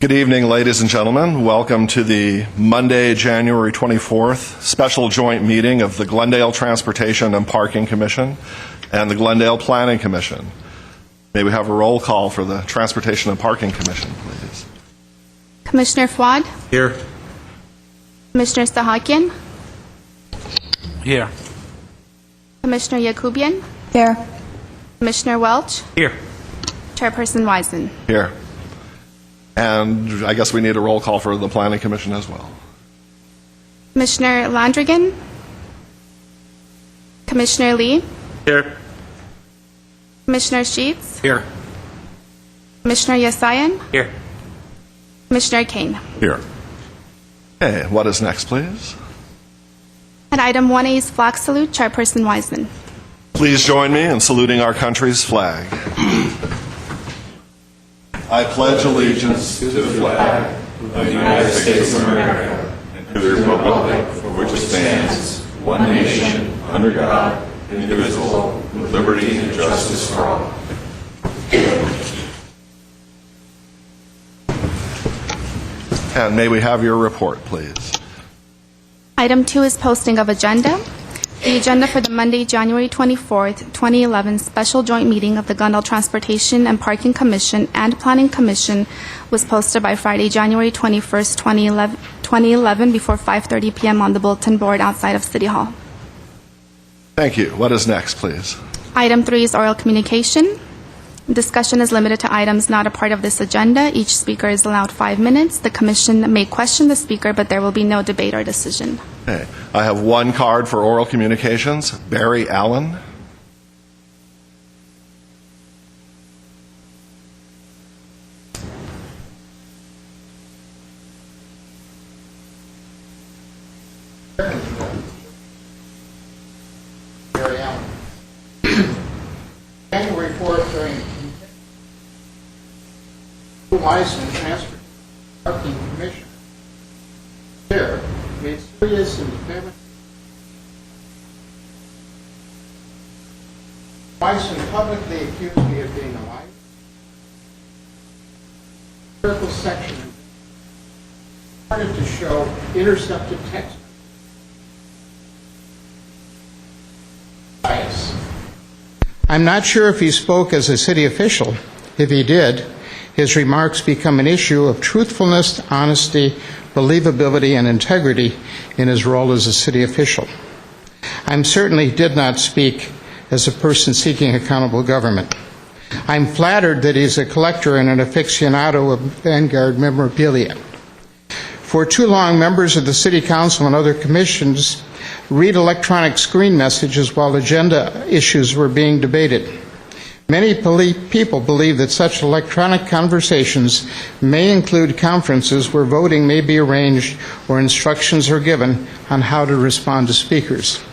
Good evening, ladies and gentlemen. Welcome to the Monday, January 24th special joint meeting of the Glendale Transportation and Parking Commission and the Glendale Planning Commission. May we have a roll call for the Transportation and Parking Commission, please? Commissioner Fuad? Here. Commissioner Sahakian? Here. Commissioner Yakubian? Here. Commissioner Welch? Here. Chairperson Wiseman? Here. And I guess we need a roll call for the Planning Commission as well. Commissioner Landrigan? Commissioner Lee? Here. Commissioner Sheets? Here. Commissioner Yasayan? Here. Commissioner Kane? Here. Okay, what is next, please? At item 1A is flag salute. Chairperson Wiseman? Please join me in saluting our country's flag. I pledge allegiance to the flag of the United States of America and to the republic for which it stands, one nation, under God, indivisible, with liberty and justice for all. And may we have your report, please? Item 2 is posting of agenda. The agenda for the Monday, January 24th, 2011 special joint meeting of the Glendale Transportation and Parking Commission and Planning Commission was posted by Friday, January 21st, 2011 before 5:30 p.m. on the bulletin board outside of City Hall. Thank you. What is next, please? Item 3 is oral communication. Discussion is limited to items not a part of this agenda. Each speaker is allowed 5 minutes. The Commission may question the speaker, but there will be no debate or decision. Okay. I have one card for oral communications. Barry Allen. Barry Allen. January 4th, during Wiseman Transport Parking Commission Chair made serious and defamatory. Wiseman publicly accused me of being a liar. Circle section started to show intercepted text. Bias. I'm not sure if he spoke as a city official. If he did, his remarks become an issue of truthfulness, honesty, believability, and integrity in his role as a city official. I certainly did not speak as a person seeking accountable government. I'm flattered that he's a collector and an aficionado of Vanguard memorabilia. For too long, members of the City Council and other commissions read electronic screen messages while agenda issues were being debated. Many people believe that such electronic conversations may include conferences where voting may be arranged or instructions are given on how to respond to speakers.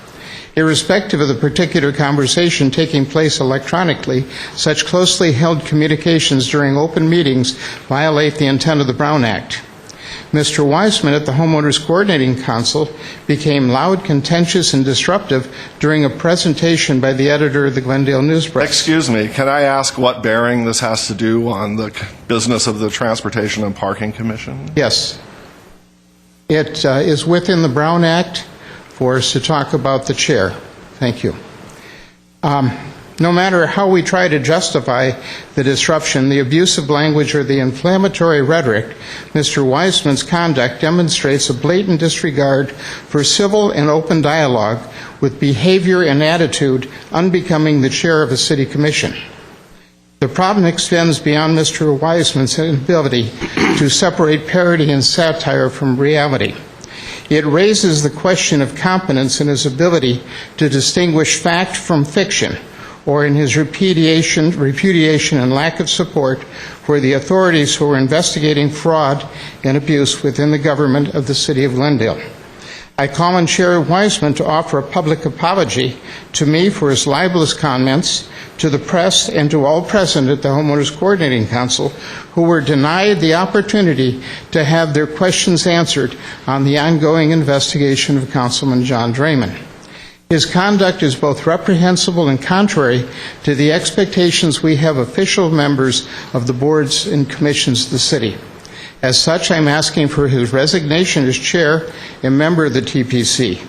Irrespective of the particular conversation taking place electronically, such closely held communications during open meetings violate the intent of the Brown Act. Mr. Wiseman at the Homeowners Coordinating Council became loud, contentious, and disruptive during a presentation by the editor of the Glendale News Press. Excuse me, can I ask what bearing this has to do on the business of the Transportation and Parking Commission? Yes. It is within the Brown Act for us to talk about the chair. Thank you. No matter how we try to justify the disruption, the abusive language, or the inflammatory rhetoric, Mr. Wiseman's conduct demonstrates a blatant disregard for civil and open dialogue with behavior and attitude unbecoming the chair of a city commission. The problem extends beyond Mr. Wiseman's inability to separate parody and satire from reality. It raises the question of competence in his ability to distinguish fact from fiction, or in his repudiation and lack of support for the authorities who are investigating fraud and abuse within the government of the City of Glendale. I call on Chair Wiseman to offer a public apology to me for his libelous comments, to the press, and to all present at the Homeowners Coordinating Council who were denied the opportunity to have their questions answered on the ongoing investigation of Councilman John Draymond. His conduct is both reprehensible and contrary to the expectations we have official members of the boards and commissions of the city. As such, I'm asking for his resignation as chair and member of the TPC.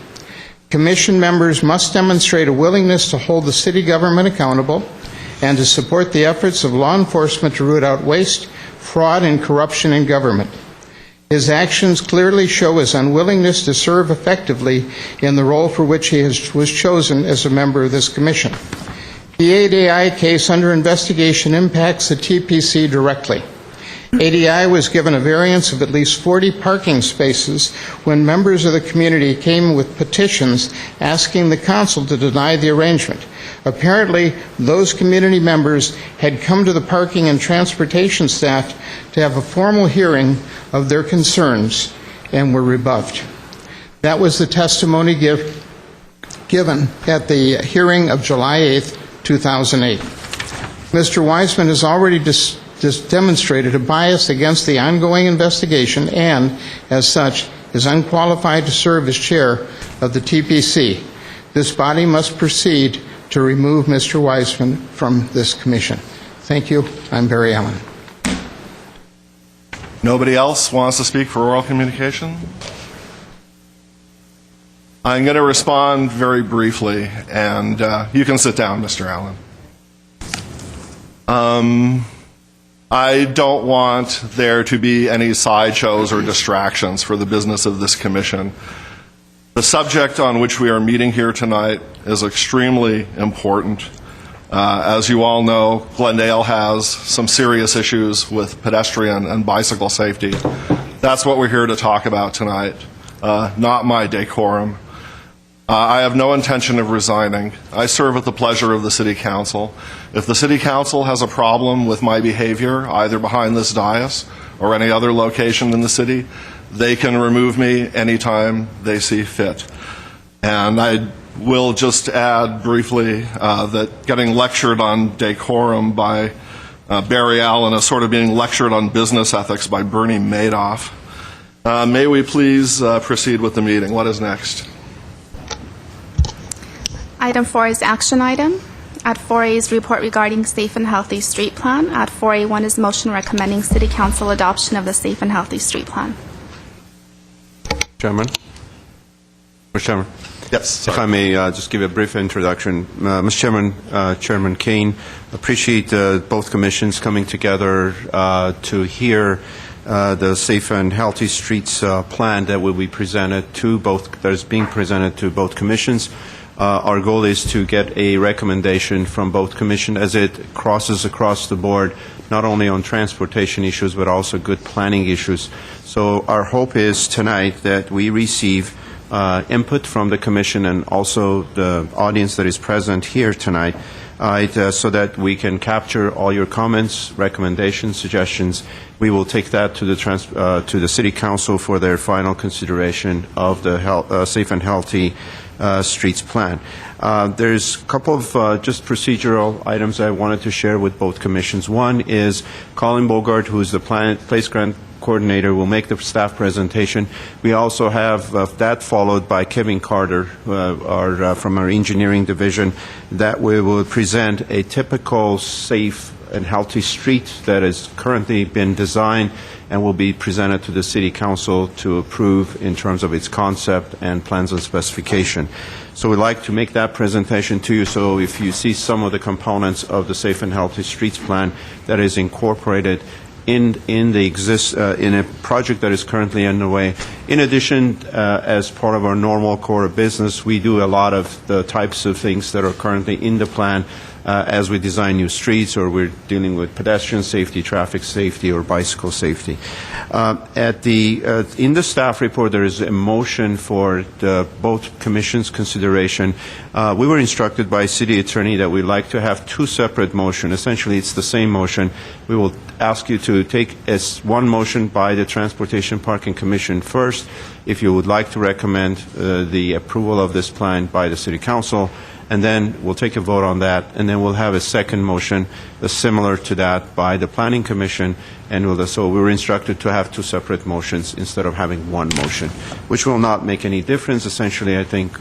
Commission members must demonstrate a willingness to hold the city government accountable and to support the efforts of law enforcement to root out waste, fraud, and corruption in government. His actions clearly show his unwillingness to serve effectively in the role for which he was chosen as a member of this commission. The ADI case under investigation impacts the TPC directly. ADI was given a variance of at least 40 parking spaces when members of the community came with petitions asking the council to deny the arrangement. Apparently, those community members had come to the parking and transportation staff to have a formal hearing of their concerns and were rebuffed. That was the testimony given at the hearing of July 8th, 2008. Mr. Wiseman has already demonstrated a bias against the ongoing investigation and, as such, is unqualified to serve as chair of the TPC. This body must proceed to remove Mr. Wiseman from this commission. Thank you. I'm Barry Allen. Nobody else wants to speak for oral communication? I'm going to respond very briefly, and you can sit down, Mr. Allen. I don't want there to be any sideshows or distractions for the business of this commission. The subject on which we are meeting here tonight is extremely important. As you all know, Glendale has some serious issues with pedestrian and bicycle safety. That's what we're here to talk about tonight, not my decorum. I have no intention of resigning. I serve at the pleasure of the City Council. If the City Council has a problem with my behavior, either behind this dais or any other location in the city, they can remove me anytime they see fit. And I will just add briefly that getting lectured on decorum by Barry Allen is sort of being lectured on business ethics by Bernie Madoff. May we please proceed with the meeting? What is next? Item 4 is action item. At 4A is report regarding safe and healthy street plan. At 4A1 is motion recommending City Council adoption of the safe and healthy street plan. Chairman? Mr. Chairman? Yes, sorry. If I may just give a brief introduction. Mr. Chairman, Chairman Kane, appreciate both commissions coming together to hear the Safe and Healthy Streets plan that will be presented to both, that is being presented to both commissions. Our goal is to get a recommendation from both commissions as it crosses across the board, not only on transportation issues, but also good planning issues. So our hope is tonight that we receive input from the commission and also the audience that is present here tonight so that we can capture all your comments, recommendations, suggestions. We will take that to the City Council for their final consideration of the Safe and Healthy Streets plan. There's a couple of just procedural items I wanted to share with both commissions. One is Colin Bogart, who is the place grant coordinator, will make the staff presentation. We also have that followed by Kevin Carter, from our engineering division, that we will present a typical safe and healthy street that has currently been designed and will be presented to the City Council to approve in terms of its concept and plans and specification. So we'd like to make that presentation to you, so if you see some of the components of the Safe and Healthy Streets plan that is incorporated in a project that is currently underway. In addition, as part of our normal core of business, we do a lot of the types of things that are currently in the plan as we design new streets, or we're dealing with pedestrian safety, traffic safety, or bicycle safety. In the staff report, there is a motion for both commissions' consideration. We were instructed by City Attorney that we'd like to have two separate motions. Essentially, it's the same motion. We will ask you to take as one motion by the Transportation Parking Commission first, if you would like to recommend the approval of this plan by the City Council, and then we'll take a vote on that, and then we'll have a second motion similar to that by the Planning Commission, and so we were instructed to have two separate motions instead of having one motion, which will not make any difference. Essentially, I think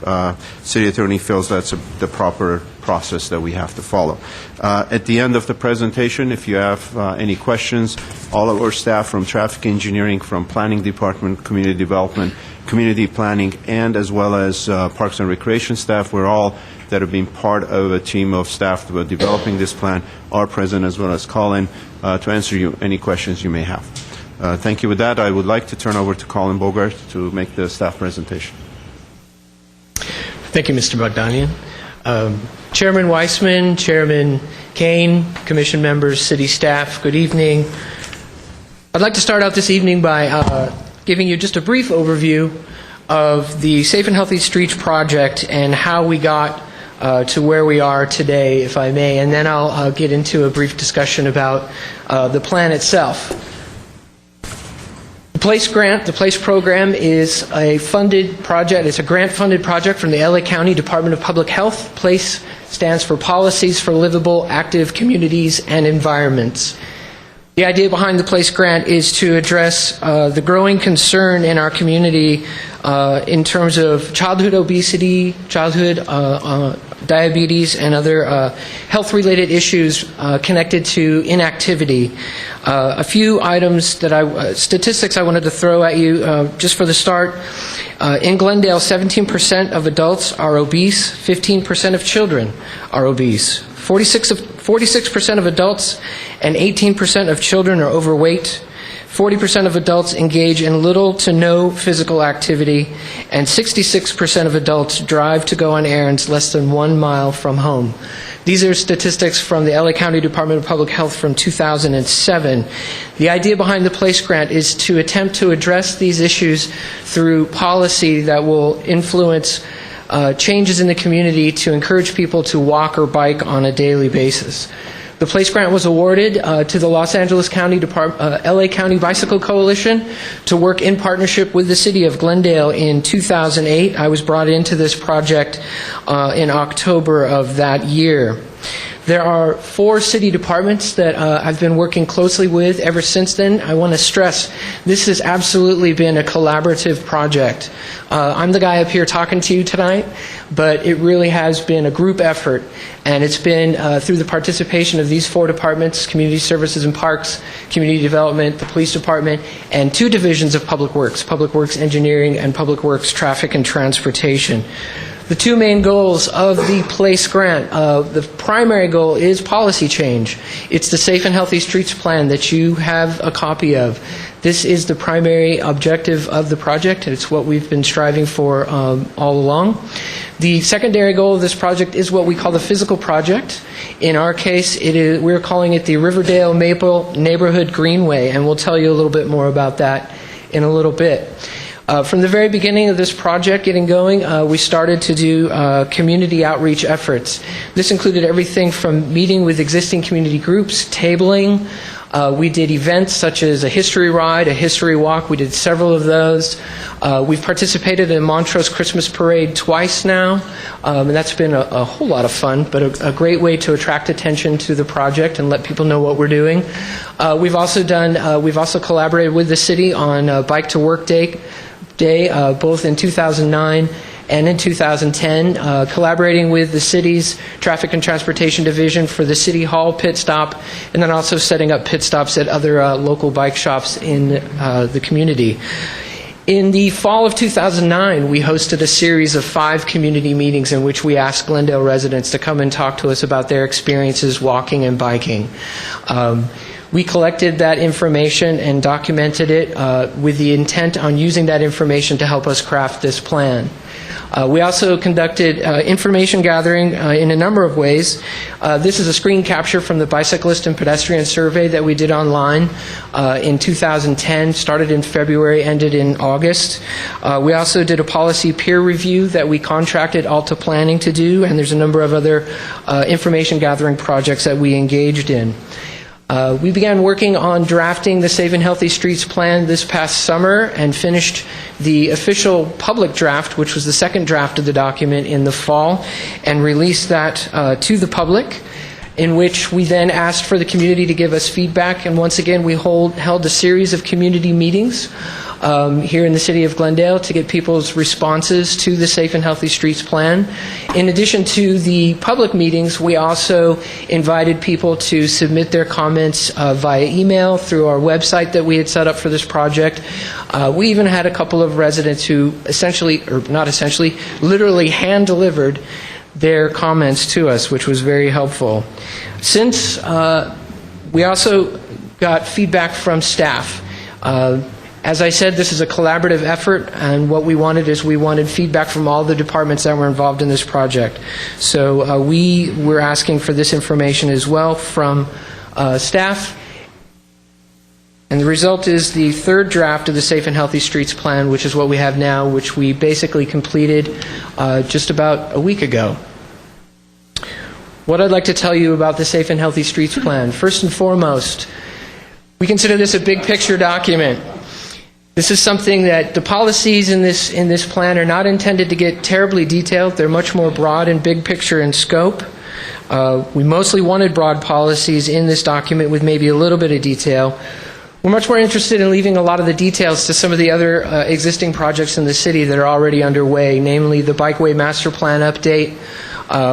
City Attorney feels that's the proper process that we have to follow. At the end of the presentation, if you have any questions, all of our staff from Traffic Engineering, from Planning Department, Community Development, Community Planning, and as well as Parks and Recreation staff, we're all that have been part of a team of staff that are developing this plan, are present, as well as Colin, to answer you any questions you may have. Thank you. With that, I would like to turn over to Colin Bogart to make the staff presentation. Thank you, Mr. Bogdanian. Chairman Weissman, Chairman Kane, Commission members, City staff, good evening. I'd like to start out this evening by giving you just a brief overview of the Safe and Healthy Streets project and how we got to where we are today, if I may, and then I'll get into a brief discussion about the plan itself. The PLACE grant, the PLACE program, is a funded project. It's a grant-funded project from the LA County Department of Public Health. PLACE stands for Policies for Livable, Active Communities and Environments. The idea behind the PLACE grant is to address the growing concern in our community in terms of childhood obesity, childhood diabetes, and other health-related issues connected to inactivity. A few items statistics I wanted to throw at you just for the start. In Glendale, 17% of adults are obese, 15% of children are obese. 46% of adults and 18% of children are overweight. 40% of adults engage in little to no physical activity, and 66% of adults drive to go on errands less than 1 mile from home. These are statistics from the LA County Department of Public Health from 2007. The idea behind the PLACE grant is to attempt to address these issues through policy that will influence changes in the community to encourage people to walk or bike on a daily basis. The PLACE grant was awarded to the Los Angeles County LA County Bicycle Coalition to work in partnership with the City of Glendale in 2008. I was brought into this project in October of that year. There are 4 city departments that I've been working closely with ever since then. I want to stress this has absolutely been a collaborative project. I'm the guy up here talking to you tonight, but it really has been a group effort, and it's been through the participation of these 4 departments: Community Services and Parks, Community Development, the Police Department, and 2 divisions of Public Works Engineering and Public Works Traffic and Transportation. The 2 main goals of the PLACE grant, the primary goal is policy change. It's the Safe and Healthy Streets plan that you have a copy of. This is the primary objective of the project, and it's what we've been striving for all along. The secondary goal of this project is what we call the physical project. In our case, we're calling it the Riverdale Maple Neighborhood Greenway, and we'll tell you a little bit more about that in a little bit. From the very beginning of this project getting going, we started to do community outreach efforts. This included everything from meeting with existing community groups, tabling. We did events such as a history ride, a history walk. We did several of those. We've participated in Montrose Christmas Parade twice now, and that's been a whole lot of fun, but a great way to attract attention to the project and let people know what we're doing. We've also collaborated with the city on Bike to Work Day, both in 2009 and in 2010, collaborating with the city's Traffic and Transportation Division for the City Hall pit stop, and then also setting up pit stops at other local bike shops in the community. In the fall of 2009, we hosted a series of 5 community meetings in which we asked Glendale residents to come and talk to us about their experiences walking and biking. We collected that information and documented it with the intent on using that information to help us craft this plan. We also conducted information gathering in a number of ways. This is a screen capture from the Bicyclist and Pedestrian Survey that we did online in 2010, started in February, ended in August. We also did a policy peer review that we contracted Alta Planning to do, and there's a number of other information gathering projects that we engaged in. We began working on drafting the Safe and Healthy Streets Plan this past summer and finished the official public draft, which was the second draft of the document, in the fall, and released that to the public, in which we then asked for the community to give us feedback. And once again, we held a series of community meetings here in the city of Glendale to get people's responses to the Safe and Healthy Streets Plan. In addition to the public meetings, we also invited people to submit their comments via email through our website that we had set up for this project. We even had a couple of residents who literally hand-delivered their comments to us, which was very helpful. Since we also got feedback from staff. As I said, this is a collaborative effort, and what we wanted feedback from all the departments that were involved in this project. So we were asking for this information as well from staff. And the result is the third draft of the Safe and Healthy Streets Plan, which is what we have now, which we basically completed just about a week ago. What I'd like to tell you about the Safe and Healthy Streets Plan. First and foremost, we consider this a big picture document. This is something that the policies in this plan are not intended to get terribly detailed. They're much more broad and big picture in scope. We mostly wanted broad policies in this document with maybe a little bit of detail. We're much more interested in leaving a lot of the details to some of the other existing projects in the city that are already underway, namely the Bikeway Master Plan update,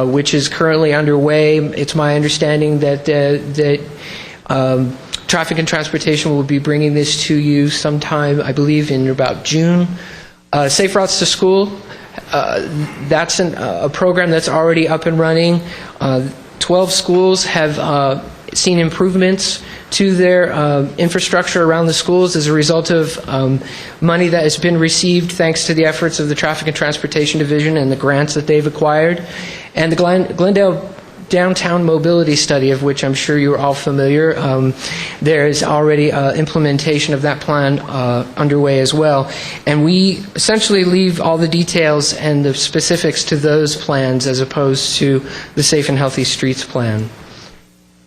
which is currently underway. It's my understanding that Traffic and Transportation will be bringing this to you sometime, I believe, in about June. Safe Routes to School, that's a program that's already up and running. 12 schools have seen improvements to their infrastructure around the schools as a result of money that has been received thanks to the efforts of the Traffic and Transportation Division and the grants that they've acquired. And the Glendale Downtown Mobility Study, of which I'm sure you're all familiar, there is already implementation of that plan underway as well. And we essentially leave all the details and the specifics to those plans as opposed to the Safe and Healthy Streets Plan.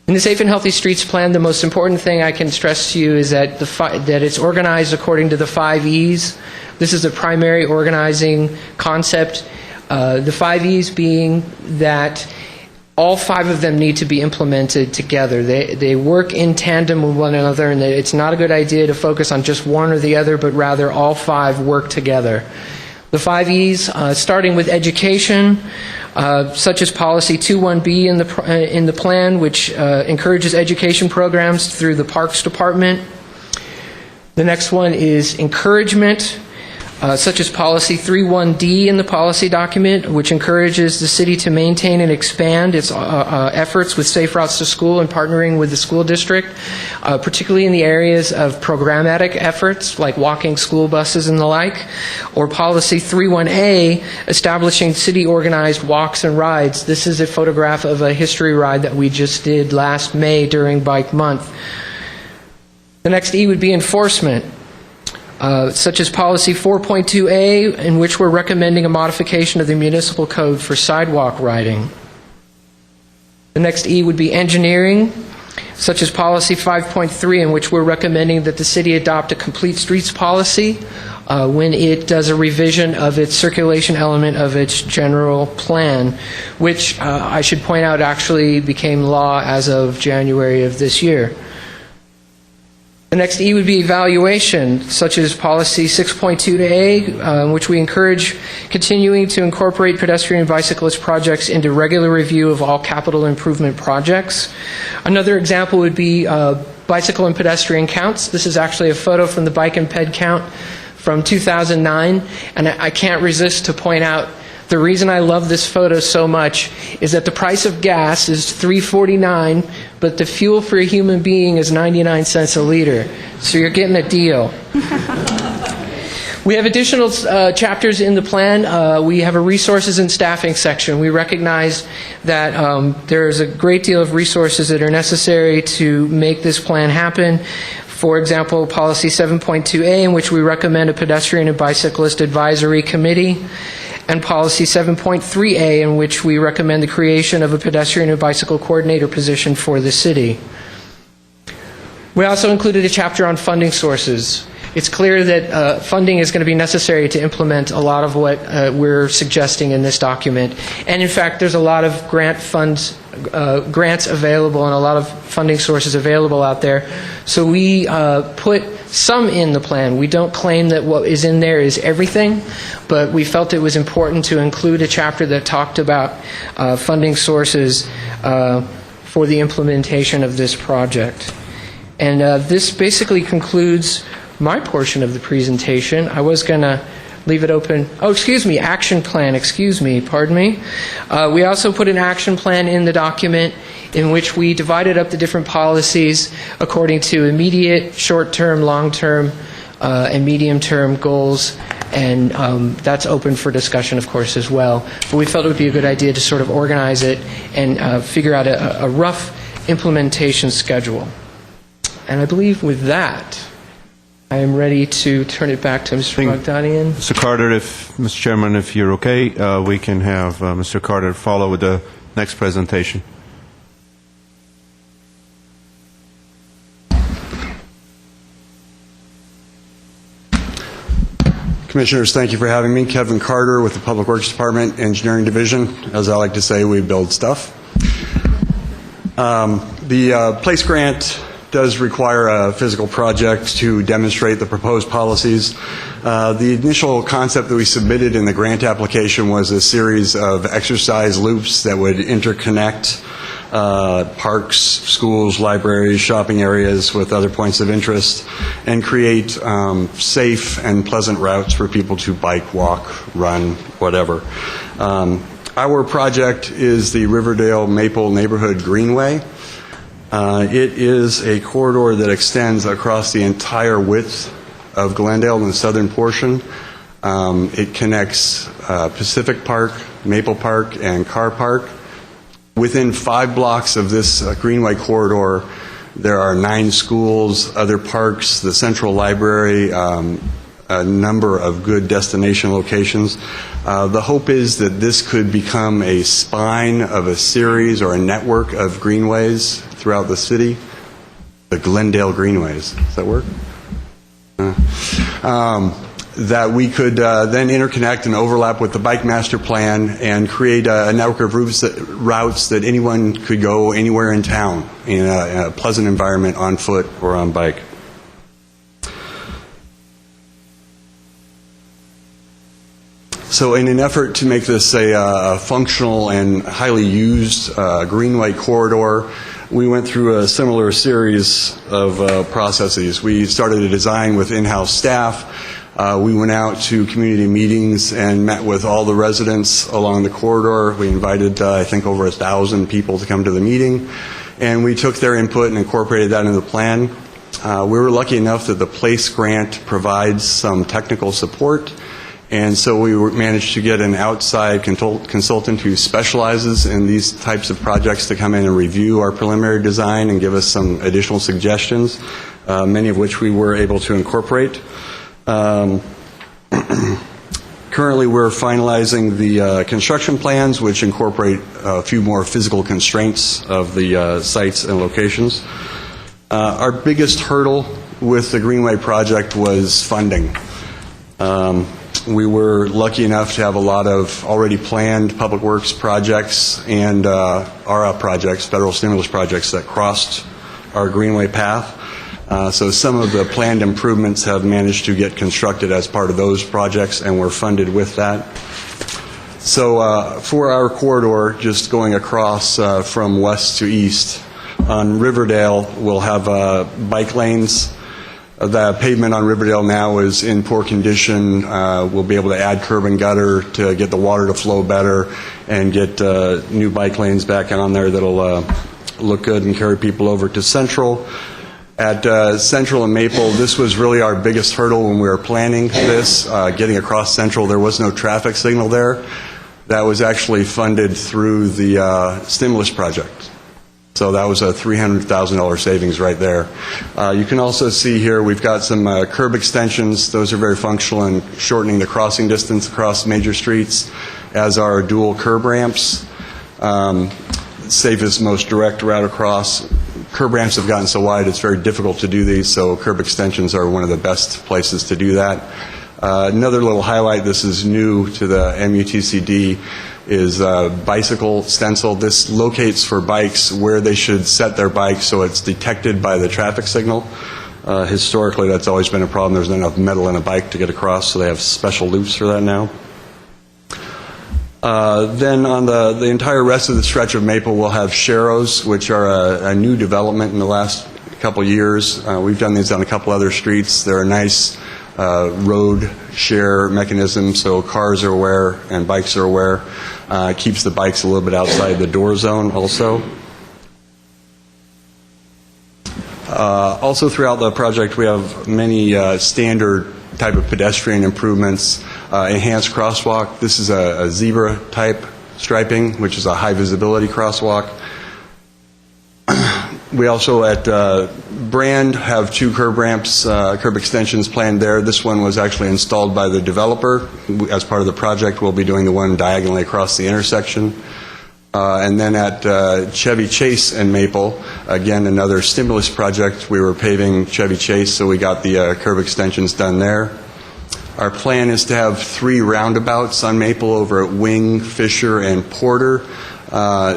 In the Safe and Healthy Streets Plan, the most important thing I can stress to you is that that it's organized according to the 5 E's. This is a primary organizing concept. The 5 E's being that all 5 of them need to be implemented together. They work in tandem with one another, and it's not a good idea to focus on just one or the other, but rather all 5 work together. The 5 E's, starting with education, such as Policy 21B in the plan, which encourages education programs through the Parks Department. The next one is encouragement, such as Policy 31D in the policy document, which encourages the city to maintain and expand its efforts with Safe Routes to School and partnering with the school district, particularly in the areas of programmatic efforts like walking school buses and the like, or Policy 31A, establishing city-organized walks and rides. This is a photograph of a history ride that we just did last May during Bike Month. The next E would be enforcement. Such as Policy 4.2A, in which we're recommending a modification of the municipal code for sidewalk riding. The next E would be engineering, such as Policy 5.3, in which we're recommending that the city adopt a complete streets policy when it does a revision of its circulation element of its general plan, which I should point out actually became law as of January of this year. The next E would be evaluation, such as Policy 6.2A, in which we encourage continuing to incorporate pedestrian and bicyclist projects into regular review of all capital improvement projects. Another example would be bicycle and pedestrian counts. This is actually a photo from the bike and ped count from 2009, and I can't resist to point out the reason I love this photo so much is that the price of gas is $3.49, but the fuel for a human being is 99 cents a liter. So you're getting a deal. We have additional chapters in the plan. We have a resources and staffing section. We recognize that there's a great deal of resources that are necessary to make this plan happen. For example, Policy 7.2A, in which we recommend a pedestrian and bicyclist advisory committee, and Policy 7.3A, in which we recommend the creation of a pedestrian and bicycle coordinator position for the city. We also included a chapter on funding sources. It's clear that funding is going to be necessary to implement a lot of what we're suggesting in this document. And in fact, there's a lot of grants available and a lot of funding sources available out there. So we put some in the plan. We don't claim that what is in there is everything, but we felt it was important to include a chapter that talked about funding sources for the implementation of this project. And this basically concludes my portion of the presentation. I was going to leave it open. Oh, excuse me, action plan. Pardon me. We also put an action plan in the document in which we divided up the different policies according to immediate, short-term, long-term, and medium-term goals. And that's open for discussion, of course, as well. But we felt it would be a good idea to sort of organize it and figure out a rough implementation schedule. And I believe with that, I am ready to turn it back to Mr. Bogdanian. Mr. Carter, Mr. Chairman, if you're okay, we can have Mr. Carter follow with the next presentation. Commissioners, thank you for having me. Kevin Carter with the Public Works Department, Engineering Division. As I like to say, we build stuff. The PLACE grant does require a physical project to demonstrate the proposed policies. The initial concept that we submitted in the grant application was a series of exercise loops that would interconnect parks, schools, libraries, shopping areas with other points of interest, and create safe and pleasant routes for people to bike, walk, run, whatever. Our project is the Riverdale Maple Neighborhood Greenway. It is a corridor that extends across the entire width of Glendale in the southern portion. It connects Pacific Park, Maple Park, and Carr Park. Within 5 blocks of this Greenway corridor, there are 9 schools, other parks, the Central Library, a number of good destination locations. The hope is that this could become a spine of a series or a network of greenways throughout the city, the Glendale Greenways. Does that work? That we could then interconnect and overlap with the Bike Master Plan and create a network of routes that anyone could go anywhere in town in a pleasant environment on foot or on bike. So in an effort to make this a functional and highly used Greenway corridor, we went through a similar series of processes. We started a design with in-house staff. We went out to community meetings and met with all the residents along the corridor. We invited, I think, over 1,000 people to come to the meeting, and we took their input and incorporated that into the plan. We were lucky enough that the PLACE grant provides some technical support, and so we managed to get an outside consultant who specializes in these types of projects to come in and review our preliminary design and give us some additional suggestions, many of which we were able to incorporate. Currently, we're finalizing the construction plans, which incorporate a few more physical constraints of the sites and locations. Our biggest hurdle with the Greenway project was funding. We were lucky enough to have a lot of already planned public works projects and ARA projects, federal stimulus projects, that crossed our Greenway path. So some of the planned improvements have managed to get constructed as part of those projects, and we're funded with that. So for our corridor, just going across from west to east, on Riverdale, we'll have bike lanes. The pavement on Riverdale now is in poor condition. We'll be able to add curb and gutter to get the water to flow better and get new bike lanes back on there that'll look good and carry people over to Central. At Central and Maple, this was really our biggest hurdle when we were planning this. Getting across Central, there was no traffic signal there. That was actually funded through the stimulus project. So that was a $300,000 savings right there. You can also see here we've got some curb extensions. Those are very functional in shortening the crossing distance across major streets, as are dual curb ramps. Safest, most direct route across. curb ramps have gotten so wide, it's very difficult to do these, so curb extensions are one of the best places to do that. Another little highlight, this is new to the MUTCD, is bicycle stencil. This locates for bikes where they should set their bike so it's detected by the traffic signal. Historically, that's always been a problem. There's not enough metal in a bike to get across, so they have special loops for that now. Then on the entire rest of the stretch of Maple, we'll have sharrows, which are a new development in the last couple years. We've done these on a couple other streets. They're a nice road share mechanism, so cars are aware and bikes are aware. Keeps the bikes a little bit outside the door zone also. Also throughout the project, we have many standard type of pedestrian improvements. Enhanced crosswalk. This is a zebra type striping, which is a high visibility crosswalk. We also at Brand have 2 curb ramps, curb extensions planned there. This one was actually installed by the developer. As part of the project, we'll be doing the one diagonally across the intersection. And then at Chevy Chase and Maple, again, another stimulus project. We were paving Chevy Chase, so we got the curb extensions done there. Our plan is to have 3 roundabouts on Maple over at Wing, Fisher, and Porter,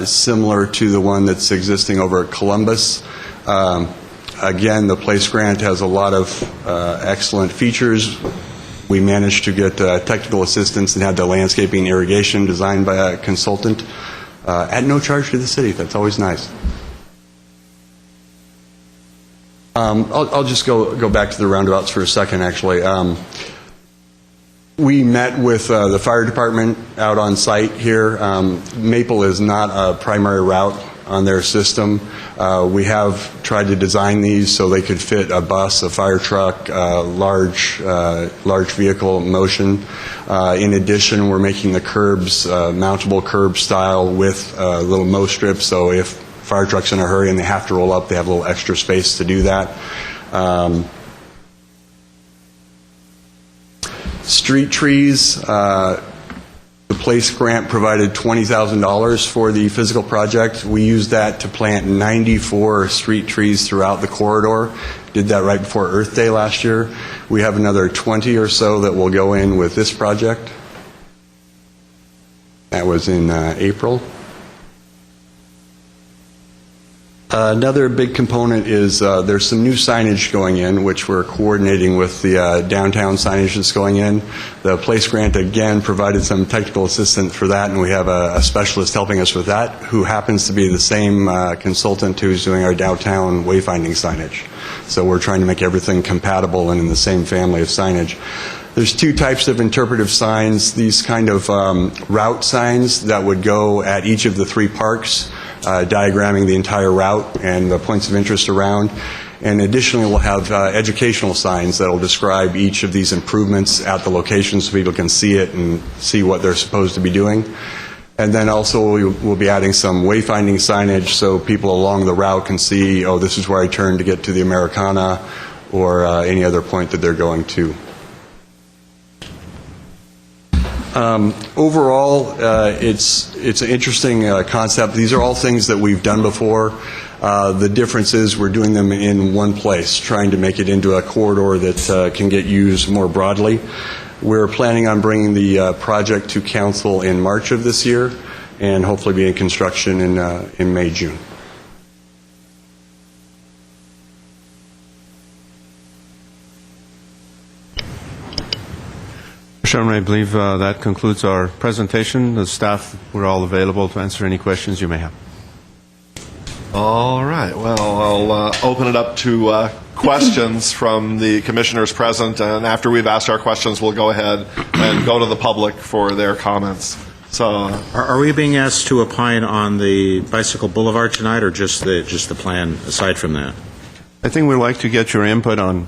similar to the one that's existing over at Columbus. Again, the Place Grant has a lot of excellent features. We managed to get technical assistance and had the landscaping irrigation designed by a consultant at no charge to the city. That's always nice. I'll just go back to the roundabouts for a second, actually. We met with the fire department out on site here. Maple is not a primary route on their system. We have tried to design these so they could fit a bus, a fire truck, large vehicle motion. In addition, we're making the curbs mountable curb style with a little mow strip, so if fire truck's in a hurry and they have to roll up, they have a little extra space to do that. Street trees, the Place Grant provided $20,000 for the physical project. We used that to plant 94 street trees throughout the corridor. Did that right before Earth Day last year. We have another 20 or so that will go in with this project. That was in April. Another big component is there's some new signage going in, which we're coordinating with the downtown signage that's going in. The Place Grant, again, provided some technical assistance for that, and we have a specialist helping us with that, who happens to be the same consultant who's doing our downtown wayfinding signage. So we're trying to make everything compatible and in the same family of signage. There's 2 types of interpretive signs, these kind of route signs that would go at each of the 3 parks, diagramming the entire route and the points of interest around. And additionally, we'll have educational signs that will describe each of these improvements at the location so people can see it and see what they're supposed to be doing. And then also we'll be adding some wayfinding signage so people along the route can see, oh, this is where I turn to get to the Americana or any other point that they're going to. Overall, it's an interesting concept. These are all things that we've done before. The difference is we're doing them in one place, trying to make it into a corridor that can get used more broadly. We're planning on bringing the project to council in March of this year and hopefully be in construction in May, June. Chairman, I believe that concludes our presentation. The staff, we're all available to answer any questions you may have. All right. Well, I'll open it up to questions from the commissioners present, and after we've asked our questions, we'll go ahead and go to the public for their comments. So, Are we being asked to opine on the bicycle boulevard tonight, or just the plan aside from that? I think we'd like to get your input on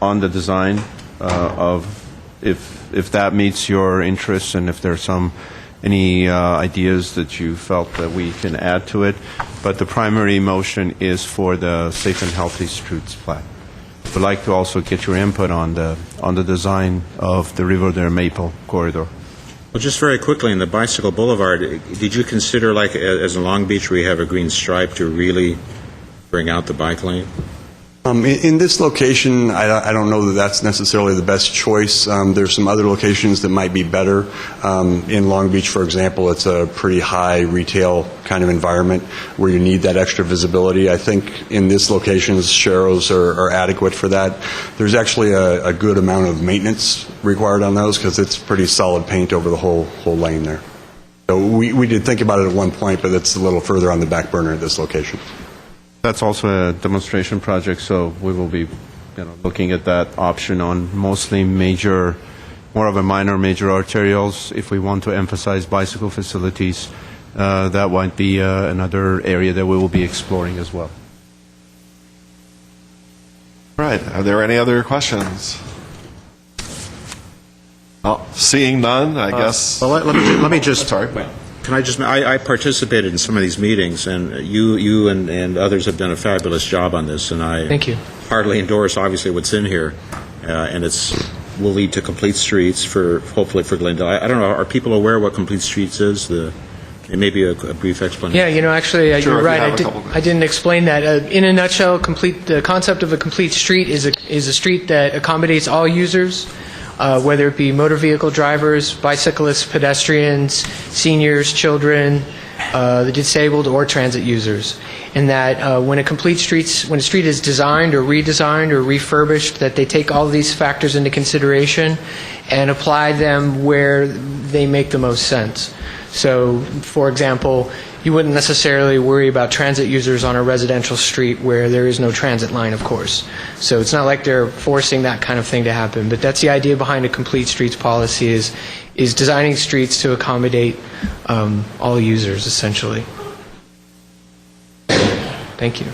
the design of if that meets your interests and if there's any ideas that you felt that we can add to it. But the primary motion is for the Safe and Healthy Streets plan. We'd like to also get your input on the design of the Riverdale Maple corridor. Well, just very quickly, in the bicycle boulevard, did you consider, like as in Long Beach, where you have a green stripe, to really bring out the bike lane? In this location, I don't know that that's necessarily the best choice. There's some other locations that might be better. In Long Beach, for example, it's a pretty high retail kind of environment where you need that extra visibility. I think in this location, sharrows are adequate for that. There's actually a good amount of maintenance required on those because it's pretty solid paint over the whole lane there. So we did think about it at one point, but it's a little further on the back burner at this location. That's also a demonstration project, so we will be looking at that option on mostly major, more of a minor major arterials. If we want to emphasize bicycle facilities, that might be another area that we will be exploring as well. Right. Are there any other questions? Well, seeing none, I guess. Well, let me just. Sorry. Can I just? I participated in some of these meetings, and you and others have done a fabulous job on this, and I Thank you. heartily endorse obviously what's in here, and will lead to complete streets hopefully for Glendale. I don't know. Are people aware what complete streets is? Maybe a brief explanation. Yeah, actually, Sure, you're if you right. have a couple minutes. I didn't explain that. In a nutshell, the concept of a complete street is a street that accommodates all users, whether it be motor vehicle drivers, bicyclists, pedestrians, seniors, children, the disabled, or transit users. And that when a street is designed or redesigned or refurbished, that they take all of these factors into consideration and apply them where they make the most sense. So, for example, you wouldn't necessarily worry about transit users on a residential street where there is no transit line, of course. So it's not like they're forcing that kind of thing to happen. But that's the idea behind a complete streets policy is designing streets to accommodate all users, essentially. Thank you.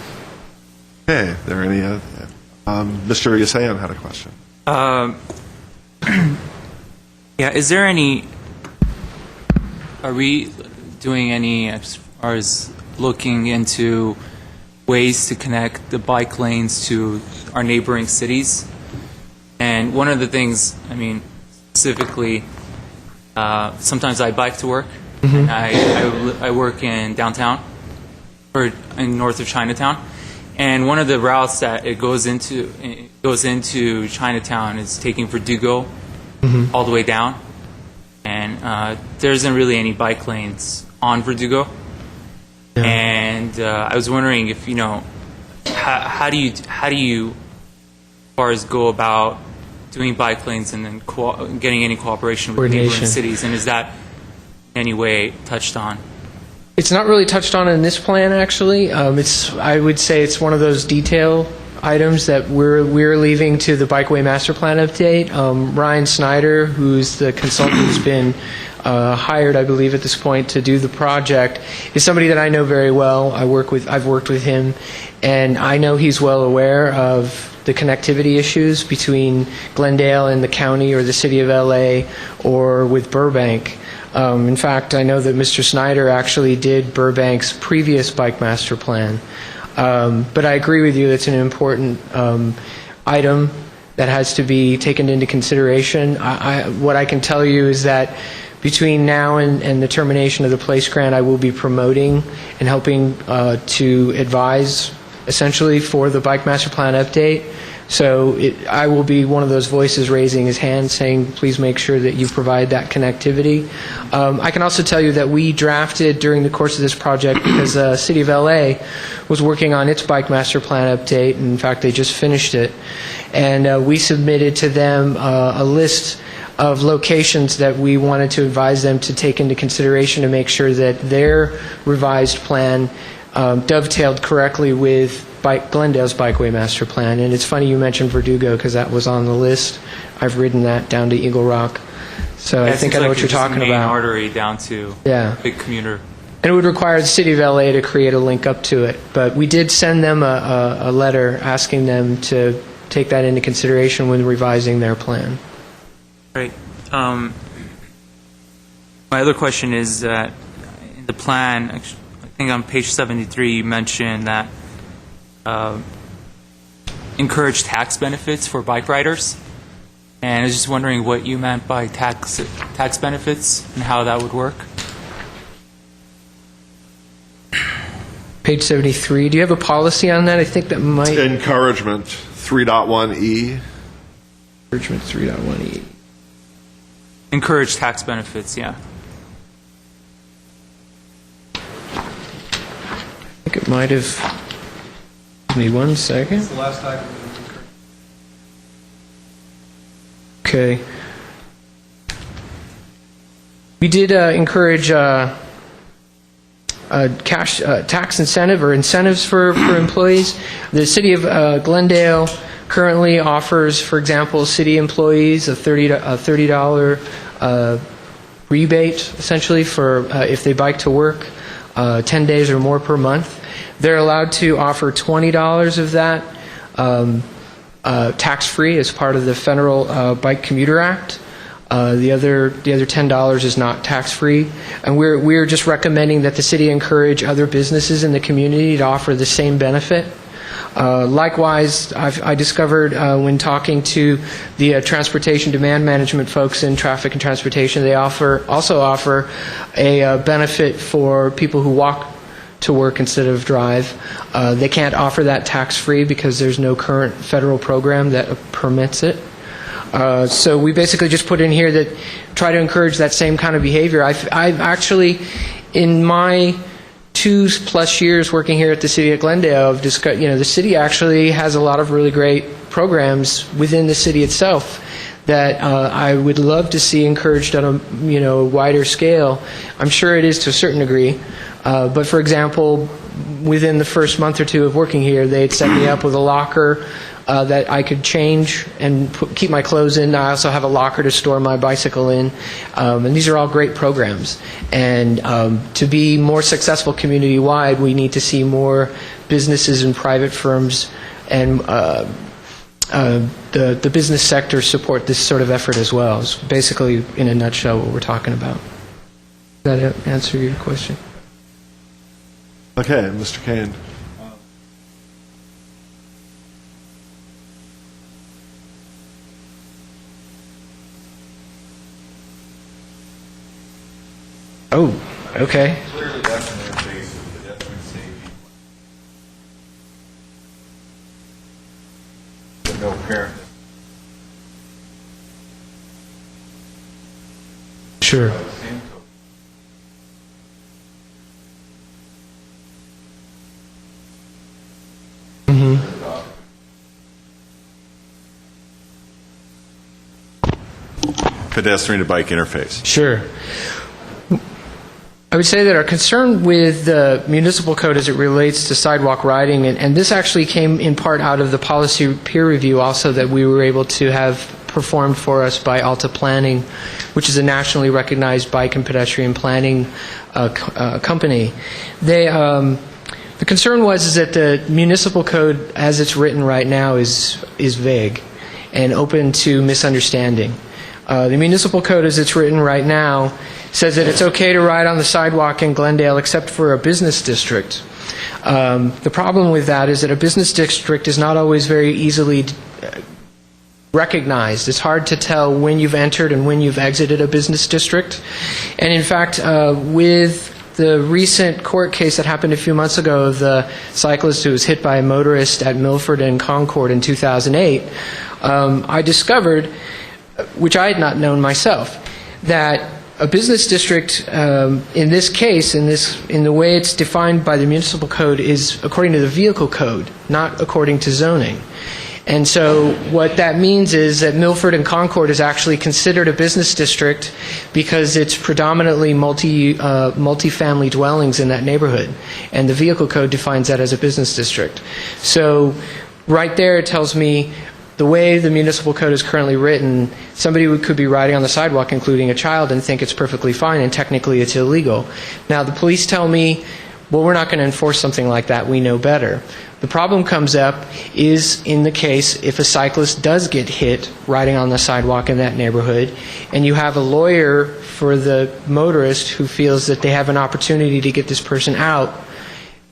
Okay. Are there any? Mr. Yasayan had a question. Yeah, is there any? Are we doing any as far as looking into ways to connect the bike lanes to our neighboring cities? And one of the things, specifically, sometimes I bike to work. And I work in downtown, or in north of Chinatown. And one of the routes that it goes into Chinatown is taking Verdugo all the way down. And there isn't really any bike lanes on Verdugo. Yeah. And I was wondering if, how do you, as far as go about doing bike lanes and then getting any cooperation with neighboring cities? And is that in any way touched on? It's not really touched on in this plan, actually. I would say it's one of those detail items that we're leaving to the Bikeway Master Plan update. Ryan Snyder, who's the consultant who's been hired, I believe, at this point to do the project, is somebody that I know very well. I've worked with him, and I know he's well aware of the connectivity issues between Glendale and the county or the city of LA or with Burbank. In fact, I know that Mr. Snyder actually did Burbank's previous Bike Master Plan. But I agree with you, it's an important item that has to be taken into consideration. What I can tell you is that between now and the termination of the place grant, I will be promoting and helping to advise, essentially, for the Bike Master Plan update. So I will be one of those voices raising his hand saying, please make sure that you provide that connectivity. I can also tell you that we drafted during the course of this project, because the City of LA was working on its Bike Master Plan update, and in fact they just finished it, and we submitted to them a list of locations that we wanted to advise them to take into consideration to make sure that their revised plan dovetailed correctly with Glendale's Bikeway Master Plan. And it's funny you mentioned Verdugo, because that was on the list. I've ridden that down to Eagle Rock. So I think I know what you're talking main about. Artery down to big commuter. And it would require the City of LA to create a link up to it. But we did send them a letter asking them to take that into consideration when revising their plan. Great. My other question is that in the plan, I think on page 73, you mentioned that encourage tax benefits for bike riders. And I was just wondering what you meant by tax benefits and how that would work. Page 73. Do you have a policy on that? I think that might... Encouragement, 3.1E. Encouragement 3.1E. Encourage tax benefits, yeah. I think it might have... Give me 1 second. The last time. Okay. We did encourage cash tax incentive or incentives for employees. The city of Glendale currently offers, for example, city employees a $30 rebate, essentially, for if they bike to work 10 days or more per month. They're allowed to offer $20 of that tax-free as part of the Federal Bike Commuter Act. The other $10 is not tax-free, and we're just recommending that the city encourage other businesses in the community to offer the same benefit. Likewise, I discovered when talking to the transportation demand management folks in traffic and transportation, they also offer a benefit for people who walk to work instead of drive. They can't offer that tax-free because there's no current federal program that permits it. So we basically just put in here that try to encourage that same kind of behavior. I've actually, in my 2+ years working here at the city of Glendale, I've discussed, the city actually has a lot of really great programs within the city itself that I would love to see encouraged on a wider scale. I'm sure it is to a certain degree, but for example, within the first month or two of working here, they had set me up with a locker that I could change and keep my clothes in. I also have a locker to store my bicycle in. And these are all great programs. And to be more successful community-wide, we need to see more businesses and private firms and the business sector support this sort of effort as well. It's basically, in a nutshell, what we're talking about. Does that answer your question? Okay, Mr. Kane. Oh, okay. Clearly, that's in their face of pedestrian safety. With no parent. Sure. Pedestrian to bike interface. Sure. I would say that our concern with the municipal code as it relates to sidewalk riding, and this actually came in part out of the policy peer review also that we were able to have performed for us by Alta Planning, which is a nationally recognized bike and pedestrian planning company. The concern was that the municipal code as it's written right now is vague and open to misunderstanding. The municipal code as it's written right now says that it's okay to ride on the sidewalk in Glendale except for a business district. The problem with that is that a business district is not always very easily recognized. It's hard to tell when you've entered and when you've exited a business district. And in fact, with the recent court case that happened a few months ago of the cyclist who was hit by a motorist at Milford and Concord in 2008, I discovered, which I had not known myself, that a business district, in this case, in the way it's defined by the municipal code, is according to the vehicle code, not according to zoning. And so what that means is that Milford and Concord is actually considered a business district because it's predominantly multi-family dwellings in that neighborhood, and the vehicle code defines that as a business district. So right there it tells me the way the municipal code is currently written, somebody could be riding on the sidewalk, including a child, and think it's perfectly fine, and technically it's illegal. Now, the police tell me, well, we're not going to enforce something like that. We know better. The problem comes up is in the case if a cyclist does get hit riding on the sidewalk in that neighborhood, and you have a lawyer for the motorist who feels that they have an opportunity to get this person out,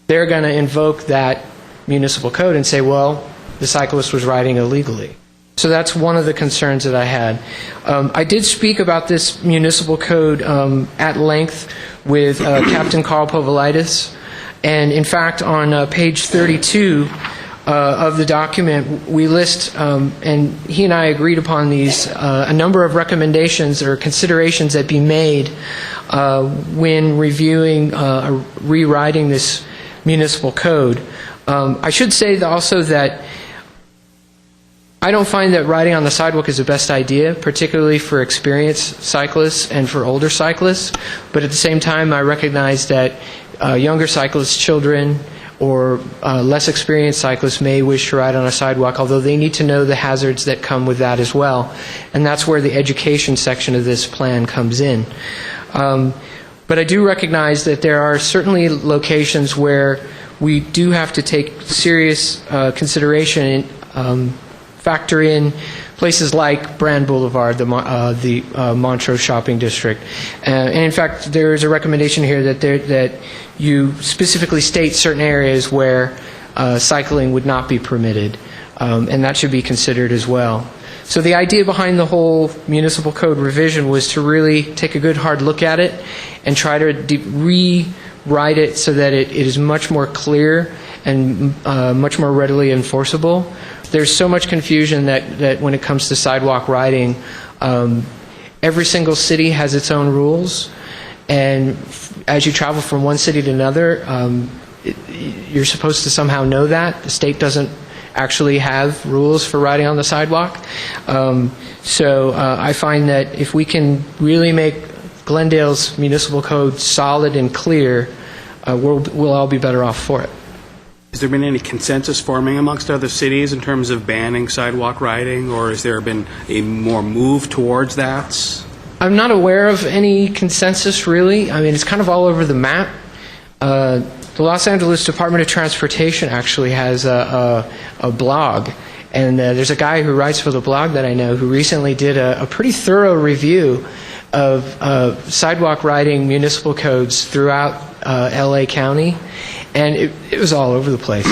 they're going to invoke that municipal code and say, well, the cyclist was riding illegally. So that's one of the concerns that I had. I did speak about this municipal code at length with Captain Carl Povolitis, And in fact, on page 32 of the document, we list, and he and I agreed upon these, a number of recommendations or considerations that be made when reviewing, rewriting this municipal code. I should say also that I don't find that riding on the sidewalk is the best idea, particularly for experienced cyclists and for older cyclists. But at the same time, I recognize that younger cyclists, children, or less experienced cyclists may wish to ride on a sidewalk, although they need to know the hazards that come with that as well. And that's where the education section of this plan comes in. But I do recognize that there are certainly locations where we do have to take serious consideration and factor in places like Brand Boulevard, the Montrose Shopping District. And in fact, there is a recommendation here that you specifically state certain areas where cycling would not be permitted, and that should be considered as well. So the idea behind the whole municipal code revision was to really take a good hard look at it and try to rewrite it so that it is much more clear and much more readily enforceable. There's so much confusion that when it comes to sidewalk riding, every single city has its own rules, and as you travel from one city to another, you're supposed to somehow know that. The state doesn't actually have rules for riding on the sidewalk. So I find that if we can really make Glendale's municipal code solid and clear, we'll all be better off for it. Has there been any consensus forming amongst other cities in terms of banning sidewalk riding, or has there been a more move towards that? I'm not aware of any consensus, really. I mean, it's kind of all over the map. The Los Angeles Department of Transportation actually has a blog, and there's a guy who writes for the blog that I know who recently did a pretty thorough review of sidewalk riding municipal codes throughout LA County, and it was all over the place.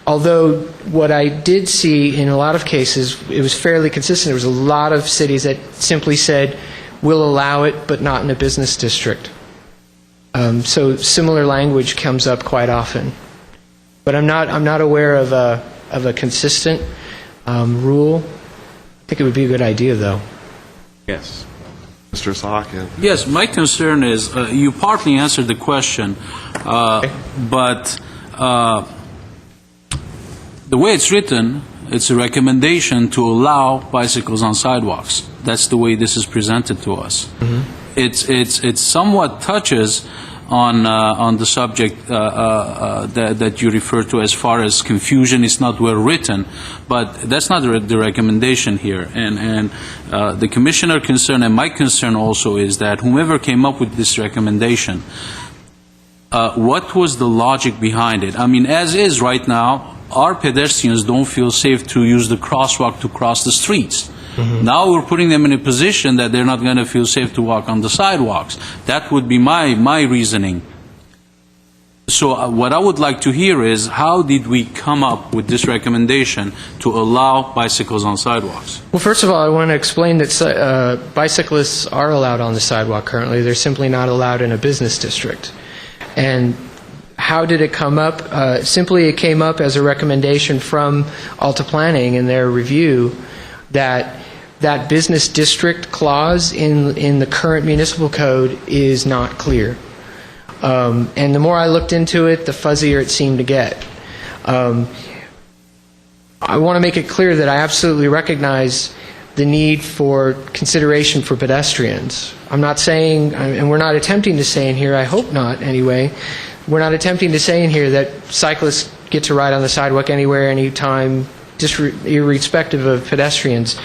Although what I did see in a lot of cases, it was fairly consistent. There was a lot of cities that simply said, we'll allow it, but not in a business district. So similar language comes up quite often. But I'm not aware of a consistent rule. I think it would be a good idea, though. Yes. Mr. Sahakian. Yes, my concern is, you partly answered the question, but the way it's written, it's a recommendation to allow bicycles on sidewalks. That's the way this is presented to us. Mm-hmm. It somewhat touches on the subject that you refer to as far as confusion. It's not well written, but that's not the recommendation here. And the commissioner concern and my concern also is that whomever came up with this recommendation, what was the logic behind it? I mean, as is right now, our pedestrians don't feel safe to use the crosswalk to cross the streets. Mm-hmm. Now we're putting them in a position that they're not going to feel safe to walk on the sidewalks. That would be my reasoning. So what I would like to hear is, how did we come up with this recommendation to allow bicycles on sidewalks? Well, first of all, I want to explain that bicyclists are allowed on the sidewalk currently. They're simply not allowed in a business district. And how did it come up? Simply, it came up as a recommendation from Alta Planning in their review that business district clause in the current municipal code is not clear. And the more I looked into it, the fuzzier it seemed to get. I want to make it clear that I absolutely recognize the need for consideration for pedestrians. I'm not saying, and we're not attempting to say in here, I hope not anyway, we're not attempting to say in here that cyclists get to ride on the sidewalk anywhere, anytime, just irrespective of pedestrians.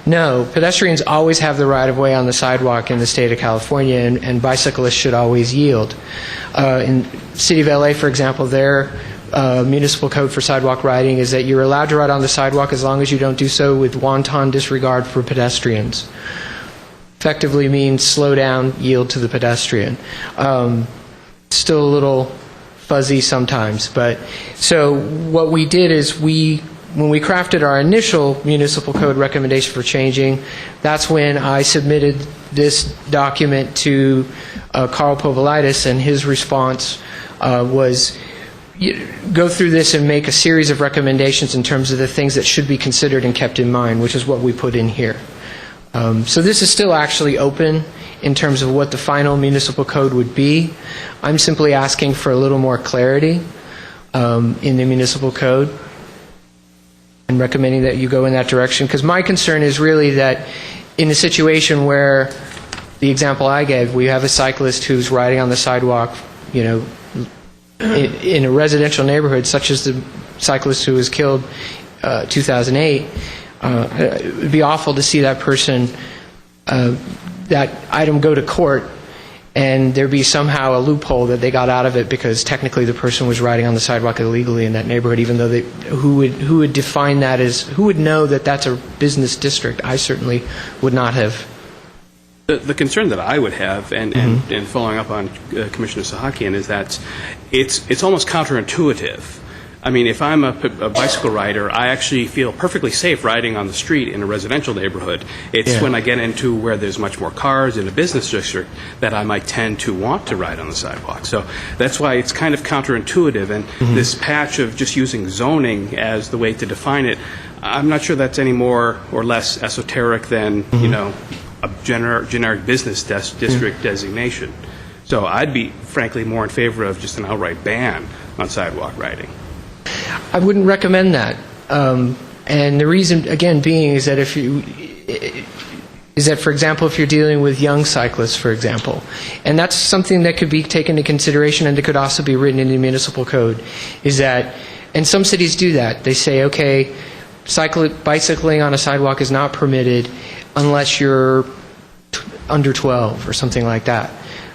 No, pedestrians always have the right-of-way on the sidewalk in the state of California, and bicyclists should always yield. In the city of LA, for example, their municipal code for sidewalk riding is that you're allowed to ride on the sidewalk as long as you don't do so with wanton disregard for pedestrians. Effectively means slow down, yield to the pedestrian. Still a little fuzzy sometimes, but so what we did is when we crafted our initial municipal code recommendation for changing, that's when I submitted this document to Carl Povolitis, and his response was go through this and make a series of recommendations in terms of the things that should be considered and kept in mind, which is what we put in here. So this is still actually open in terms of what the final municipal code would be. I'm simply asking for a little more clarity in the municipal code and recommending that you go in that direction, because my concern is really that in a situation where, the example I gave, we have a cyclist who's riding on the sidewalk, in a residential neighborhood, such as the cyclist who was killed 2008, it would be awful to see that person, that item go to court, and there be somehow a loophole that they got out of it because technically the person was riding on the sidewalk illegally in that neighborhood, even though who would define that as, who would know that that's a business district? I certainly would not have. The concern that I would have, and following up on Commissioner Sahakian, is that it's almost counterintuitive. I mean, if I'm a bicycle rider, I actually feel perfectly safe riding on the street in a residential neighborhood. It's when I get into where there's much more cars in a business district that I might tend to want to ride on the sidewalk. So that's why it's kind of counterintuitive. And this patch of just using zoning as the way to define it, I'm not sure that's any more or less esoteric than, a generic business district designation. So I'd be, frankly, more in favor of just an outright ban on sidewalk riding. I wouldn't recommend that. And the reason, again, being is that for example, if you're dealing with young cyclists, for example, and that's something that could be taken into consideration and it could also be written in the municipal code, is that, and some cities do that. They say, okay, bicycling on a sidewalk is not permitted unless you're under 12 or something like that,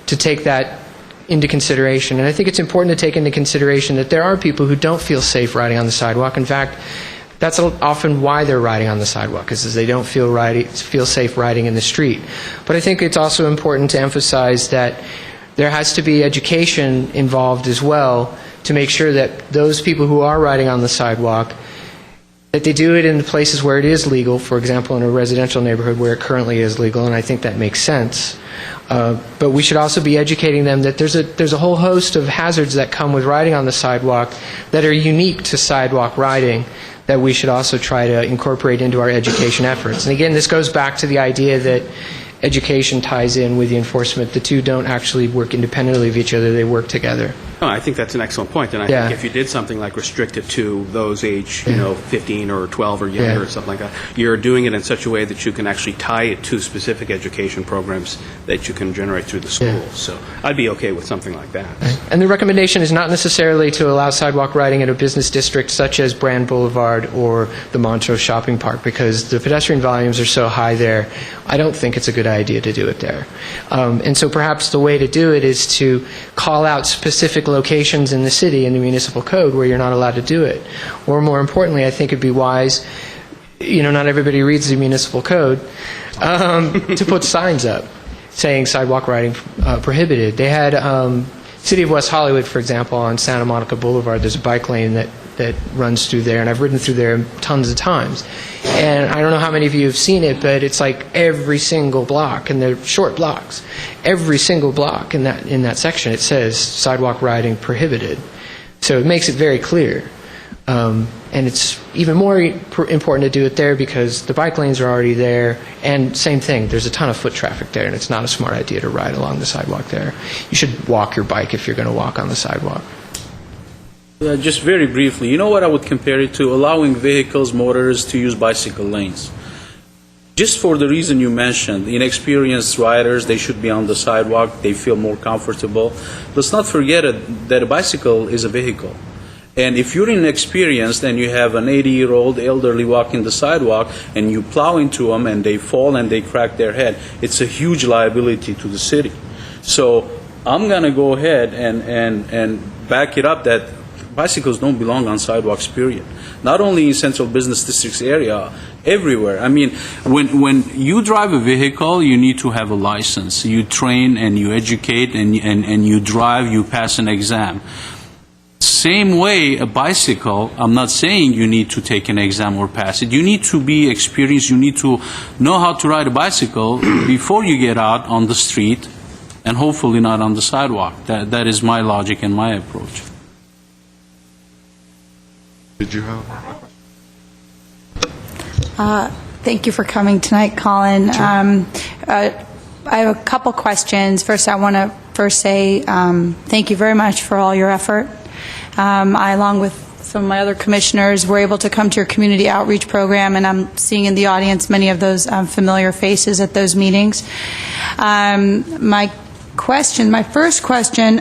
to take that into consideration. And I think it's important to take into consideration that there are people who don't feel safe riding on the sidewalk. In fact, that's often why they're riding on the sidewalk, is they don't feel safe riding in the street. But I think it's also important to emphasize that there has to be education involved as well to make sure that those people who are riding on the sidewalk, that they do it in the places where it is legal, for example, in a residential neighborhood where it currently is legal, and I think that makes sense. But we should also be educating them that there's a whole host of hazards that come with riding on the sidewalk that are unique to sidewalk riding that we should also try to incorporate into our education efforts. And again, this goes back to the idea that education ties in with the enforcement. The two don't actually work independently of each other, they work together. No, I think that's an excellent point, and I think if you did something like restrict it to those age, 15 or 12 or younger or something like that, you're doing it in such a way that you can actually tie it to specific education programs that you can generate through the schools. So I'd be okay with something like that. And the recommendation is not necessarily to allow sidewalk riding in a business district such as Brand Boulevard or the Montrose Shopping Park, because the pedestrian volumes are so high there. I don't think it's a good idea to do it there. And so perhaps the way to do it is to call out specific locations in the city in the municipal code where you're not allowed to do it. Or more importantly, I think it'd be wise, not everybody reads the municipal code, to put signs up saying sidewalk riding prohibited. They had City of West Hollywood, for example, on Santa Monica Boulevard, there's a bike lane that runs through there, and I've ridden through there tons of times. And I don't know how many of you have seen it, but it's like every single block, and they're short blocks, every single block in that section, it says sidewalk riding prohibited. So it makes it very clear. And it's even more important to do it there because the bike lanes are already there, and same thing, there's a ton of foot traffic there, and it's not a smart idea to ride along the sidewalk there. You should walk your bike if you're going to walk on the sidewalk. Just very briefly, you know what I would compare it to? Allowing vehicles, motors to use bicycle lanes. Just for the reason you mentioned, inexperienced riders, they should be on the sidewalk, they feel more comfortable. Let's not forget that a bicycle is a vehicle. And if you're inexperienced and you have an 80-year-old elderly walking the sidewalk and you plow into them and they fall and they crack their head, it's a huge liability to the city. So I'm going to go ahead and back it up that bicycles don't belong on sidewalks, period. Not only in central business districts area, everywhere. I mean, when you drive a vehicle, you need to have a license. You train and you educate and you drive, you pass an exam. Same way, a bicycle, I'm not saying you need to take an exam or pass it. You need to be experienced. You need to know how to ride a bicycle before you get out on the street and hopefully not on the sidewalk. That is my logic and my approach. Did you have a question? Thank you for coming tonight, Colin. I have a couple questions. First, I want to say thank you very much for all your effort. I, along with some of my other commissioners, were able to come to your community outreach program, and I'm seeing in the audience many of those familiar faces at those meetings. My first question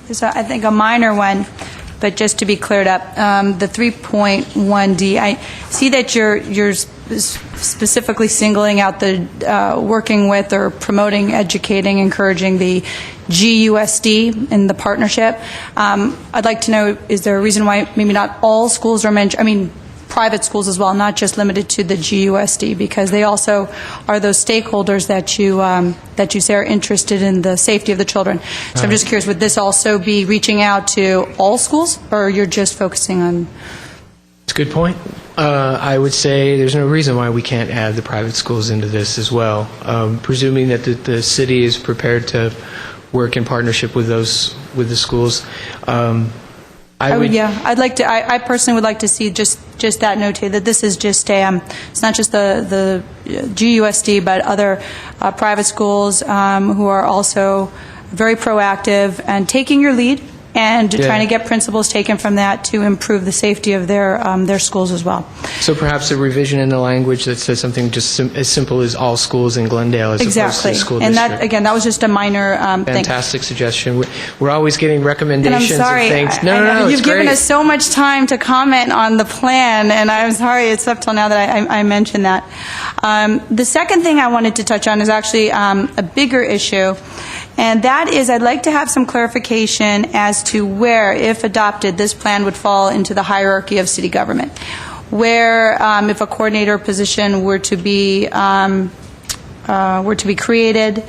is, I think, a minor one, but just to be cleared up, the 3.1D, I see that you're specifically singling out the working with or promoting, educating, encouraging the GUSD in the partnership. I'd like to know, is there a reason why maybe not all schools are mentioned, I mean, private schools as well, not just limited to the GUSD, because they also are those stakeholders that you say are interested in the safety of the children. So I'm just curious, would this also be reaching out to all schools, or you're just focusing on? It's a good point. I would say there's no reason why we can't add the private schools into this as well, presuming that the city is prepared to work in partnership with the schools. I'd like to. I personally would like to see just that noted, that this is just it's not just the GUSD, but other private schools who are also very proactive and taking your lead and trying to get principles taken from that to improve the safety of their schools as well. So perhaps a revision in the language that says something just as simple as all schools in Glendale as opposed to the school and district. that, again, that was just a minor thing. Fantastic suggestion. We're always getting recommendations And I'm sorry, of things. I No, you've it's given great. us so much time to comment on the plan, and I'm sorry it's up till now that I mentioned that. The second thing I wanted to touch on is actually a bigger issue, and that is I'd like to have some clarification as to where, if adopted, this plan would fall into the hierarchy of city government. Where, if a coordinator position were to be created,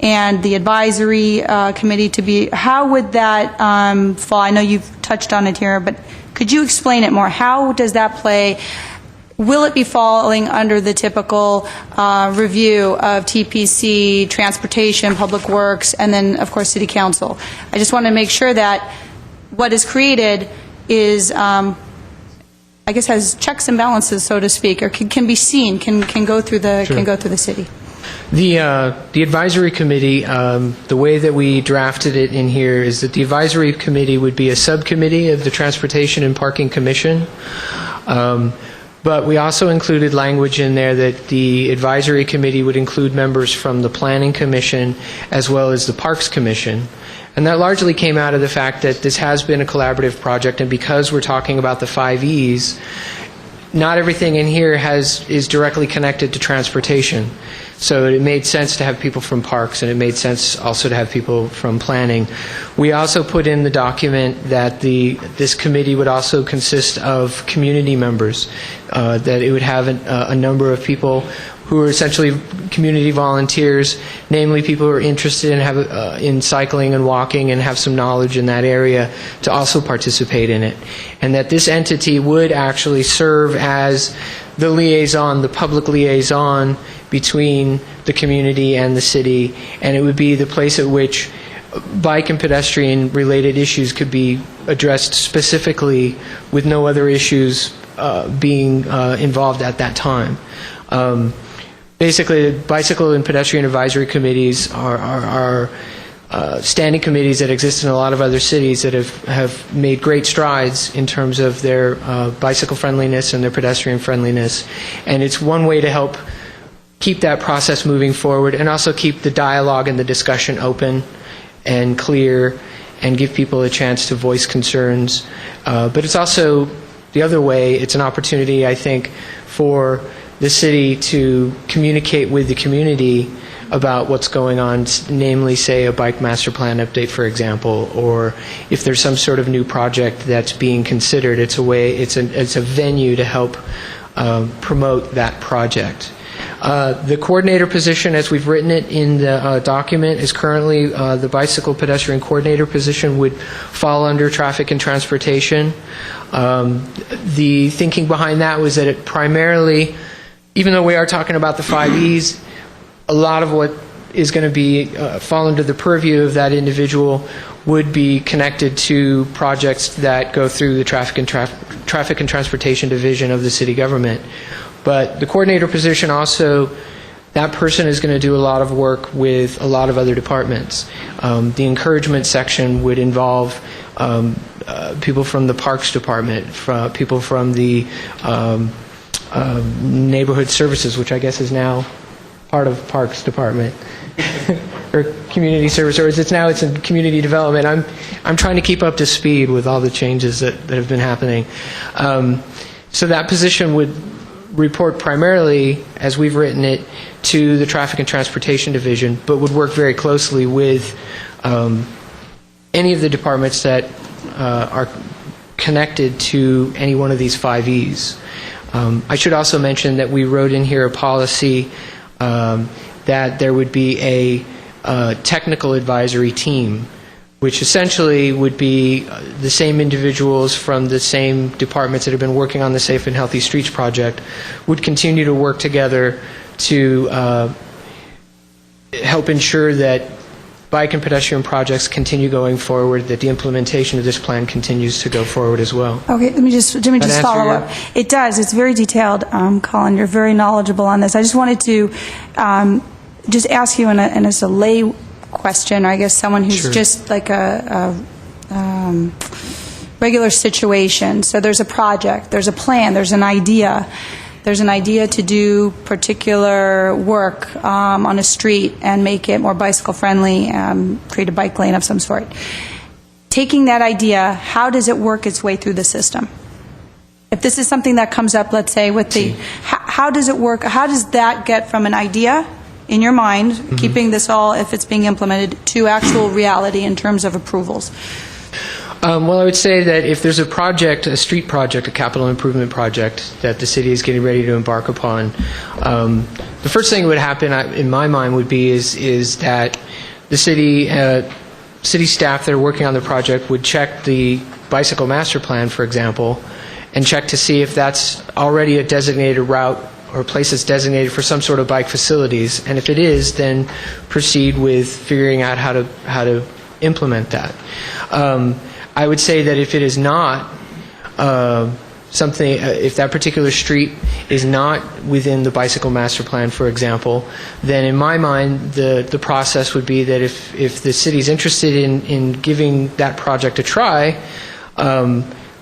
and the advisory committee to be, how would that fall? I know you've touched on it here, but could you explain it more? How does that play? Will it be falling under the typical review of TPC, Transportation, Public Works, and then, of course, City Council? I just want to make sure that what is created is, I guess, has checks and balances, so to speak, or can be seen, can go through the Sure. can go through the city. The advisory committee, the way that we drafted it in here is that the advisory committee would be a subcommittee of the Transportation and Parking Commission. But we also included language in there that the advisory committee would include members from the Planning Commission as well as the Parks Commission. And that largely came out of the fact that this has been a collaborative project, and because we're talking about the 5 E's, not everything in here is directly connected to transportation. So it made sense to have people from parks, and it made sense also to have people from planning. We also put in the document that this committee would also consist of community members, that it would have a number of people who are essentially community volunteers, namely people who are interested in cycling and walking and have some knowledge in that area, to also participate in it. And that this entity would actually serve as the liaison, the public liaison between the community and the city, and it would be the place at which bike and pedestrian related issues could be addressed specifically, with no other issues being involved at that time. Basically, the bicycle and pedestrian advisory committees are standing committees that exist in a lot of other cities that have made great strides in terms of their bicycle friendliness and their pedestrian friendliness. And it's one way to help keep that process moving forward, and also keep the dialogue and the discussion open and clear, and give people a chance to voice concerns. But it's also the other way. It's an opportunity, I think, for the city to communicate with the community about what's going on, namely, say, a bike master plan update, for example, or if there's some sort of new project that's being considered. It's a venue to help promote that project. The coordinator position, as we've written it in the document, is currently the bicycle pedestrian coordinator position would fall under traffic and transportation. The thinking behind that was that it primarily, even though we are talking about the 5 E's, a lot of what is going to be fall under the purview of that individual would be connected to projects that go through the Traffic and Transportation Division of the city government. But the coordinator position also, that person is going to do a lot of work with a lot of other departments. The encouragement section would involve people from the Parks Department, people from the Neighborhood Services, which I guess is now part of Parks Department, or Community Service, or it's in Community Development. I'm trying to keep up to speed with all the changes that have been happening. So that position would report primarily, as we've written it, to the Traffic and Transportation Division, but would work very closely with any of the departments that are connected to any one of these 5 E's. I should also mention that we wrote in here a policy that there would be a technical advisory team, which essentially would be the same individuals from the same departments that have been working on the Safe and Healthy Streets project would continue to work together to help ensure that bike and pedestrian projects continue going forward, that the implementation of this plan continues to go forward as well. Okay, let me just follow up. It does. It's very detailed, Colin. You're very knowledgeable on this. I just wanted to just ask you, and as a lay question, or I guess someone who's just like a regular situation. So there's a project, there's a plan, there's an idea. There's an idea to do particular work on a street and make it more bicycle-friendly, create a bike lane of some sort. Taking that idea, how does it work its way through the system? If this is something that comes up, let's say, with the, how does it work? How does that get from an idea in your mind, keeping this all, if it's being implemented, to actual reality in terms of approvals? Well, I would say that if there's a project, a street project, a capital improvement project that the city is getting ready to embark upon, the first thing that would happen, in my mind, would be is that the city staff that are working on the project would check the bicycle master plan, for example, and check to see if that's already a designated route or a place that's designated for some sort of bike facilities. And if it is, then proceed with figuring out how to implement that. I would say that if it is not something, if that particular street is not within the bicycle master plan, for example, then in my mind the process would be that if the city's interested in giving that project a try,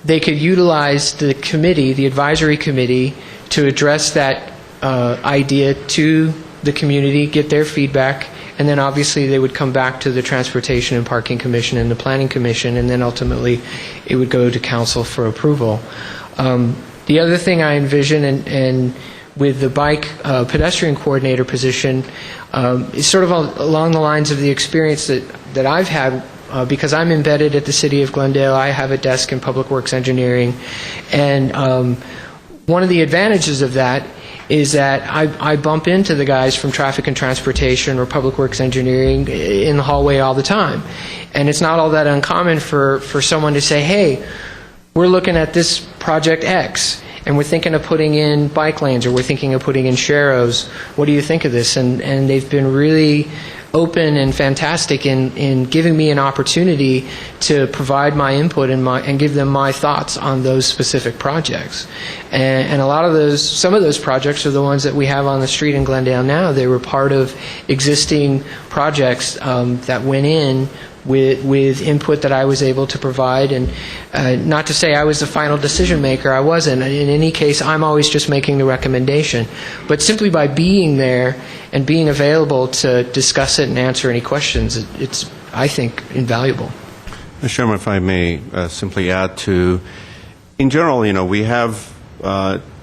they could utilize the committee, the advisory committee, to address that idea to the community, get their feedback, and then obviously they would come back to the Transportation and Parking Commission and the Planning Commission, and then ultimately it would go to council for approval. The other thing I envision, and with the bike pedestrian coordinator position, is sort of along the lines of the experience that I've had, because I'm embedded at the City of Glendale. I have a desk in Public Works Engineering, and one of the advantages of that is that I bump into the guys from Traffic and Transportation or Public Works Engineering in the hallway all the time. And it's not all that uncommon for someone to say, hey, we're looking at this project X, and we're thinking of putting in bike lanes, or we're thinking of putting in sharrows. What do you think of this? And they've been really open and fantastic in giving me an opportunity to provide my input and give them my thoughts on those specific projects. And a lot of some of those projects are the ones that we have on the street in Glendale now. They were part of existing projects that went in with input that I was able to provide, and not to say I was the final decision maker. I wasn't. In any case, I'm always just making the recommendation. But simply by being there and being available to discuss it and answer any questions, it's, I think, invaluable. Mr. Chairman, if I may simply add to, in general, we have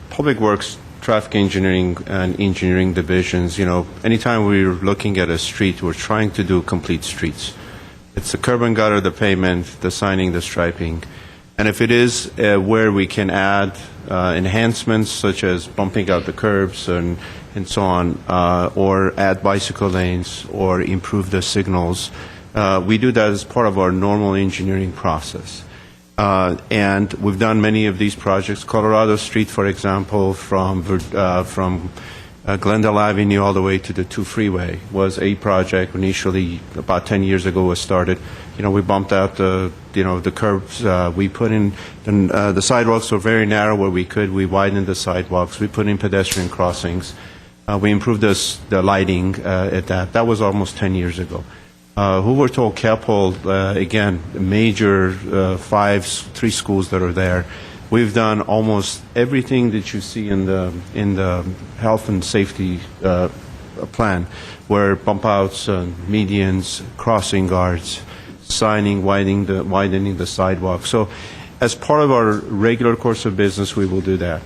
Public Works, Traffic Engineering, and Engineering divisions. Anytime we're looking at a street, we're trying to do complete streets. It's the curb and gutter, the pavement, the signing, the striping. And if it is where we can add enhancements such as bumping out the curbs and so on, or add bicycle lanes or improve the signals, we do that as part of our normal engineering process. And we've done many of these projects. Colorado Street, for example, from Glendale Avenue all the way to the 2 freeway was a project initially about 10 years ago was started. We bumped out the curbs. We put in the sidewalks were very narrow where we could. We widened the sidewalks. We put in pedestrian crossings. We improved the lighting at that. That was almost 10 years ago. Hoover Toll Keppel, again, major 3 schools that are there. We've done almost everything that you see in the health and safety plan, where bump outs, medians, crossing guards, signing, widening the sidewalk. So, as part of our regular course of business, we will do that.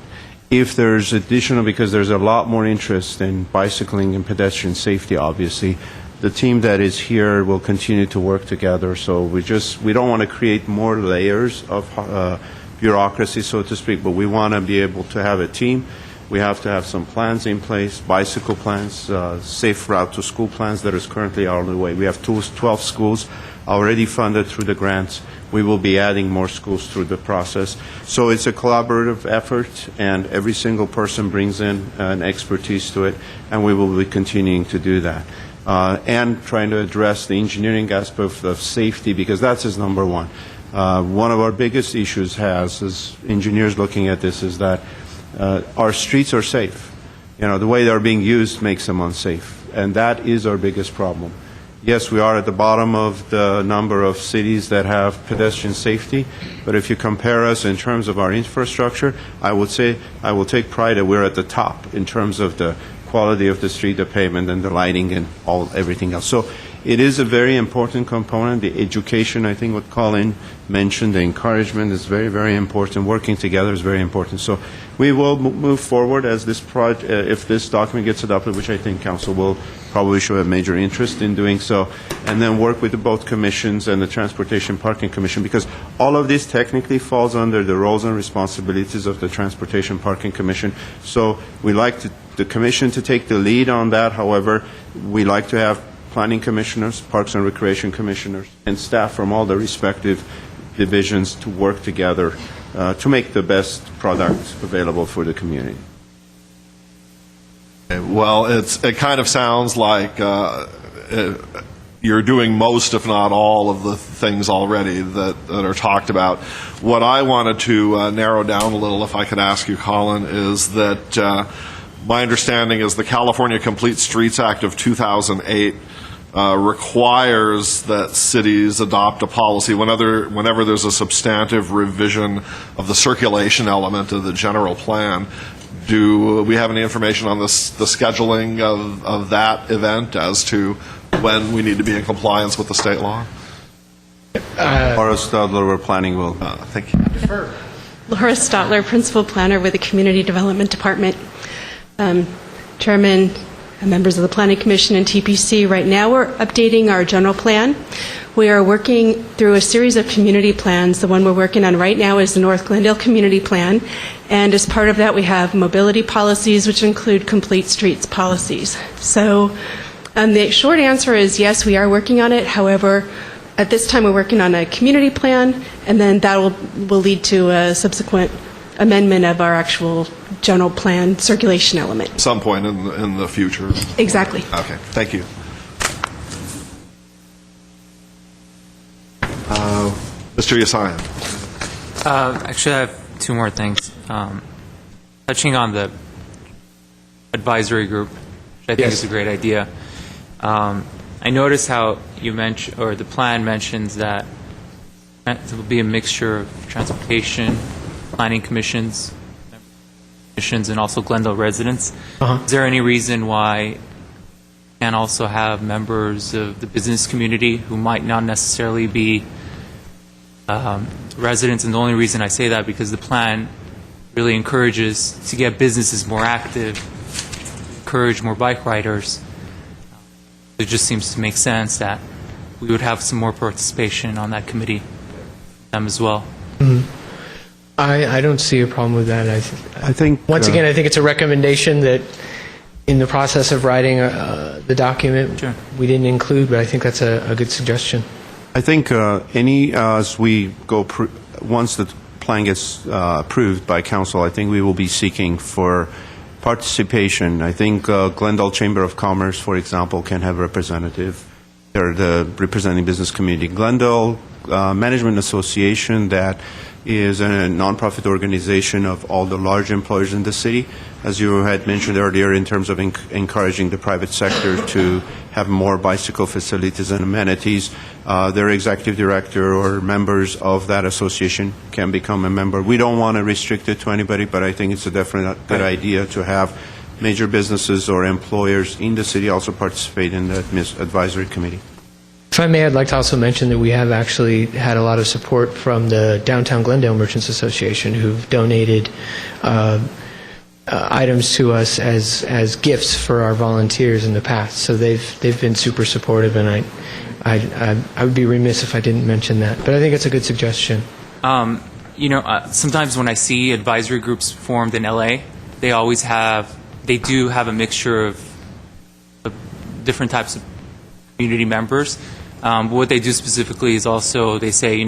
If there's additional, because there's a lot more interest in bicycling and pedestrian safety, obviously, the team that is here will continue to work together. So we don't want to create more layers of bureaucracy, so to speak, but we want to be able to have a team. We have to have some plans in place, bicycle plans, safe route to school plans that is currently on the way. We have 12 schools already funded through the grants. We will be adding more schools through the process. So it's a collaborative effort, and every single person brings in an expertise to it, and we will be continuing to do that. And trying to address the engineering aspect of safety, because that's his number one. One of our biggest issues as engineers looking at this, is that our streets are safe. The way they're being used makes them unsafe, and that is our biggest problem. Yes, we are at the bottom of the number of cities that have pedestrian safety, but if you compare us in terms of our infrastructure, I will take pride that we're at the top in terms of the quality of the street, the pavement, and the lighting, and everything else. So it is a very important component. The education, I think what Colin mentioned, the encouragement is very, very important. Working together is very important. So we will move forward as this project, if this document gets adopted, which I think Council will probably show a major interest in doing so, and then work with both commissions and the Transportation Parking Commission, because all of this technically falls under the roles and responsibilities of the Transportation Parking Commission. So we like the Commission to take the lead on that. However, we like to have planning commissioners, parks and recreation commissioners, and staff from all the respective divisions to work together to make the best product available for the community. Well, it kind of sounds like you're doing most, if not all, of the things already that are talked about. What I wanted to narrow down a little, if I could ask you, Colin, is that my understanding is the California Complete Streets Act of 2008 requires that cities adopt a policy whenever there's a substantive revision of the circulation element of the general plan. Do we have any information on the scheduling of that event as to when we need to be in compliance with the state law? Laura Stadler, we're planning will. Thank you. Laura Stotler, Principal Planner with the Community Development Department. Chairman, members of the Planning Commission and TPC, right now we're updating our general plan. We are working through a series of community plans. The one we're working on right now is the North Glendale Community Plan, and as part of that we have mobility policies, which include complete streets policies. So the short answer is yes, we are working on it. However, at this time we're working on a community plan, and then that will lead to a subsequent amendment of our actual general plan circulation element. At some point in the future. Exactly. Okay, thank you. Mr. Yasayan. Actually, I have two more things. Touching on the advisory group, which I think is a great idea. I noticed how you mentioned, or the plan mentions that there will be a mixture of transportation, planning commissions, and also Glendale residents. Is there any reason why you can also have members of the business community who might not necessarily be residents? And the only reason I say that because the plan really encourages to get businesses more active, encourage more bike riders. It just seems to make sense that we would have some more participation on that committee, them as well. I don't see a problem with that. I think once again, I think it's a recommendation that in the process of writing the document, we didn't include, but I think that's a good suggestion. I think as we go, once the plan gets approved by council, I think we will be seeking for participation. I think Glendale Chamber of Commerce, for example, can have a representative. They're the representing business community. Glendale Management Association, that is a nonprofit organization of all the large employers in the city, as you had mentioned earlier, in terms of encouraging the private sector to have more bicycle facilities and amenities. Their executive director or members of that association can become a member. We don't want to restrict it to anybody, but I think it's a definite good idea to have major businesses or employers in the city also participate in the advisory committee. If I may, I'd like to also mention that we have actually had a lot of support from the Downtown Glendale Merchants Association, who've donated items to us as gifts for our volunteers in the past. So they've been super supportive, and I would be remiss if I didn't mention that. But I think it's a good suggestion. Sometimes when I see advisory groups formed in LA, they do have a mixture of different types of community members. But what they do specifically is also, they say,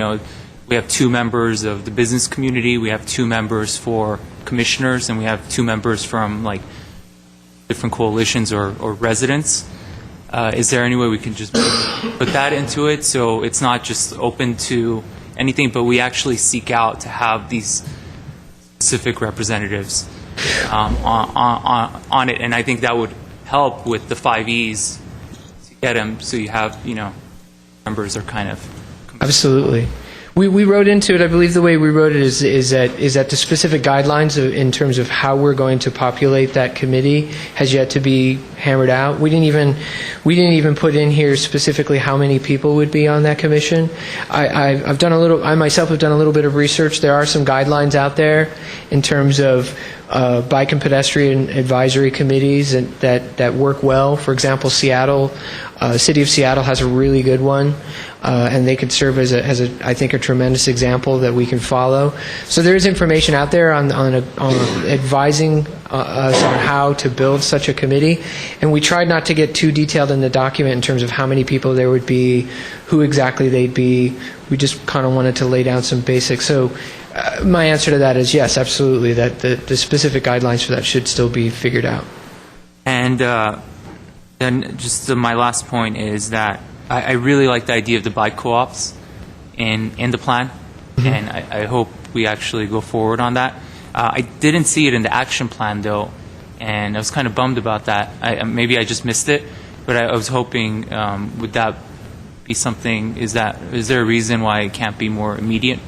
we have 2 members of the business community, we have 2 members for commissioners, and we have 2 members from different coalitions or residents. Is there any way we can just put that into it so it's not just open to anything, but we actually seek out to have these specific representatives on it? And I think that would help with the 5 E's to get them, so you have, members are kind of... Absolutely. We wrote into it, I believe the way we wrote it is that the specific guidelines in terms of how we're going to populate that committee has yet to be hammered out. We didn't even put in here specifically how many people would be on that commission. I myself have done a little bit of research. There are some guidelines out there in terms of bike and pedestrian advisory committees that work well. For example, City of Seattle has a really good one, and they could serve as I think a tremendous example that we can follow. So there is information out there on advising us on how to build such a committee, and we tried not to get too detailed in the document in terms of how many people there would be, who exactly they'd be. We just kind of wanted to lay down some basics. So my answer to that is yes, absolutely, that the specific guidelines for that should still be figured out. And then just my last point is that I really like the idea of the bike co-ops in the plan, and I hope we actually go forward on that. I didn't see it in the action plan, though, and I was kind of bummed about that. Maybe I just missed it, but I was hoping, would that be something, is there a reason why it can't be more immediate?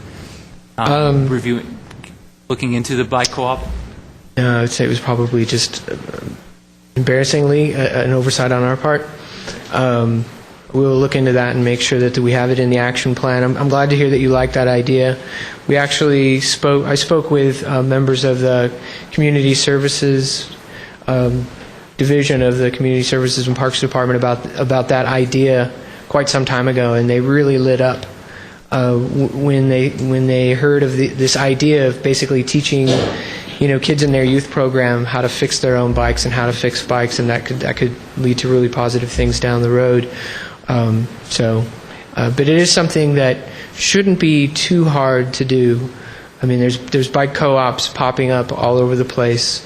Looking into the bike co-op? I would say it was probably just embarrassingly an oversight on our part. We will look into that and make sure that we have it in the action plan. I'm glad to hear that you like that idea. We actually I spoke with members of the Community Services Division of the Community Services and Parks Department about that idea quite some time ago, and they really lit up when they heard of this idea of basically teaching kids in their youth program how to fix their own bikes and how to fix bikes, and that could lead to really positive things down the road. But it is something that shouldn't be too hard to do. I mean, there's bike co-ops popping up all over the place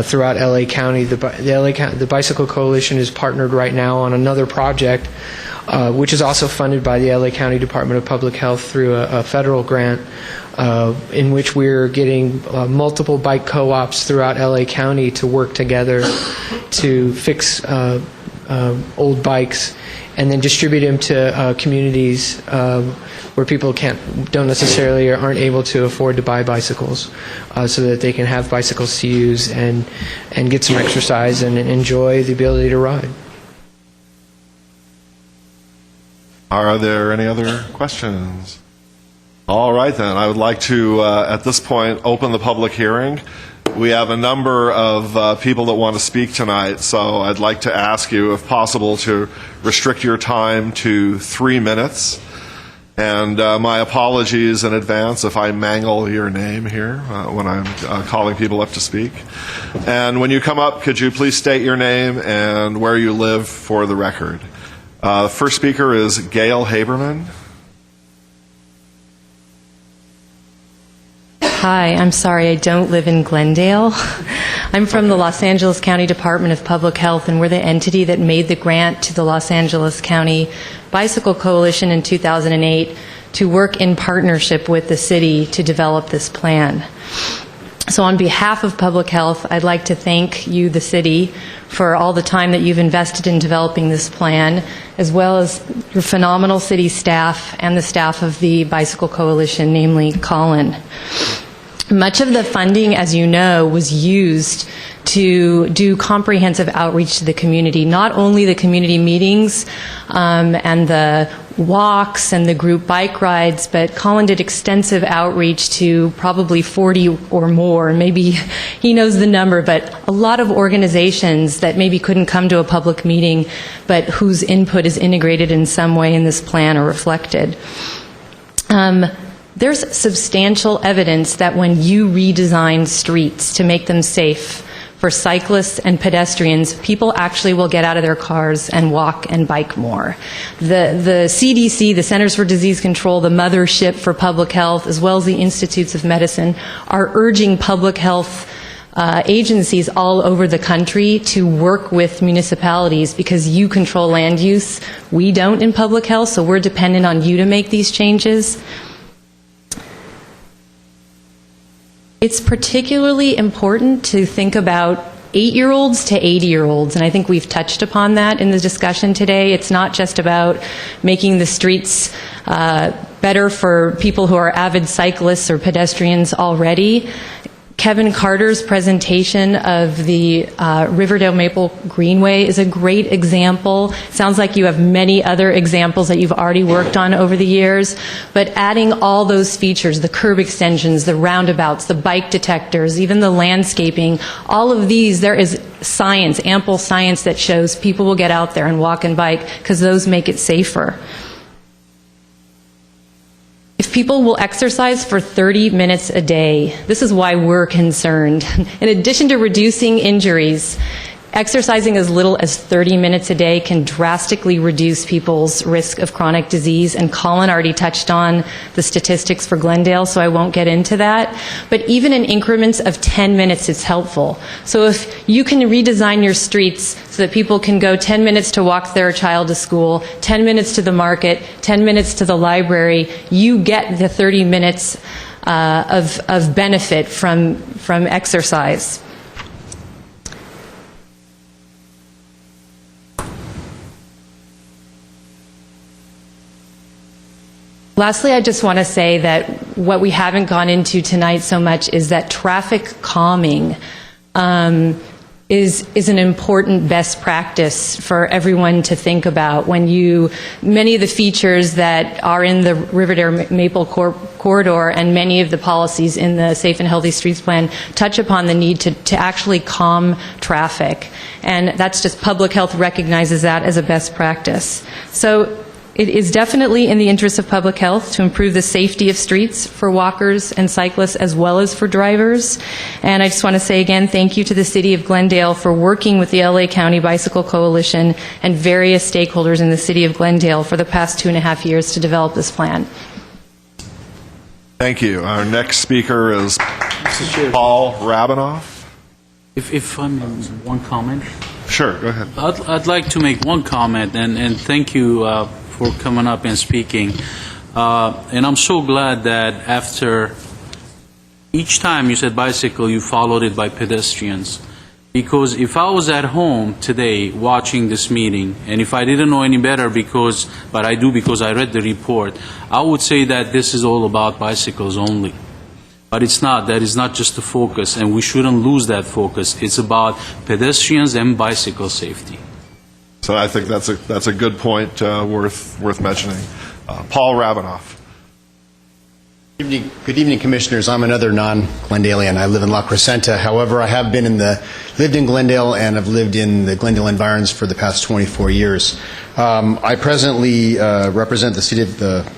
throughout LA County. The Bicycle Coalition is partnered right now on another project, which is also funded by the LA County Department of Public Health through a federal grant, in which we're getting multiple bike co-ops throughout LA County to work together to fix old bikes and then distribute them to communities where people don't necessarily or aren't able to afford to buy bicycles, so that they can have bicycles to use and get some exercise and enjoy the ability to ride. Are there any other questions? All right, then. I would like to, at this point, open the public hearing. We have a number of people that want to speak tonight, so I'd like to ask you, if possible, to restrict your time to 3 minutes. And my apologies in advance if I mangle your name here when I'm calling people up to speak. And when you come up, could you please state your name and where you live for the record? The first speaker is Gail Haberman. Hi, I'm sorry, I don't live in Glendale. I'm from the Los Angeles County Department of Public Health, and we're the entity that made the grant to the Los Angeles County Bicycle Coalition in 2008 to work in partnership with the city to develop this plan. So on behalf of public health, I'd like to thank you, the city, for all the time that you've invested in developing this plan, as well as your phenomenal city staff and the staff of the Bicycle Coalition, namely Colin. Much of the funding, as you know, was used to do comprehensive outreach to the community, not only the community meetings and the walks and the group bike rides, but Colin did extensive outreach to probably 40 or more, maybe he knows the number, but a lot of organizations that maybe couldn't come to a public meeting, but whose input is integrated in some way in this plan or reflected. There's substantial evidence that when you redesign streets to make them safe for cyclists and pedestrians, people actually will get out of their cars and walk and bike more. The CDC, the Centers for Disease Control, the mothership for public health, as well as the Institutes of Medicine, are urging public health agencies all over the country to work with municipalities because you control land use. We don't in public health, so we're dependent on you to make these changes. It's particularly important to think about 8-year-olds to 80-year-olds, and I think we've touched upon that in the discussion today. It's not just about making the streets better for people who are avid cyclists or pedestrians already. Kevin Carter's presentation of the Riverdale Maple Greenway is a great example. Sounds like you have many other examples that you've already worked on over the years, but adding all those features, the curb extensions, the roundabouts, the bike detectors, even the landscaping, all of these, there is science, ample science that shows people will get out there and walk and bike because those make it safer. If people will exercise for 30 minutes a day, this is why we're concerned. In addition to reducing injuries, exercising as little as 30 minutes a day can drastically reduce people's risk of chronic disease, and Colin already touched on the statistics for Glendale, so I won't get into that. But even in increments of 10 minutes, it's helpful. So if you can redesign your streets so that people can go 10 minutes to walk their child to school, 10 minutes to the market, 10 minutes to the library, you get the 30 minutes of benefit from exercise. Lastly, I just want to say that what we haven't gone into tonight so much is that traffic calming is an important best practice for everyone to think about. Many of the features that are in the Riverdale Maple corridor and many of the policies in the Safe and Healthy Streets Plan touch upon the need to actually calm traffic. And that's just public health recognizes that as a best practice. So it is definitely in the interest of public health to improve the safety of streets for walkers and cyclists as well as for drivers. And I just want to say again, thank you to the City of Glendale for working with the LA County Bicycle Coalition and various stakeholders in the City of Glendale for the past 2.5 years to develop this plan. Thank you. Our next speaker is Paul Rabinoff. If I'm one comment. Sure, go ahead. I'd like to make one comment, and thank you for coming up and speaking. And I'm so glad that after each time you said bicycle, you followed it by pedestrians. Because if I was at home today watching this meeting, and if I didn't know any better but I do because I read the report, I would say that this is all about bicycles only. But it's not. That is not just the focus, and we shouldn't lose that focus. It's about pedestrians and bicycle safety. So I think that's a good point worth mentioning. Paul Rabinoff. Good evening, Commissioners. I'm another non-Glendalian. I live in La Crescenta. However, I have lived in Glendale and have lived in the Glendale environs for the past 24 years. I presently represent the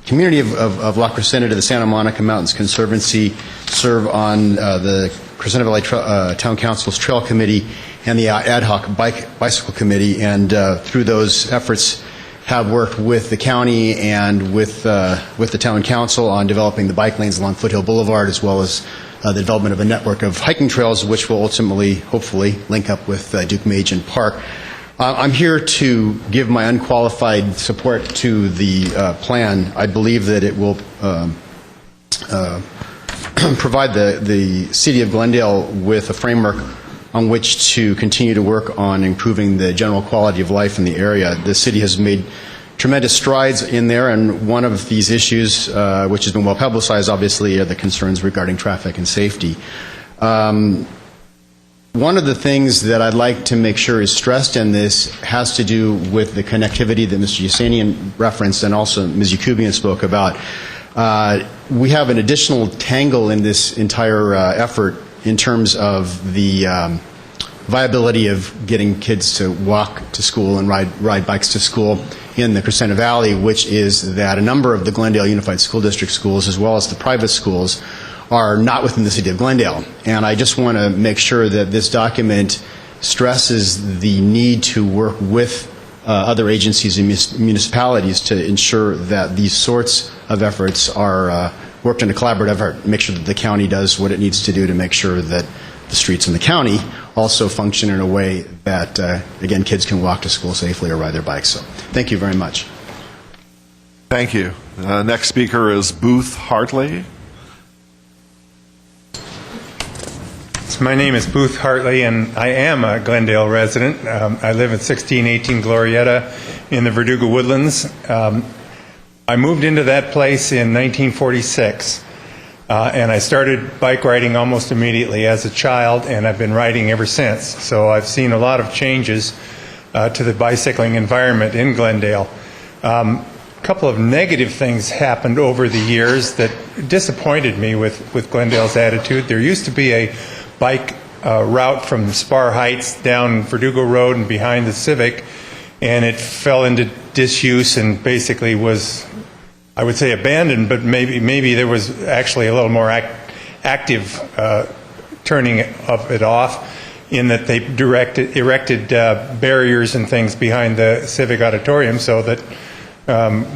community of La Crescenta to the Santa Monica Mountains Conservancy, serve on the Crescenta Valley Town Council's Trail Committee and the Ad Hoc Bicycle Committee, and through those efforts have worked with the county and with the town council on developing the bike lanes along Foothill Boulevard, as well as the development of a network of hiking trails, which will ultimately, hopefully, link up with Duke Majan Park. I'm here to give my unqualified support to the plan. I believe that it will provide the City of Glendale with a framework on which to continue to work on improving the general quality of life in the area. The city has made tremendous strides in there, and one of these issues, which has been well publicized, obviously, are the concerns regarding traffic and safety. One of the things that I'd like to make sure is stressed in this has to do with the connectivity that Mr. Yasanian referenced and also Ms. Yakubian spoke about. We have an additional tangle in this entire effort in terms of the viability of getting kids to walk to school and ride bikes to school in the Crescenta Valley, which is that a number of the Glendale Unified School District schools, as well as the private schools, are not within the City of Glendale. And I just want to make sure that this document stresses the need to work with other agencies and municipalities to ensure that these sorts of efforts are worked in a collaborative effort, make sure that the county does what it needs to do to make sure that the streets in the county also function in a way that, again, kids can walk to school safely or ride their bikes. So thank you very much. Thank you. Next speaker is Booth Hartley. My name is Booth Hartley, and I am a Glendale resident. I live at 1618 Glorietta in the Verdugo Woodlands. I moved into that place in 1946, and I started bike riding almost immediately as a child, and I've been riding ever since. So I've seen a lot of changes to the bicycling environment in Glendale. A couple of negative things happened over the years that disappointed me with Glendale's attitude. There used to be a bike route from Spar Heights down Verdugo Road and behind the Civic, and it fell into disuse and basically was, I would say, abandoned, but maybe there was actually a little more active turning of it off, in that they erected barriers and things behind the Civic Auditorium so that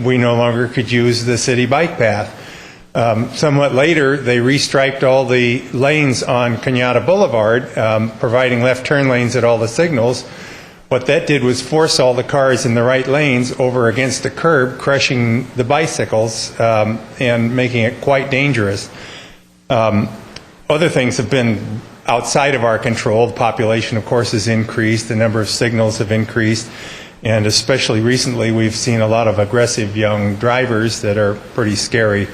we no longer could use the city bike path. Somewhat later, they restriped all the lanes on Cañada Boulevard, providing left turn lanes at all the signals. What that did was force all the cars in the right lanes over against the curb, crushing the bicycles and making it quite dangerous. Other things have been outside of our control. The population, of course, has increased. The number of signals have increased. And especially recently, we've seen a lot of aggressive young drivers that are pretty scary.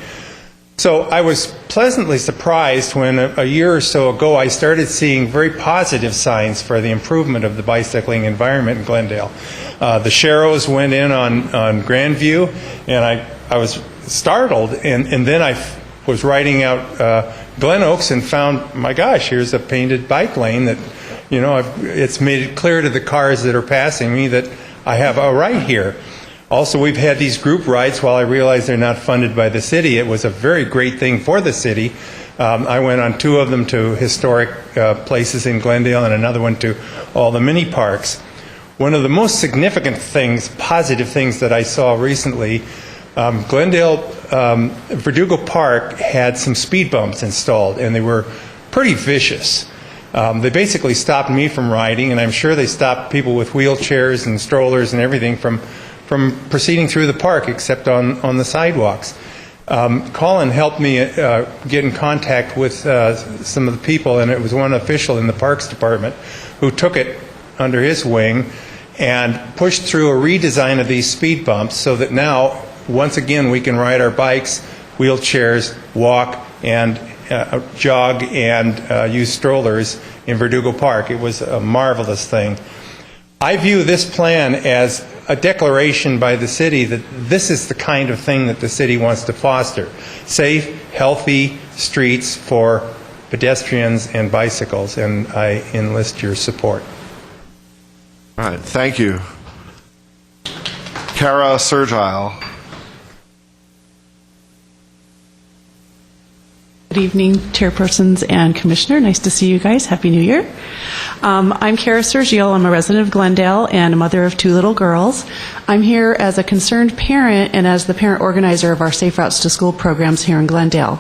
So I was pleasantly surprised when a year or so ago I started seeing very positive signs for the improvement of the bicycling environment in Glendale. The Sharrows went in on Grandview, and I was startled, and then I was riding out Glen Oaks and found, my gosh, here's a painted bike lane that, you know, it's made it clear to the cars that are passing me that I have a right here. Also, we've had these group rides. While I realize they're not funded by the city, it was a very great thing for the city. I went on 2 of them to historic places in Glendale and another one to all the mini parks. One of the most significant things, positive things that I saw recently, Glendale, Verdugo Park had some speed bumps installed, and they were pretty vicious. They basically stopped me from riding, and I'm sure they stopped people with wheelchairs and strollers and everything from proceeding through the park, except on the sidewalks. Colin helped me get in contact with some of the people, and it was one official in the Parks Department who took it under his wing and pushed through a redesign of these speed bumps so that now, once again, we can ride our bikes, wheelchairs, walk, and jog and use strollers in Verdugo Park. It was a marvelous thing. I view this plan as a declaration by the city that this is the kind of thing that the city wants to foster. Safe, healthy streets for pedestrians and bicycles, and I enlist your support. All right, thank you. Kara Good Good evening, chairpersons and commissioner. Nice to see you guys. Happy New Year. I'm Kara Sergio. I'm a resident of Glendale and a mother of 2 little girls. I'm here as a concerned parent and as the parent organizer of our Safe Routes to School programs here in Glendale.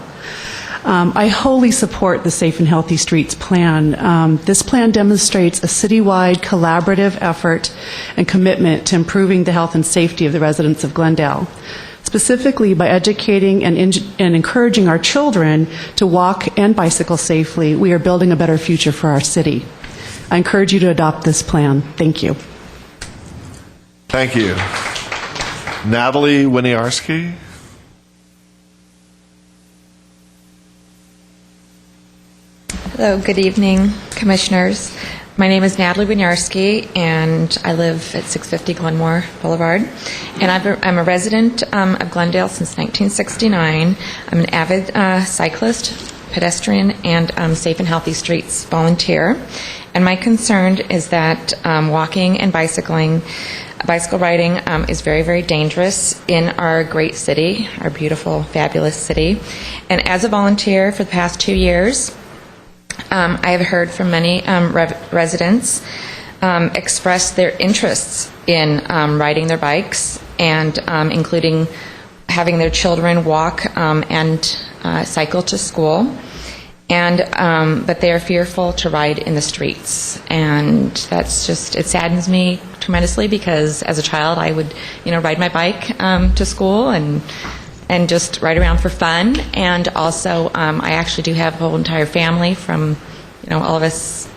I wholly support the Safe and Healthy Streets plan. This plan demonstrates a citywide collaborative effort and commitment to improving the health and safety of the residents of Glendale. Specifically, by educating and encouraging our children to walk and bicycle safely, we are building a better future for our city. I encourage you to adopt this plan. Thank you. Thank you. Natalie Winiarski. Hello, good evening, commissioners. My name is Natalie Winiarski, and I live at 650 Glenmore Boulevard. And I'm a resident of Glendale since 1969. I'm an avid cyclist, pedestrian, and Safe and Healthy Streets volunteer. And my concern is that walking and bicycle riding is very, very dangerous in our great city, our beautiful, fabulous city. And as a volunteer for the past 2 years, I have heard from many residents express their interests in riding their bikes and including having their children walk and cycle to school, and but they are fearful to ride in the streets, and that's just, it saddens me tremendously because as a child I would ride my bike to school and just ride around for fun. And also, I actually do have a whole entire family from, all of us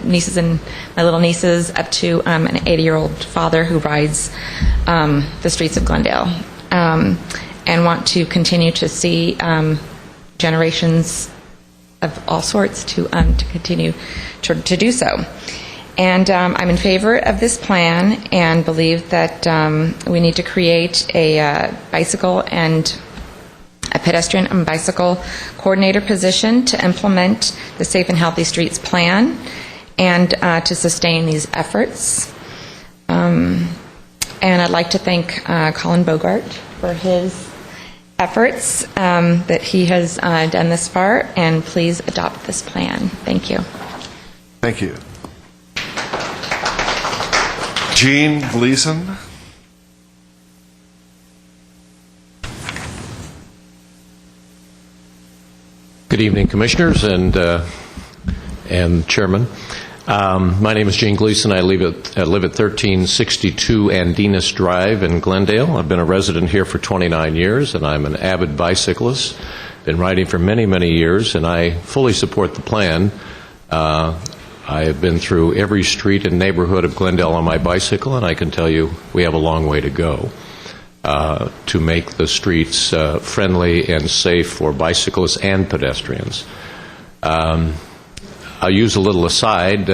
nieces and my little nieces up to an 80-year-old father who rides the streets of Glendale, and want to continue to see generations of all sorts to continue to do so. And I'm in favor of this plan and believe that we need to create a bicycle and a pedestrian and bicycle coordinator position to implement the Safe and Healthy Streets plan and to sustain these efforts. And I'd like to thank Colin Bogart for his efforts that he has done this far, and please adopt this plan. Thank you. Thank you. Jean Gleason. Good evening, commissioners and chairman. My name is Gene Gleason. I live at 1362 Andinas Drive in Glendale. I've been a resident here for 29 years, and I'm an avid bicyclist. Been riding for many, many years, and I fully support the plan. I have been through every street and neighborhood of Glendale on my bicycle, and I can tell you we have a long way to go to make the streets friendly and safe for bicyclists and pedestrians. I'll use a little aside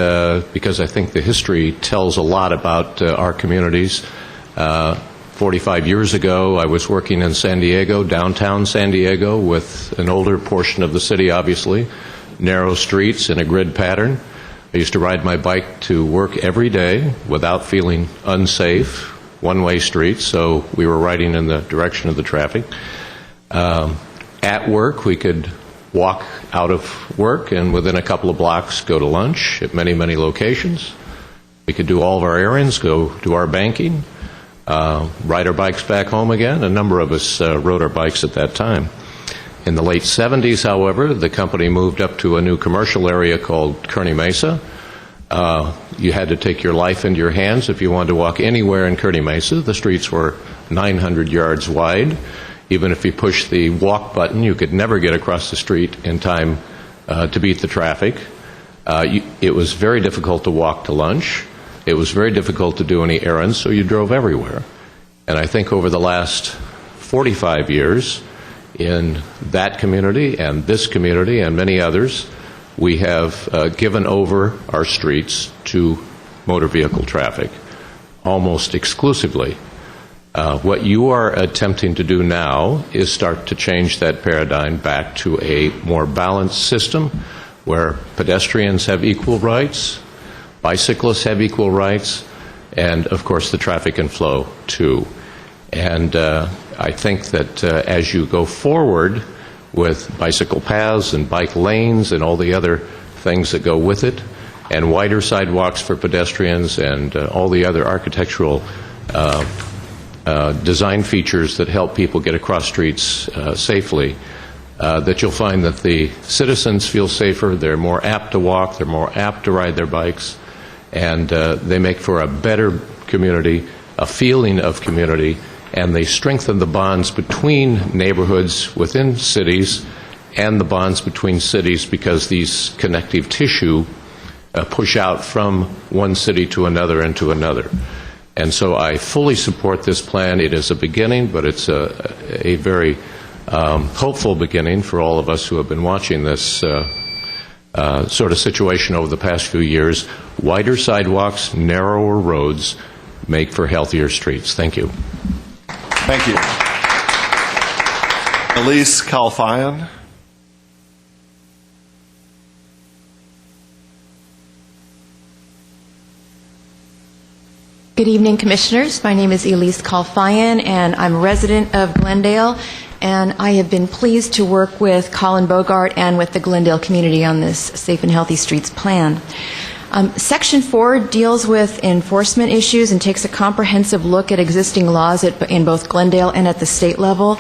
because I think the history tells a lot about our communities. 45 years ago, I was working in San Diego, downtown San Diego, with an older portion of the city, obviously, narrow streets and a grid pattern. I used to ride my bike to work every day without feeling unsafe, one-way streets, so we were riding in the direction of the traffic. At work, we could walk out of work and within a couple of blocks go to lunch at many, many locations. We could do all of our errands, go do our banking, ride our bikes back home again. A number of us rode our bikes at that time. In the late 70s, however, the company moved up to a new commercial area called Kearny Mesa. You had to take your life into your hands if you wanted to walk anywhere in Kearny Mesa. The streets were 900 yards wide. Even if you pushed the walk button, you could never get across the street in time to beat the traffic. It was very difficult to walk to lunch. It was very difficult to do any errands, so you drove everywhere. And I think over the last 45 years, in that community and this community and many others, we have given over our streets to motor vehicle traffic almost exclusively. What you are attempting to do now is start to change that paradigm back to a more balanced system where pedestrians have equal rights, bicyclists have equal rights, and of course the traffic can flow too. And I think that as you go forward with bicycle paths and bike lanes and all the other things that go with it, and wider sidewalks for pedestrians and all the other architectural design features that help people get across streets safely, that you'll find that the citizens feel safer, they're more apt to walk, they're more apt to ride their bikes, and they make for a better community, a feeling of community, and they strengthen the bonds between neighborhoods within cities and the bonds between cities, because these connective tissue push out from one city to another and to another. And so I fully support this plan. It is a beginning, but it's a very hopeful beginning for all of us who have been watching this sort of situation over the past few years. Wider sidewalks, narrower roads make for healthier streets. Thank you. Thank you. Elise Kalfayan. Good evening, Commissioners. My name is Elise Kalfayan, and I'm a resident of Glendale, and I have been pleased to work with Colin Bogart and with the Glendale community on this Safe and Healthy Streets plan. Section 4 deals with enforcement issues and takes a comprehensive look at existing laws in both Glendale and at the state level.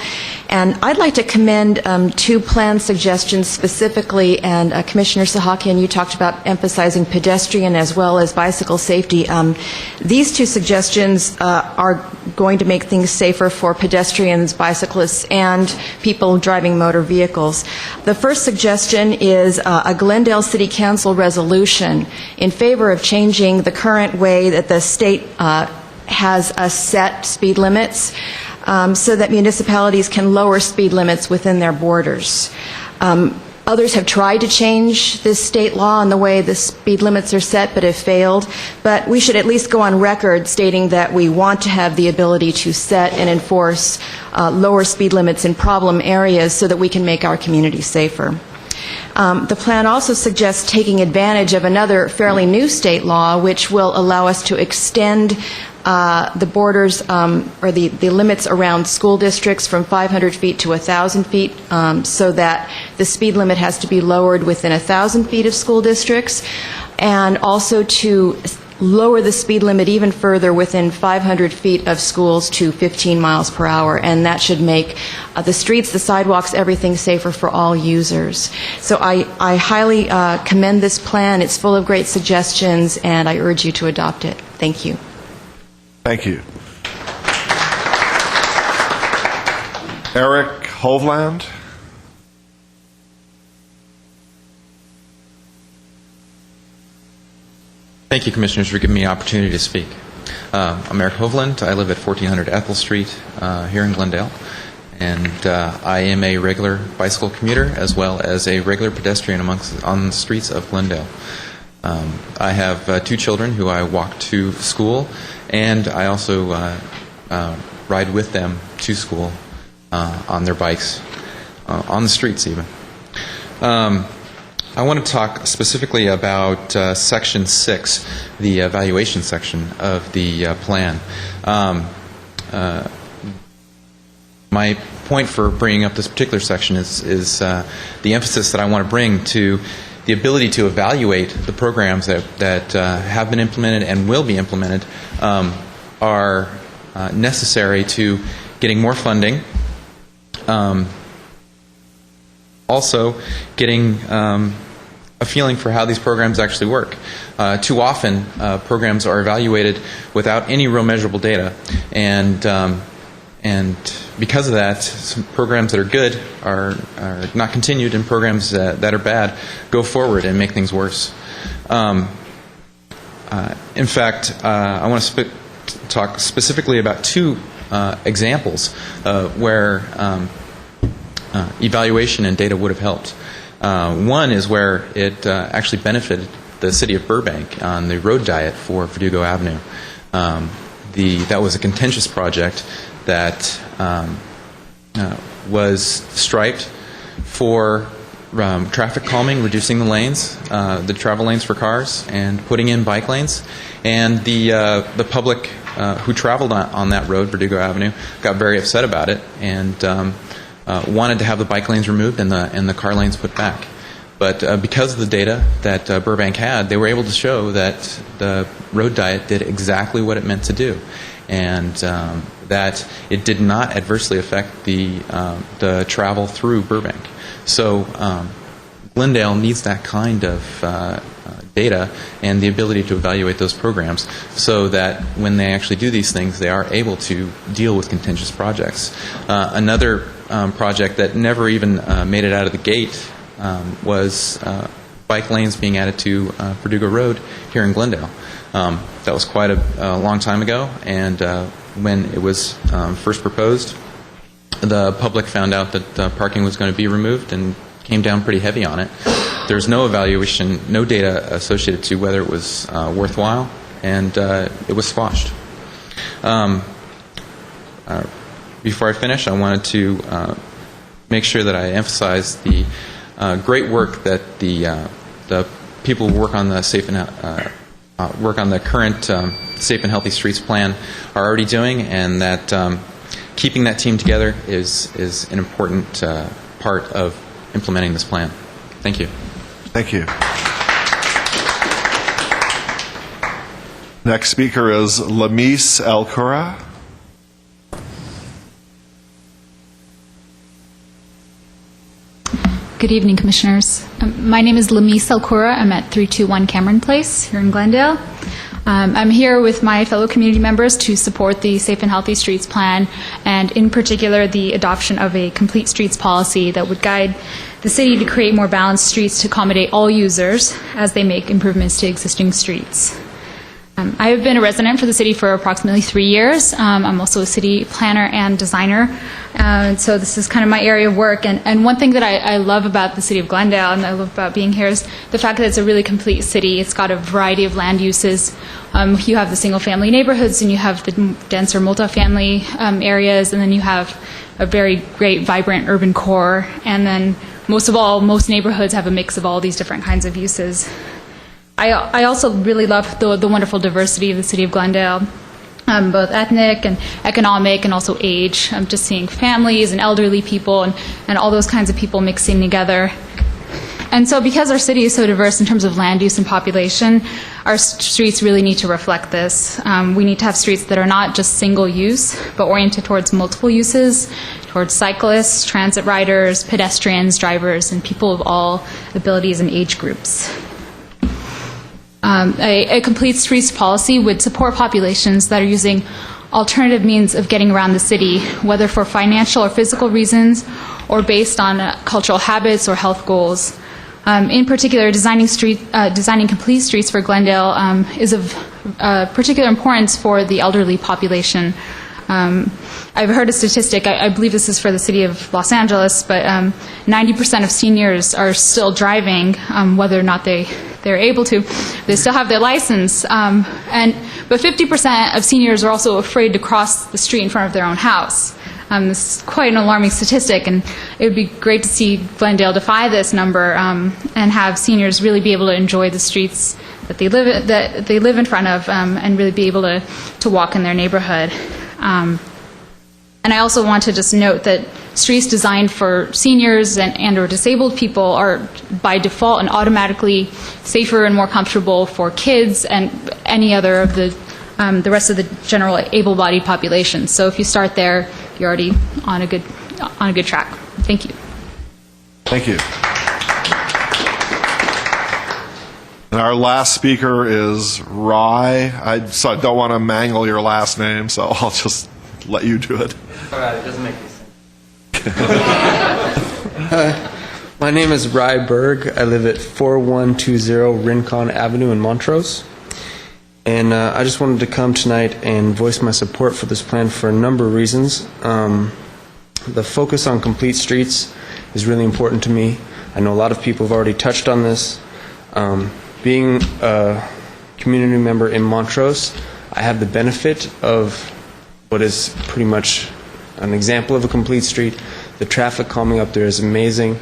And I'd like to commend two plan suggestions specifically, and Commissioner Sahakian, you talked about emphasizing pedestrian as well as bicycle safety. These two suggestions are going to make things safer for pedestrians, bicyclists, and people driving motor vehicles. The first suggestion is a Glendale City Council resolution in favor of changing the current way that the state has set speed limits so that municipalities can lower speed limits within their borders. Others have tried to change this state law and the way the speed limits are set, but have failed. But we should at least go on record stating that we want to have the ability to set and enforce lower speed limits in problem areas so that we can make our communities safer. The plan also suggests taking advantage of another fairly new state law, which will allow us to extend the borders or the limits around school districts from 500 feet to 1,000 feet so that the speed limit has to be lowered within 1,000 feet of school districts, and also to lower the speed limit even further within 500 feet of schools to 15 miles per hour, and that should make the streets, the sidewalks, everything safer for all users. So I highly commend this plan. It's full of great suggestions, and I urge you to adopt it. Thank you. Thank you. Eric Hovland. Thank you, Commissioners, for giving me the opportunity to speak. I'm Eric Hovland. I live at 1400 Ethel Street here in Glendale, and I am a regular bicycle commuter as well as a regular pedestrian on the streets of Glendale. I have two children who I walk to school, and I also ride with them to school on their bikes, on the streets even. I want to talk specifically about Section 6, the evaluation section of the plan. My point for bringing up this particular section is the emphasis that I want to bring to the ability to evaluate the programs that have been implemented and will be implemented are necessary to getting more funding, also getting a feeling for how these programs actually work. Too often, programs are evaluated without any real measurable data, and because of that, some programs that are good are not continued, and programs that are bad go forward and make things worse. In fact, I want to talk specifically about two examples where evaluation and data would have helped. One is where it actually benefited the city of Burbank on the road diet for Verdugo Avenue. That was a contentious project that was striped for traffic calming, reducing the lanes, the travel lanes for cars, and putting in bike lanes. And the public who traveled on that road, Verdugo Avenue, got very upset about it, and wanted to have the bike lanes removed and the car lanes put back. But because of the data that Burbank had, they were able to show that the road diet did exactly what it meant to do, and that it did not adversely affect the travel through Burbank. So Glendale needs that kind of data and the ability to evaluate those programs so that when they actually do these things, they are able to deal with contentious projects. Another project that never even made it out of the gate was bike lanes being added to Verdugo Road here in Glendale. That was quite a long time ago, and when it was first proposed, the public found out that parking was going to be removed and came down pretty heavy on it. There's no evaluation, no data associated to whether it was worthwhile, and it was squashed. Before I finish, I wanted to make sure that I emphasize the great work that the people who work on the current Safe and Healthy Streets plan are already doing, and that keeping that team together is an important part of implementing this plan. Thank you. Thank you. Next speaker is Lamis El-Khura. Good evening, Commissioners. My name is Lamis El-Khura. I'm at 321 Cameron Place here in Glendale. I'm here with my fellow community members to support the Safe and Healthy Streets Plan, and in particular the adoption of a complete streets policy that would guide the city to create more balanced streets to accommodate all users as they make improvements to existing streets. I have been a resident for the city for approximately 3 years. I'm also a city planner and designer, so this is kind of my area of work. And one thing that I love about the city of Glendale and I love about being here is the fact that it's a really complete city. It's got a variety of land uses. You have the single-family neighborhoods, and you have the denser multifamily areas, and then you have a very great, vibrant urban core. And then most of all, most neighborhoods have a mix of all these different kinds of uses. I also really love the wonderful diversity of the city of Glendale, both ethnic and economic and also age. Just seeing families and elderly people and all those kinds of people mixing together. And so because our city is so diverse in terms of land use and population, our streets really need to reflect this. We need to have streets that are not just single use, but oriented towards multiple uses, towards cyclists, transit riders, pedestrians, drivers, and people of all abilities and age groups. A complete streets policy would support populations that are using alternative means of getting around the city, whether for financial or physical reasons or based on cultural habits or health goals. In particular, designing complete streets for Glendale is of particular importance for the elderly population. I've heard a statistic, I believe this is for the city of Los Angeles, but 90% of seniors are still driving, whether or not they're able to. They still have their license. But 50% of seniors are also afraid to cross the street in front of their own house. This is quite an alarming statistic, and it would be great to see Glendale defy this number and have seniors really be able to enjoy the streets that they live in front of, and really be able to walk in their neighborhood. And I also want to just note that streets designed for seniors and or disabled people are by default and automatically safer and more comfortable for kids and any other of the rest of the general able-bodied population. So if you start there, you're already on a good track. Thank you. Thank you. And our last speaker is Rai. I don't want to mangle your last name, so I'll just let you do it. All right, it doesn't make any sense. My name is Rai Berg. I live at 4120 Rincon Avenue in Montrose. And I just wanted to come tonight and voice my support for this plan for a number of reasons. The focus on complete streets is really important to me. I know a lot of people have already touched on this. Being a community member in Montrose, I have the benefit of what is pretty much an example of a complete street. The traffic calming up there is amazing.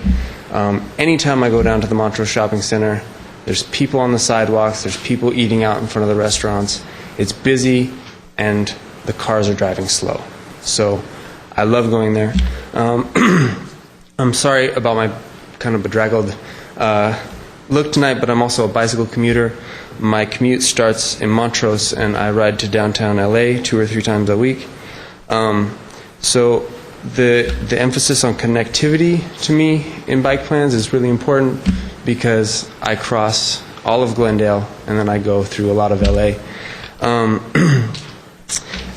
Anytime I go down to the Montrose Shopping Center, there's people on the sidewalks, there's people eating out in front of the restaurants. It's busy, and the cars are driving slow. So I love going there. I'm sorry about my kind of bedraggled look tonight, but I'm also a bicycle commuter. My commute starts in Montrose, and I ride to downtown LA 2 or 3 times a week. So the emphasis on connectivity to me in bike plans is really important because I cross all of Glendale and then I go through a lot of LA.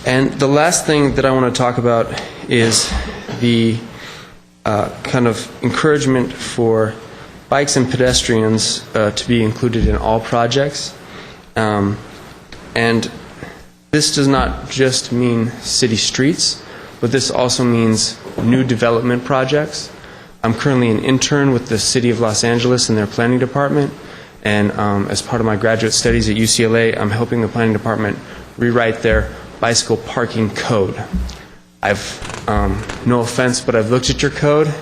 And the last thing that I want to talk about is the kind of encouragement for bikes and pedestrians to be included in all projects. And this does not just mean city streets, but this also means new development projects. I'm currently an intern with the City of Los Angeles in their planning department, and as part of my graduate studies at UCLA, I'm helping the planning department rewrite their bicycle parking code. No offense, but I've looked at your code,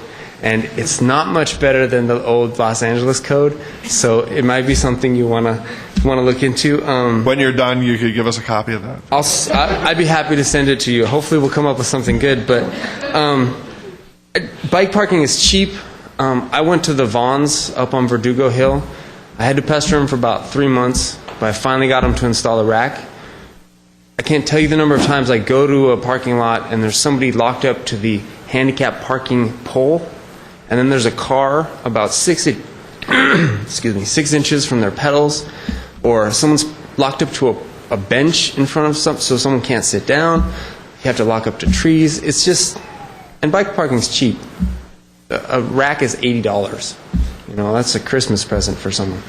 and it's not much better than the old Los Angeles code, so it might be something you want to look into. When you're done, you could give us a copy of that. I'd be happy to send it to you. Hopefully we'll come up with something good, but bike parking is cheap. I went to the Vons up on Verdugo Hill. I had to pester him for about 3 months, but I finally got him to install a rack. I can't tell you the number of times I go to a parking lot and there's somebody locked up to the handicap parking pole, and then there's a car about 6 inches from their pedals, or someone's locked up to a bench in front of so someone can't sit down. You have to lock up to trees. It's just, and bike parking's cheap. A rack is $80. You know, that's a Christmas present for someone.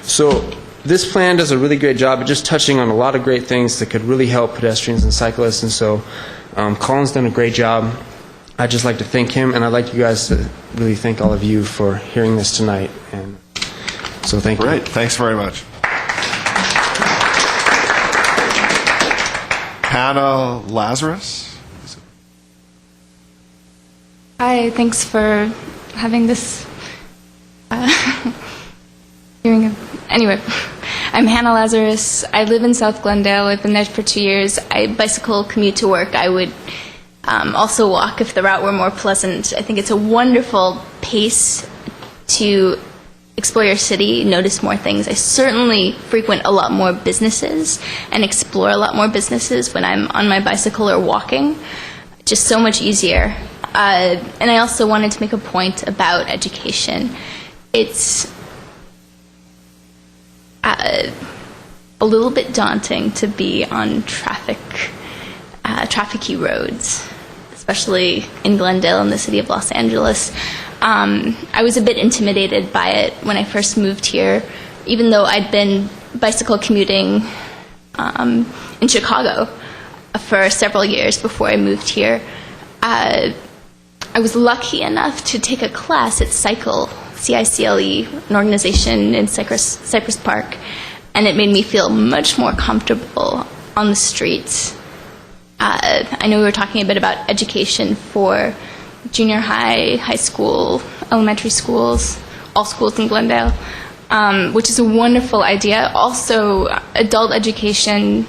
So this plan does a really great job at just touching on a lot of great things that could really help pedestrians and cyclists. And so Colin's done a great job. I'd just like to thank him, and I'd like you guys to really thank all of you for hearing this tonight. And so thank you. Great. Thanks very much. Hannah Lazarus. Hi, thanks for having this hearing. Anyway, I'm Hannah Lazarus. I live in South Glendale. I've been there for 2 years. I bicycle commute to work. I would also walk if the route were more pleasant. I think it's a wonderful pace to explore your city, notice more things. I certainly frequent a lot more businesses and explore a lot more businesses when I'm on my bicycle or walking. Just so much easier. And I also wanted to make a point about education. It's a little bit daunting to be on trafficy roads, especially in Glendale in the city of Los Angeles. I was a bit intimidated by it when I first moved here, even though I'd been bicycle commuting in Chicago for several years before I moved here. I was lucky enough to take a class at CICLE, C-I-C-L-E, an organization in Cypress Park, and it made me feel much more comfortable on the streets. I know we were talking a bit about education for junior high, high school, elementary schools, all schools in Glendale, which is a wonderful idea. Also, adult education.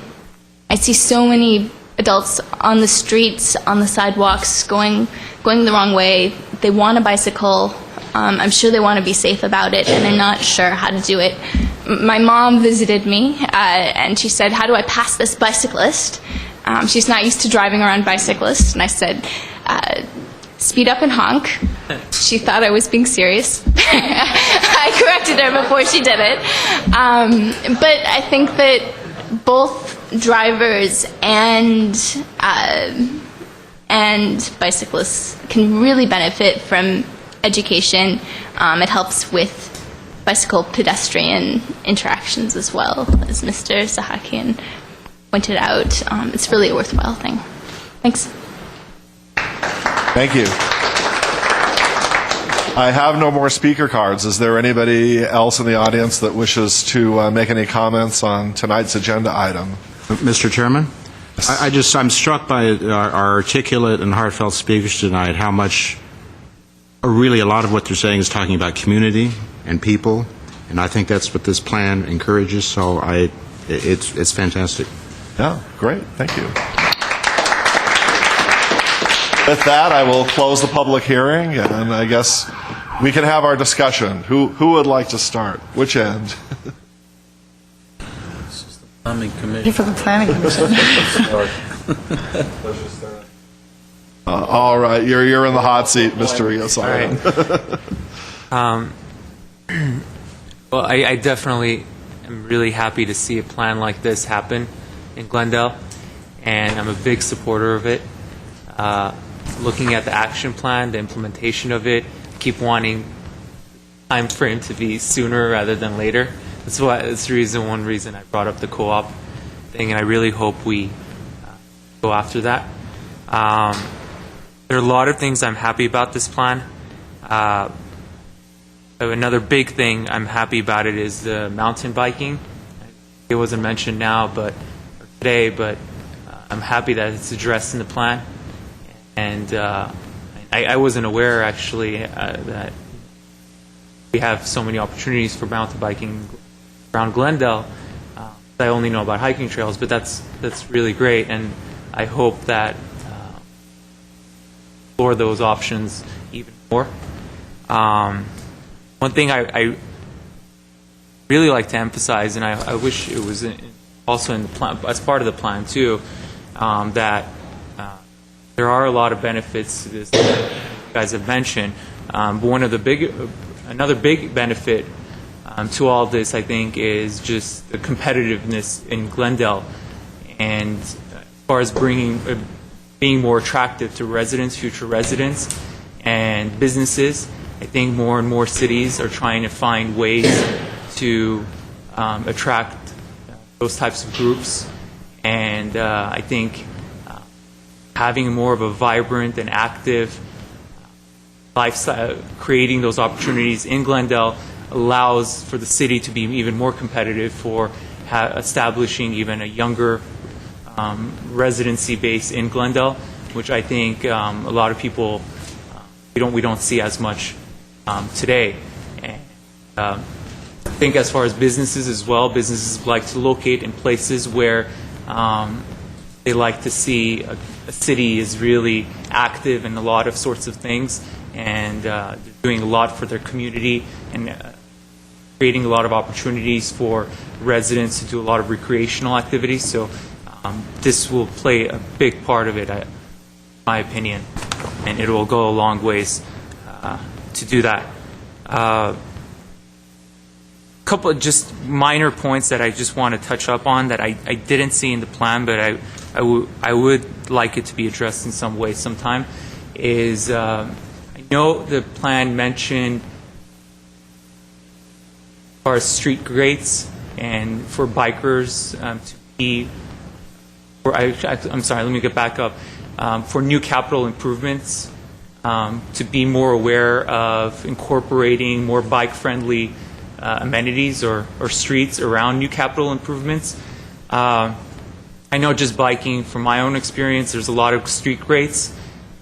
I see so many adults on the streets, on the sidewalks, going the wrong way. They want a bicycle. I'm sure they want to be safe about it, and they're not sure how to do it. My mom visited me, and she said, "How do I pass this bicyclist?" She's not used to driving around bicyclists, and I said, "Speed up and honk." She thought I was being serious. I corrected her before she did it. But I think that both drivers and bicyclists can really benefit from education. It helps with bicycle pedestrian interactions as well, as Mr. Sahakian pointed out. It's really a worthwhile thing. Thanks. Thank you. I have no more speaker cards. Is there anybody else in the audience that wishes to make any comments on tonight's agenda item? Mr. Chairman, I'm struck by our articulate and heartfelt speakers tonight, how much, or really a lot of what they're saying is talking about community and people, and I think that's what this plan encourages, so it's fantastic. Yeah, great. Thank you. With that, I will close the public hearing, and I guess we can have our discussion. Who would like to start? Which end? Planning Ready Commission. for the planning commission. All right, you're in the hot seat, Mr. Rios. All right. Well, I definitely am really happy to see a plan like this happen in Glendale, and I'm a big supporter of it. Looking at the action plan, the implementation of it, I keep wanting time frame to be sooner rather than later. That's one reason I brought up the co-op thing, and I really hope we go after that. There are a lot of things I'm happy about this plan. Another big thing I'm happy about it is the mountain biking. It wasn't mentioned now, but today, but I'm happy that it's addressed in the plan. And I wasn't aware actually that we have so many opportunities for mountain biking around Glendale. I only know about hiking trails, but that's really great, and I hope that explore those options even more. One thing I really like to emphasize, and I wish it was also in the plan, as part of the plan too, that there are a lot of benefits to this that you guys have mentioned. But another big benefit to all this, I think, is just the competitiveness in Glendale, and as far as being more attractive to residents, future residents, and businesses. I think more and more cities are trying to find ways to attract those types of groups, and I think having more of a vibrant and active lifestyle, creating those opportunities in Glendale allows for the city to be even more competitive for establishing even a younger residency base in Glendale, which I think a lot of people we don't see as much today. And I think as far as businesses as well, businesses like to locate in places where they like to see a city is really active in a lot of sorts of things, and they're doing a lot for their community and creating a lot of opportunities for residents to do a lot of recreational activities. So this will play a big part of it, in my opinion, and it will go a long ways to do that. Couple of just minor points that I just want to touch up on that I didn't see in the plan, but I would like it to be addressed in some way sometime, is I know the plan mentioned as far as street grates and for bikers to be, I'm sorry, let me get back up, for new capital improvements, to be more aware of incorporating more bike-friendly amenities or streets around new capital improvements. I know just biking, from my own experience, there's a lot of street grates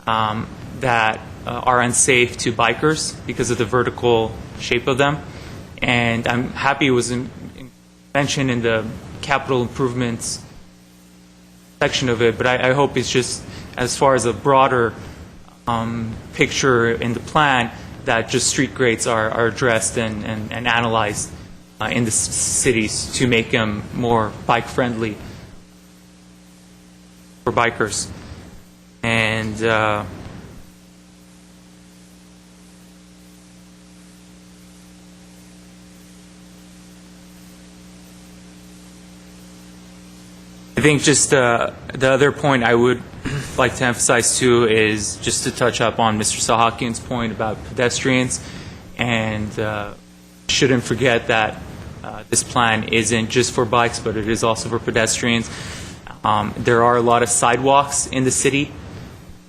that are unsafe to bikers because of the vertical shape of them. And I'm happy it was mentioned in the capital improvements section of it, but I hope it's just as far as a broader picture in the plan, that just street grates are addressed and analyzed in the cities to make them more bike-friendly for bikers. And I think just the other point I would like to emphasize too is just to touch up on Mr. Sahakian's point about pedestrians, and shouldn't forget that this plan isn't just for bikes, but it is also for pedestrians. There are a lot of sidewalks in the city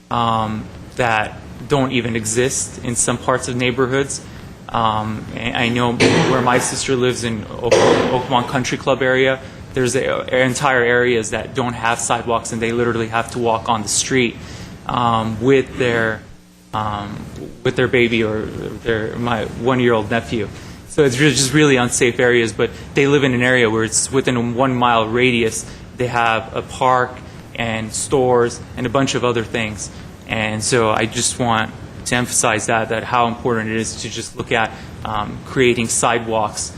that don't even exist in some parts of neighborhoods. I know where my sister lives in Oakmont Country Club area, there's entire areas that don't have sidewalks, and they literally have to walk on the street with their baby or my one-year-old nephew. So it's just really unsafe areas, but they live in an area where it's within a 1 mile radius. They have a park and stores and a bunch of other things And so I just want to emphasize that how important it is to just look at creating sidewalks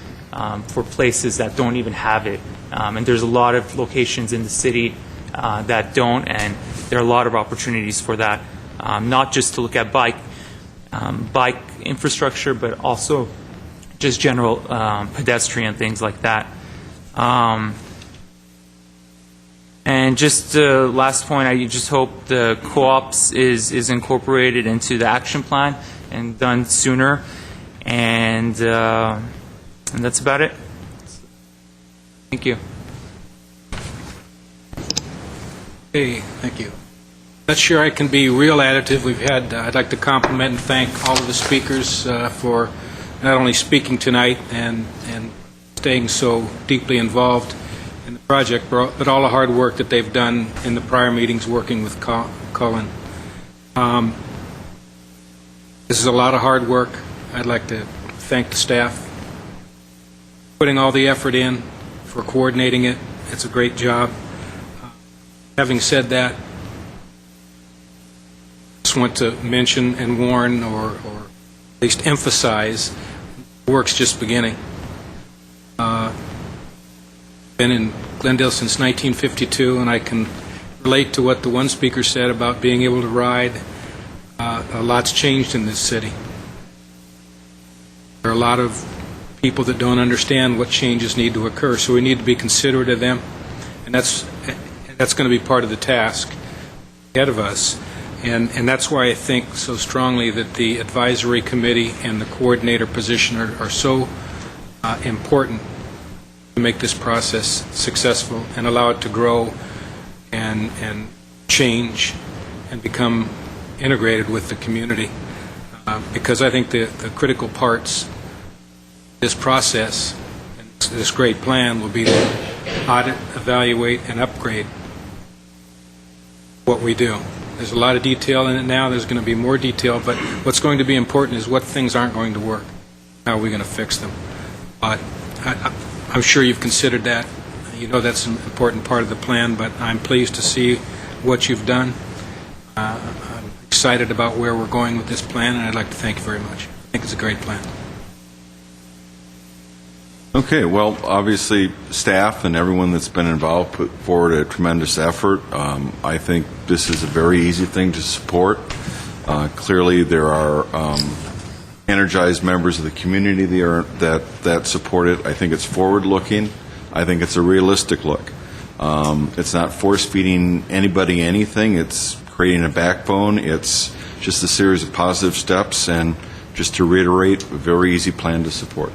for places that don't even have it. And there's a lot of locations in the city that don't, and there are a lot of opportunities for that, not just to look at bike infrastructure, but also just general pedestrian things like that. And just last point, I just hope the co-ops is incorporated into the action plan and done sooner. And that's about it. Thank you. Hey, thank you. Not sure I can be real additive. I'd like to compliment and thank all of the speakers for not only speaking tonight and staying so deeply involved in the project, but all the hard work that they've done in the prior meetings working with Colin. This is a lot of hard work. I'd like to thank the staff putting all the effort in for coordinating it. It's a great job. Having said that, I just want to mention and warn or at least emphasize the work's just beginning. Been in Glendale since 1952, and I can relate to what the one speaker said about being able to ride. A lot's changed in this city. There are a lot of people that don't understand what changes need to occur, so we need to be considerate of them, and that's going to be part of the task ahead of us. And that's why I think so strongly that the advisory committee and the coordinator position are so important to make this process successful and allow it to grow and change and become integrated with the community. Because I think the critical parts of this process and this great plan will be to audit, evaluate, and upgrade what we do. There's a lot of detail in it now. There's going to be more detail, but what's going to be important is what things aren't going to work. How are we going to fix them? But I'm sure you've considered that. You know that's an important part of the plan, but I'm pleased to see what you've done. I'm excited about where we're going with this plan, and I'd like to thank you very much. I think it's a great plan. Okay, well, obviously, staff and everyone that's been involved put forward a tremendous effort. I think this is a very easy thing to support. Clearly, there are energized members of the community that support it. I think it's forward-looking. I think it's a realistic look. It's not force-feeding anybody anything. It's creating a backbone. It's just a series of positive steps, and just to reiterate, a very easy plan to support.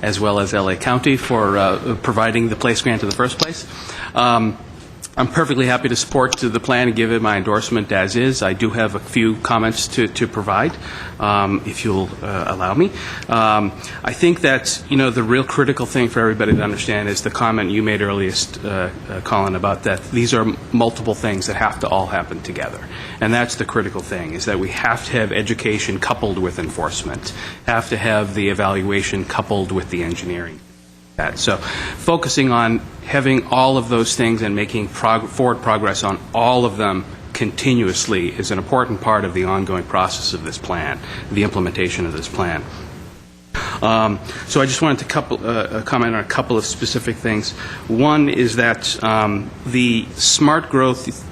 As well as LA County for providing the place grant in the first place. I'm perfectly happy to support the plan and give it my endorsement as is. I do have a few comments to provide, if you'll allow me. I think that, the real critical thing for everybody to understand is the comment you made earliest, Colin, about that these are multiple things that have to all happen together. And that's the critical thing, is that we have to have education coupled with enforcement, have to have the evaluation coupled with the engineering. So focusing on having all of those things and making forward progress on all of them continuously is an important part of the ongoing process of this plan, the implementation of this plan. So I just wanted to comment on a couple of specific things. One is that the smart growth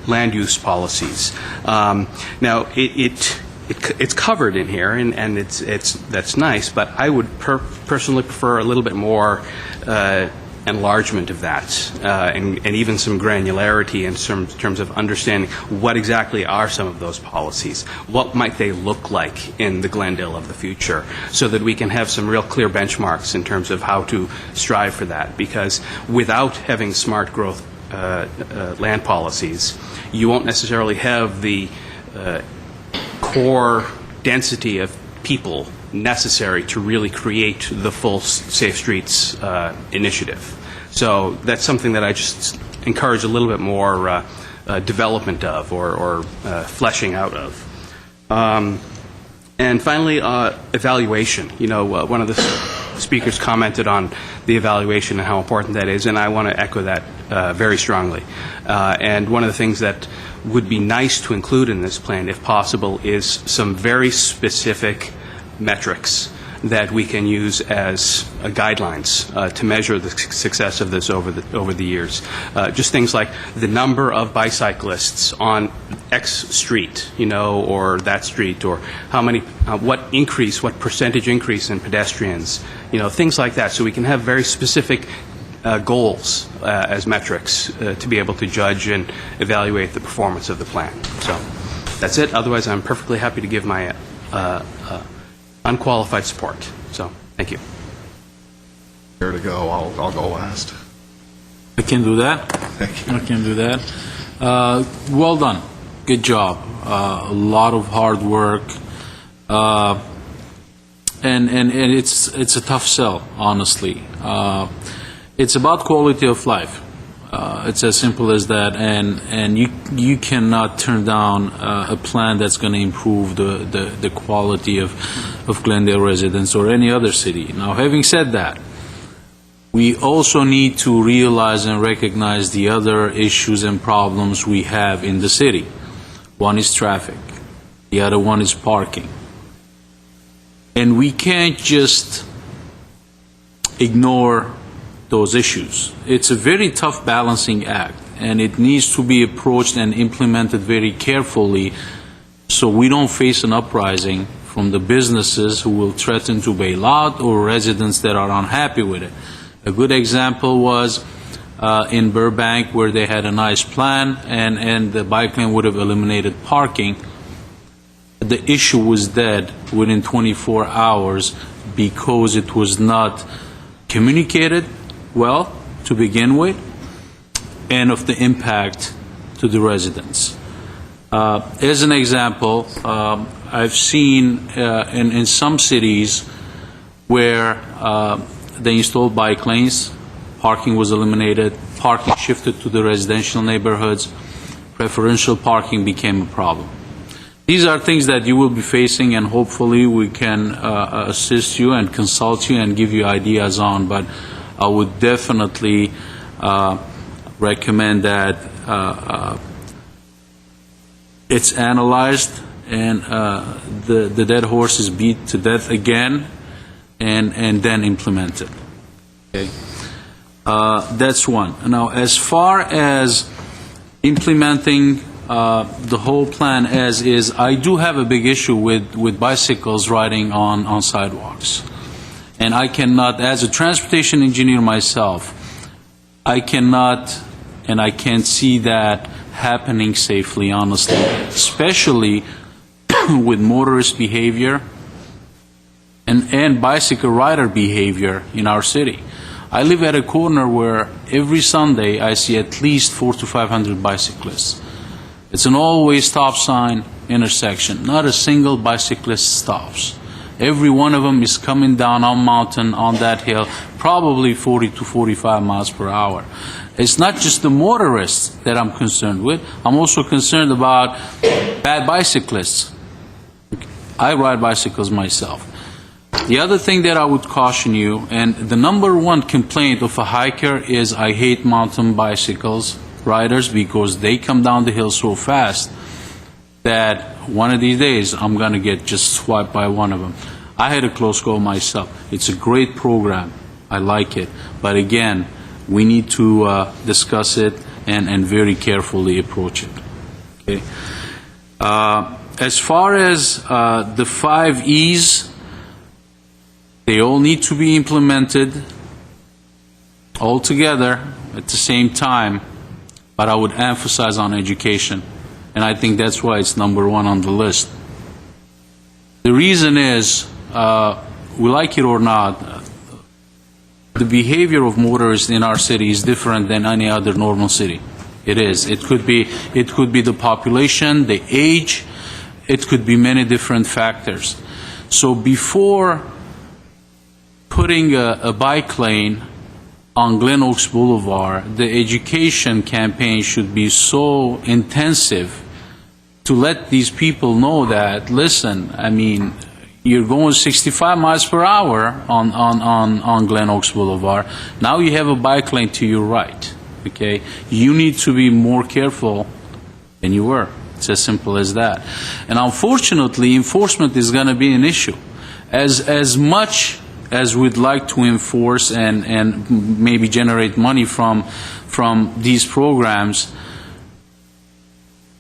land use policies. Now, it's covered in here, and that's nice. But I would personally prefer a little bit more enlargement of that, and even some granularity in terms of understanding what exactly are some of those policies. What might they look like in the Glendale of the future, so that we can have some real clear benchmarks in terms of how to strive for that. Because without having smart growth land policies, you won't necessarily have the core density of people necessary to really create the full Safe Streets initiative. So that's something that I just encourage a little bit more development of or fleshing out of. And finally, evaluation. One of the speakers commented on the evaluation and how important that is, and I want to echo that very strongly. And one of the things that would be nice to include in this plan, if possible, is some very specific metrics that we can use as guidelines to measure the success of this over the years. Just things like the number of bicyclists on X street, or that street, or what percentage increase in pedestrians, things like that. So we can have very specific goals as metrics to be able to judge and evaluate the performance of the plan. So that's it. Otherwise, I'm perfectly happy to give my unqualified support. So, thank you. Here to go. I'll go last. I can do that. Thank you. I can do that. Well done. Good job. A lot of hard work. And it's a tough sell, honestly. It's about quality of life. It's as simple as that, and you cannot turn down a plan that's going to improve the quality of Glendale residents or any other city. Now, having said that, we also need to realize and recognize the other issues and problems we have in the city. One is traffic. The other one is parking. And we can't just ignore those issues. It's a very tough balancing act, and it needs to be approached and implemented very carefully so we don't face an uprising from the businesses who will threaten to bail out or residents that are unhappy with it. A good example was in Burbank, where they had a nice plan and the bike lane would have eliminated parking. The issue was dead within 24 hours because it was not communicated well to begin with, and of the impact to the residents. As an example, I've seen in some cities where they installed bike lanes, parking was eliminated, parking shifted to the residential neighborhoods, preferential parking became a problem. These are things that you will be facing, and hopefully we can assist you and consult you and give you ideas on, but I would definitely recommend that it's analyzed and the dead horse is beat to death again and then implemented. Okay. That's one. Now, as far as implementing the whole plan as is, I do have a big issue with bicycles riding on sidewalks. And I cannot, as a transportation engineer myself, I cannot and I can't see that happening safely, honestly, especially with motorist behavior and bicycle rider behavior in our city. I live at a corner where every Sunday I see at least 400 to 500 bicyclists. It's an always stop sign intersection. Not a single bicyclist stops. Every one of them is coming down on mountain, on that hill, probably 40 to 45 miles per hour. It's not just the motorists that I'm concerned with. I'm also concerned about bad bicyclists. I ride bicycles myself. The other thing that I would caution you, and the number one complaint of a hiker is I hate mountain bicycles riders because they come down the hill so fast that one of these days I'm going to get just swiped by one of them. I had a close call myself. It's a great program. I like it. But again, we need to discuss it and very carefully approach it. Okay. As far as the 5 E's, they all need to be implemented all together at the same time, but I would emphasize on education. And I think that's why it's number one on the list. The reason is, we like it or not, the behavior of motorists in our city is different than any other normal city. It is. It could be the population, the age, it could be many different factors. So before putting a bike lane on Glen Oaks Boulevard, the education campaign should be so intensive to let these people know that, listen, I mean, you're going 65 miles per hour on Glen Oaks Boulevard. Now you have a bike lane to your right, okay? You need to be more careful than you were. It's as simple as that. And unfortunately, enforcement is going to be an issue. As much as we'd like to enforce and maybe generate money from these programs,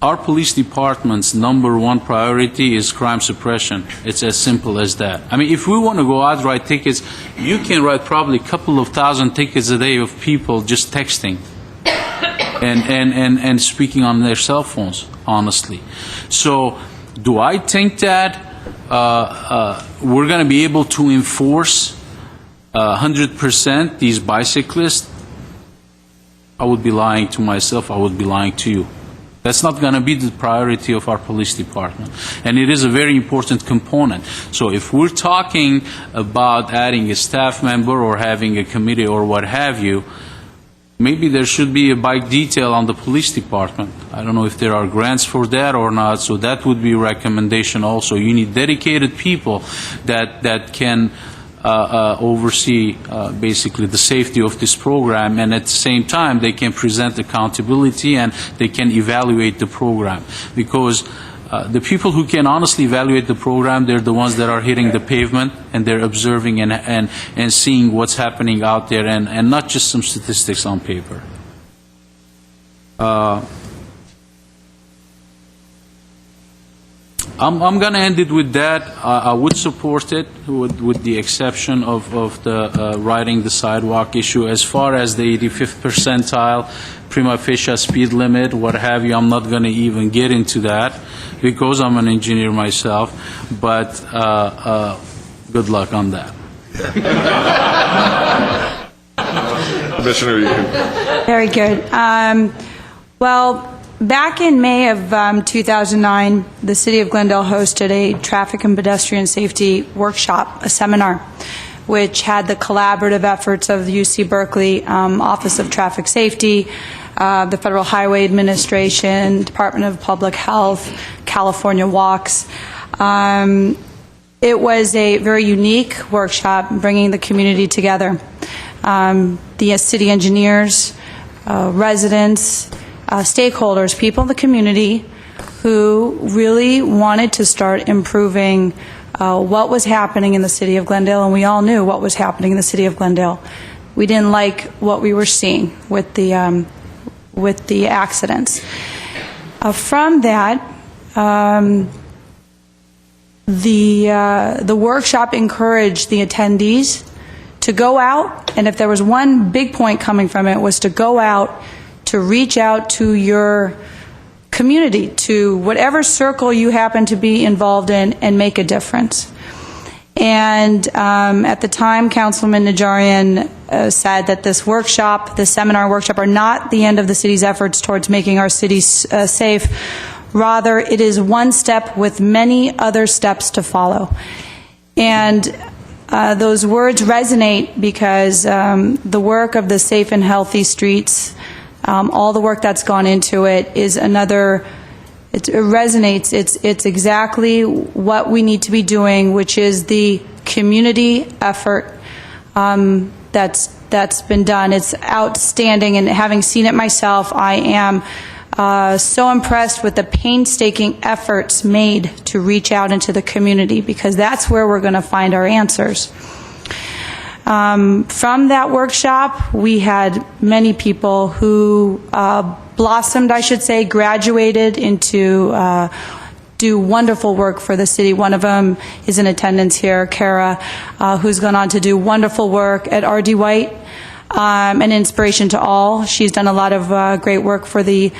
our police department's #1 priority is crime suppression. It's as simple as that. I mean, if we want to go out write tickets, you can write probably a couple of thousand tickets a day of people just texting and speaking on their cell phones, honestly. So do I think that we're going to be able to enforce 100% these bicyclists? I would be lying to myself. I would be lying to you. That's not going to be the priority of our police department. And it is a very important component. So if we're talking about adding a staff member or having a committee or what have you, maybe there should be a bike detail on the police department. I don't know if there are grants for that or not, so that would be a recommendation also. You need dedicated people that can oversee basically the safety of this program, and at the same time they can present accountability and they can evaluate the program. Because the people who can honestly evaluate the program, they're the ones that are hitting the pavement and they're observing and seeing what's happening out there, and not just some statistics on paper. I'm going to end it with that. I would support it with the exception of the riding the sidewalk issue. As far as the 85th percentile, prima facie speed limit, what have you, I'm not going to even get into that because I'm an engineer myself, but good luck on that. Commissioner, you can... Very good. Well, back in May of 2009, the City of Glendale hosted a traffic and pedestrian safety workshop, a seminar, which had the collaborative efforts of the UC Berkeley Office of Traffic Safety, the Federal Highway Administration, Department of Public Health, California Walks. It was a very unique workshop, bringing the community together. The city engineers, residents, stakeholders, people in the community who really wanted to start improving what was happening in the city of Glendale, and we all knew what was happening in the city of Glendale. We didn't like what we were seeing with the accidents. From that, the workshop encouraged the attendees to go out, and if there was one big point coming from it, was to go out, to reach out to your community, to whatever circle you happen to be involved in, and make a difference. And at the time, Councilman Najarian said that this workshop, this seminar workshop, are not the end of the city's efforts towards making our city safe. Rather, it is one step with many other steps to follow. And those words resonate because the work of the Safe and Healthy Streets, all the work that's gone into it is another, it resonates. It's exactly what we need to be doing, which is the community effort that's been done. It's outstanding, and having seen it myself, I am so impressed with the painstaking efforts made to reach out into the community, because that's where we're going to find our answers. From that workshop, we had many people who blossomed, I should say, graduated into do wonderful work for the city. One of them is in attendance here, Kara, who's gone on to do wonderful work at R.D. White. An inspiration to all. She's done a lot of great work for the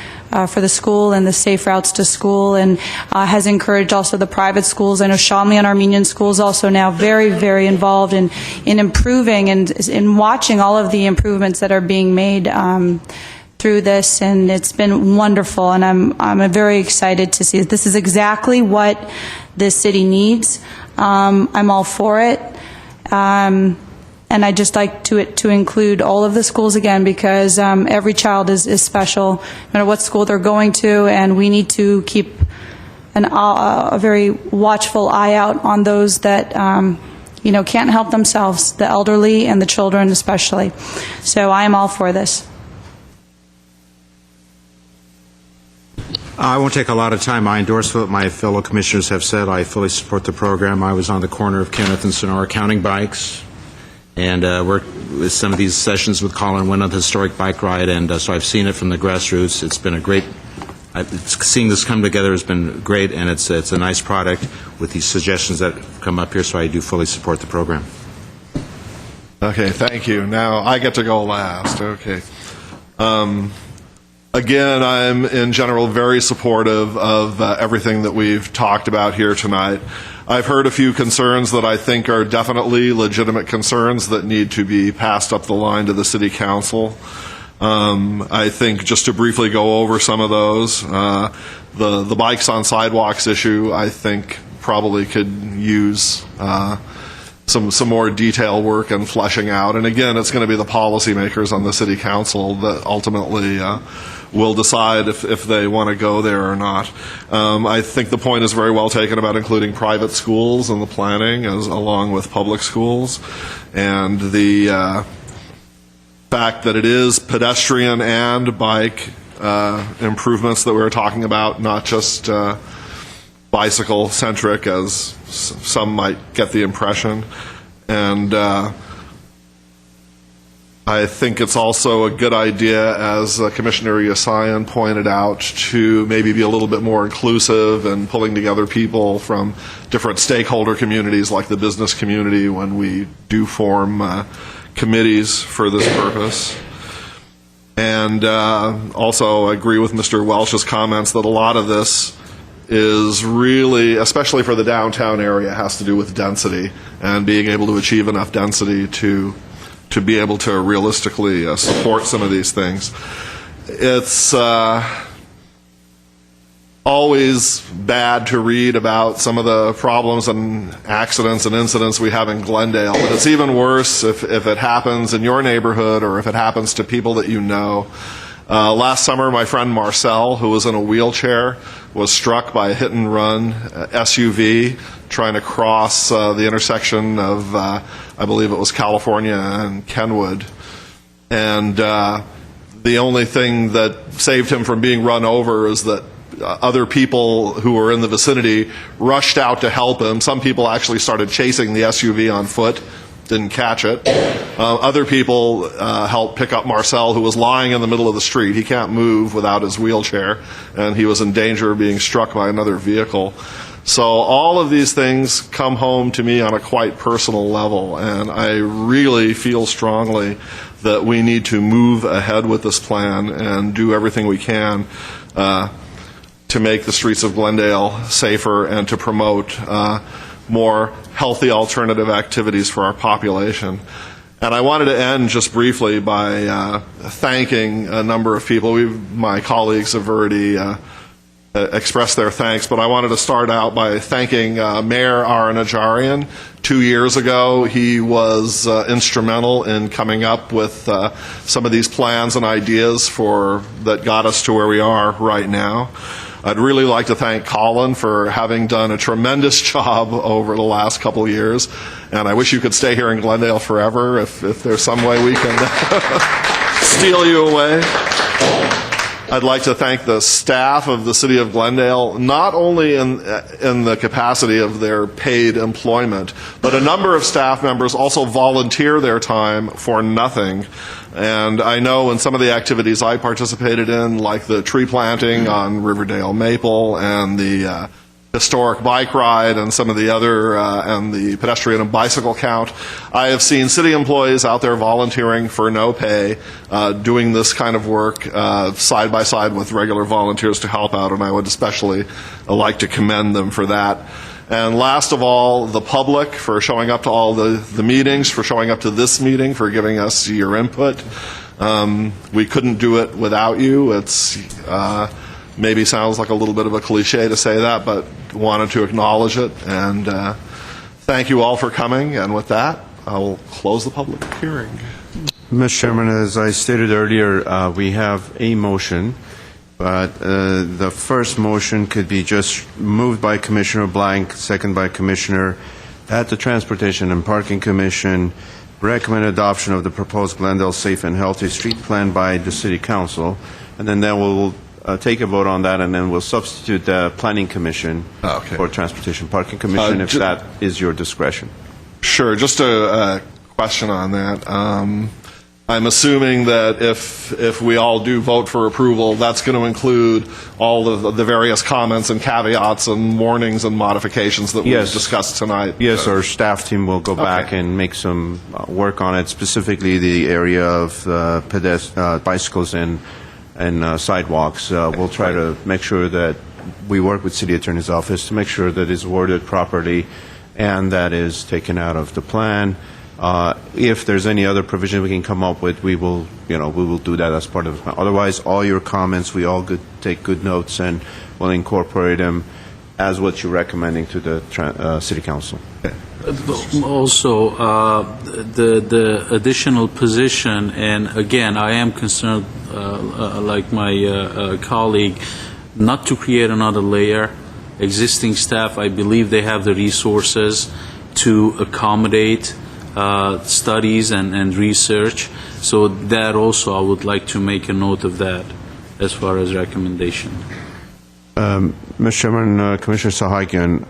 school and the safe routes to school, and has encouraged also the private schools. I know Shamli and Armenian schools also now very, very involved in improving and in watching all of the improvements that are being made through this, and it's been wonderful. And I'm very excited to see this is exactly what this city needs. I'm all for it. And And I'd just like to include all of the schools again, because every child is special, no matter what school they're going to, and we need to keep a very watchful eye out on those that can't help themselves, the elderly and the children especially. So I am all for this. I won't take a lot of time. I endorse what my fellow commissioners have said. I fully support the program. I was on the corner of Kenneth and Sonora counting bikes, and worked with some of these sessions with Colin, went on the historic bike ride, and so I've seen it from the grassroots. It's been a great, seeing this come together has been great, and it's a nice product with these suggestions that come up here, so I do fully support the program. Okay, thank you. Now I get to go last. Okay. Again, I'm in general very supportive of everything that we've talked about here tonight. I've heard a few concerns that I think are definitely legitimate concerns that need to be passed up the line to the City Council. I think just to briefly go over some of those, the bikes on sidewalks issue, I think probably could use some more detail work and fleshing out. And again, it's going to be the policymakers on the City Council that ultimately will decide if they want to go there or not. I think the point is very well taken about including private schools in the planning along with public schools, and the fact that it is pedestrian and bike improvements that we were talking about, not just bicycle-centric, as some might get the impression. And I think it's also a good idea, as Commissioner Yasayan pointed out, to maybe be a little bit more inclusive and pulling together people from different stakeholder communities like the business community when we do form committees for this purpose. And also agree with Mr. Welch's comments that a lot of this is really, especially for the downtown area, has to do with density and being able to achieve enough density to be able to realistically support some of these things. It's always bad to read about some of the problems and accidents and incidents we have in Glendale, but it's even worse if it happens in your neighborhood or if it happens to people that you know. Last summer, my friend Marcel, who was in a wheelchair, was struck by a hit-and-run SUV trying to cross the intersection of, I believe it was California and Kenwood. And the only thing that saved him from being run over is that other people who were in the vicinity rushed out to help him. Some people actually started chasing the SUV on foot, didn't catch it. Other people helped pick up Marcel, who was lying in the middle of the street. He can't move without his wheelchair, and he was in danger of being struck by another vehicle. So all of these things come home to me on a quite personal level, and I really feel strongly that we need to move ahead with this plan and do everything we can to make the streets of Glendale safer and to promote more healthy alternative activities for our population. And I wanted to end just briefly by thanking a number of people. My colleagues have already expressed their thanks, but I wanted to start out by thanking Mayor Aaron Ajarian. 2 years ago, he was instrumental in coming up with some of these plans and ideas that got us to where we are right now. I'd really like to thank Colin for having done a tremendous job over the last couple of years, and I wish you could stay here in Glendale forever if there's some way we can steal you away. I'd like to thank the staff of the City of Glendale, not only in the capacity of their paid employment, but a number of staff members also volunteer their time for nothing. And I know in some of the activities I participated in, like the tree planting on Riverdale Maple and the historic bike ride and some of the other, and the pedestrian and bicycle count, I have seen city employees out there volunteering for no pay, doing this kind of work side by side with regular volunteers to help out, and I would especially like to commend them for that. And last of all, the public for showing up to all the meetings, for showing up to this meeting, for giving us your input. We couldn't do it without you. It's maybe sounds like a little bit of a cliche to say that, but wanted to acknowledge it. And thank you all for coming. And with that, I will close the public hearing. Mr. Chairman, as I stated earlier, we have a motion, but the first motion could be just moved by Commissioner Blank, second by Commissioner at the Transportation and Parking Commission, recommend adoption of the proposed Glendale Safe and Healthy Street Plan by the City Council, and then we'll take a vote on that, and then we'll substitute the Planning Commission for Transportation Parking Commission, if that is your discretion. Sure. Just a question on that. I'm assuming that if we all do vote for approval, that's going to include all of the various comments and caveats and warnings and modifications that we've discussed tonight. Yes, our staff team will go back and make some work on it, specifically the area of bicycles and sidewalks. We'll try to make sure that we work with City Attorney's Office to make sure that it's worded properly and that is taken out of the plan. If there's any other provision we can come up with, we will do that as part of the plan. Otherwise, all your comments, we all take good notes and we'll incorporate them as what you're recommending to the City Council. Also, the additional position, and again, I am concerned, like my colleague, not to create another layer. Existing staff, I believe they have the resources to accommodate studies and research. So that also, I would like to make a note of that as far as recommendation. Mr. Chairman, Commissioner Sahakian,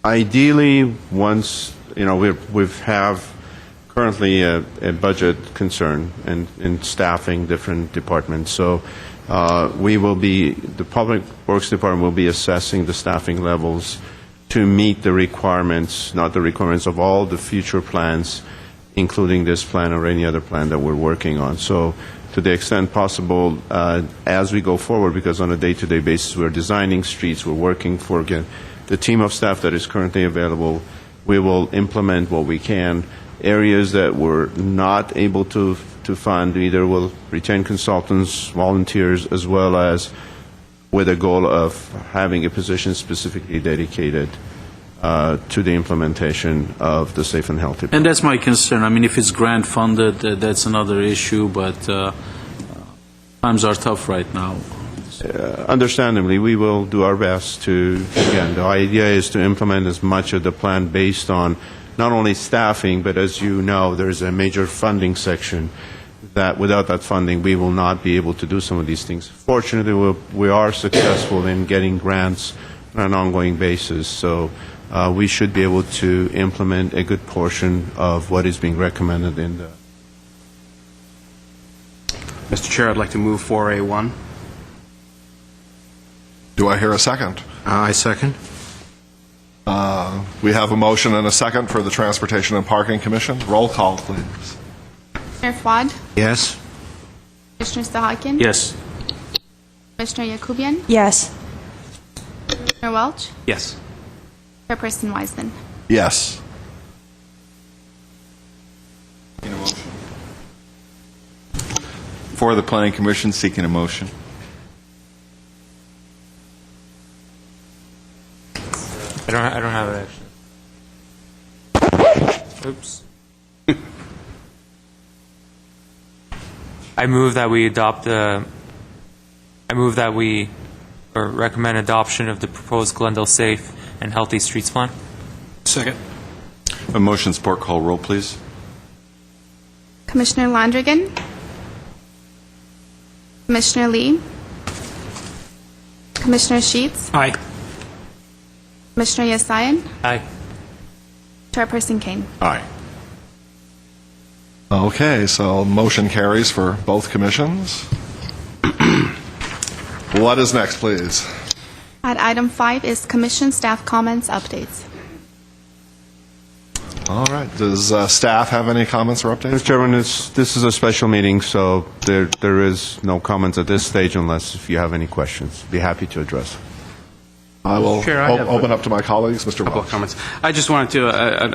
ideally, once we have currently a budget concern in staffing different departments, so the Public Works Department will be assessing the staffing levels to meet the requirements, not the requirements of all the future plans, including this plan or any other plan that we're working on. So to the extent possible, as we go forward, because on a day-to-day basis we're designing streets, we're working for, again, the team of staff that is currently available, we will implement what we can. Areas that we're not able to fund, either we'll retain consultants, volunteers, as well as with a goal of having a position specifically dedicated to the implementation of the safe and healthy plan. And that's my concern. I mean, if it's grant funded, that's another issue, but times are tough right now. Understandably, we will do our best to, again, the idea is to implement as much of the plan based on not only staffing, but as you know, there's a major funding section that without that funding, we will not be able to do some of these things. Fortunately, we are successful in getting grants on an ongoing basis, so we should be able to implement a good portion of what is being recommended in the... Mr. Chair, I'd like to move 4A1. Do I hear a second? I second. We have a motion and a second for the Transportation and Parking Commission. Roll call, please. Commissioner Fwad? Yes. Commissioner Sahakian? Yes. Commissioner Yakubian? Yes. Commissioner Welch? Yes. Chairperson Wiseman? Yes. For the Planning Commission, seeking a motion. I don't have it actually. Oops. I move that we recommend adoption of the proposed Glendale Safe and Healthy Streets Plan. Second. A motion support, call roll, please. Commissioner Landrigan? Commissioner Lee? Commissioner Sheets? Aye. Commissioner Yasayan? Aye. Chairperson Kane? Aye. Okay, so motion carries for both commissions. What is next, please? At item 5 is Commission staff comments updates. All right. Does staff have any comments or updates? Mr. Chairman, this is a special meeting, so there is no comments at this stage unless if you have any questions. Be happy to address. I will Chair, I have open up to my colleagues. Mr. couple of comments. I just wanted to, an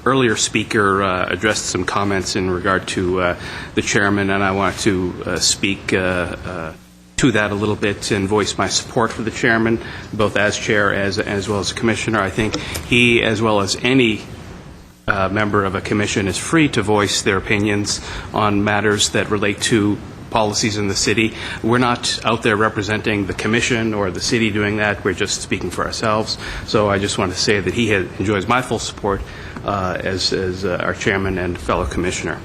earlier speaker addressed some comments in regard to the chairman, and I wanted to speak to that a little bit and voice my support for the chairman, both as chair as well as commissioner. I think he, as well as any member of a commission is free to voice their opinions on matters that relate to policies in the city. We're not out there representing the commission or the city doing that. We're just speaking for ourselves. So I just want to say that he enjoys my full support as our chairman and fellow commissioner.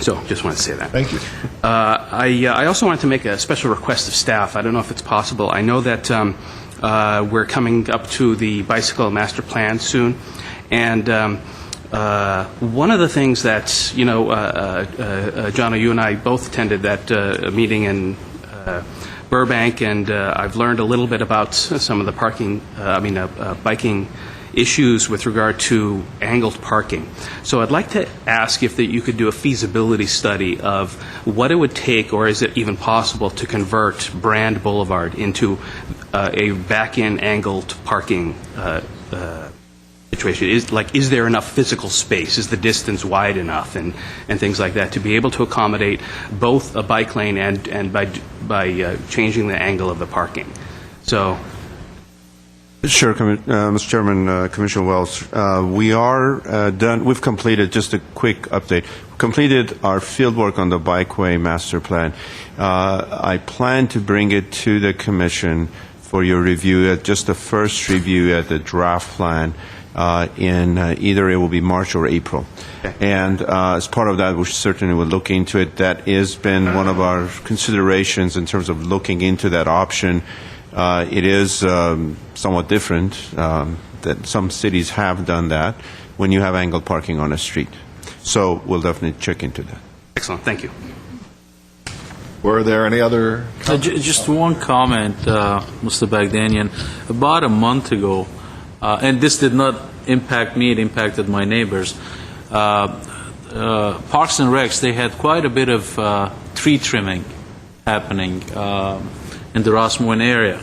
So just want to say that. Thank you. I also wanted to make a special request of staff. I don't know if it's possible. I know that we're coming up to the bicycle master plan soon, and one of the things that, you know, John, you and I both attended that meeting in Burbank, and I've learned a little bit about some of the biking issues with regard to angled parking. So I'd like to ask if that you could do a feasibility study of what it would take, or is it even possible, to convert Brand Boulevard into a back-in angled parking situation. Is there enough physical space? Is the distance wide enough, and things like that, to be able to accommodate both a bike lane and by changing the angle of the parking? So. Sure, Mr. Chairman, Commissioner Wells. We are done. We've completed, just a quick update, completed our fieldwork on the bikeway master plan. I plan to bring it to the Commission for your review, at just the first review at the draft plan in either it will be March or April. Okay. And as part of that, we certainly will look into it. That has been one of our considerations in terms of looking into that option. It is somewhat different that some cities have done that when you have angled parking on a street. So we'll definitely check into that. Excellent. Thank you. Were there any other comments? Just one comment, Mr. Bagdanian. About a month ago, and this did not impact me, it impacted my neighbors, Parks and Recs, they had quite a bit of tree trimming happening in the Rossmoen area.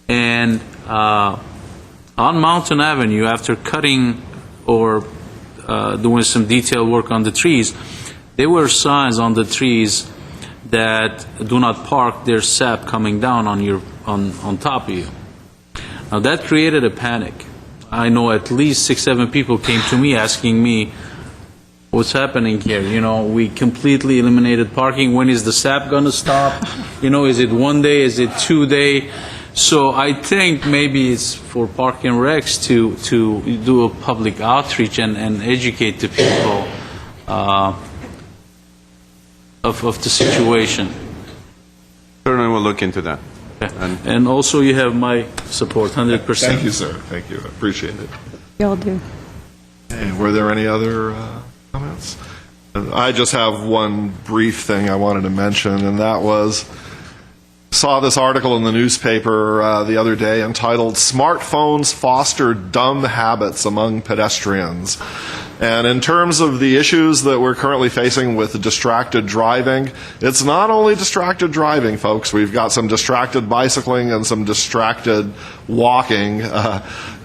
And on Mountain Avenue, after cutting or doing some detailed work on the trees, there were signs on the trees that do not park, there's sap coming down on top of you. Now that created a panic. I know at least 6-7 people came to me asking me, what's happening here? You know, we completely eliminated parking. When is the sap going to stop? You know, is it 1 day? Is it 2 day? So I think maybe it's for Park and Recs to do a public outreach and educate the people of the situation. Certainly we'll look into that. Okay. And also you have my support, 100%. Thank you, sir. Thank you. I appreciate it. Y'all do. And were there any other comments? I just have one brief thing I wanted to mention, and that was, saw this article in the newspaper the other day entitled, "Smartphones Foster Dumb Habits Among Pedestrians." And in terms of the issues that we're currently facing with distracted driving, it's not only distracted driving, folks. We've got some distracted bicycling and some distracted walking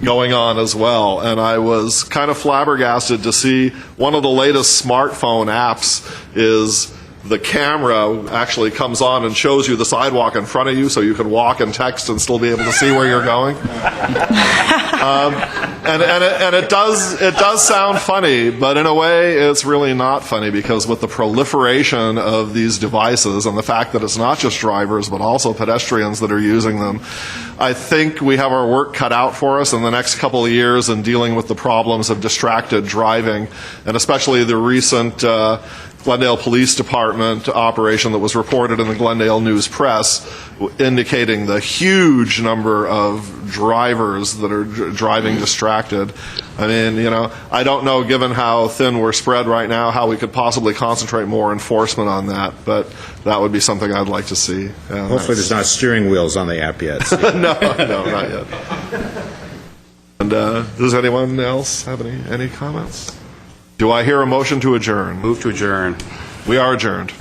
going on as well. And I was kind of flabbergasted to see one of the latest smartphone apps is the camera actually comes on and shows you the sidewalk in front of you, so you can walk and text and still be able to see where you're going. And it does sound funny, but in a way it's really not funny, because with the proliferation of these devices and the fact that it's not just drivers but also pedestrians that are using them, I think we have our work cut out for us in the next couple of years in dealing with the problems of distracted driving, and especially the recent Glendale Police Department operation that was reported in the Glendale News Press, indicating the huge number of drivers that are driving distracted. I mean, you know, I don't know, given how thin we're spread right now, how we could possibly concentrate more enforcement on that, but that would be something I'd like to see. Hopefully there's not steering wheels on the app yet. So. No, not yet. And does anyone else have any comments? Do I hear a motion to adjourn? Move to adjourn. We are adjourned.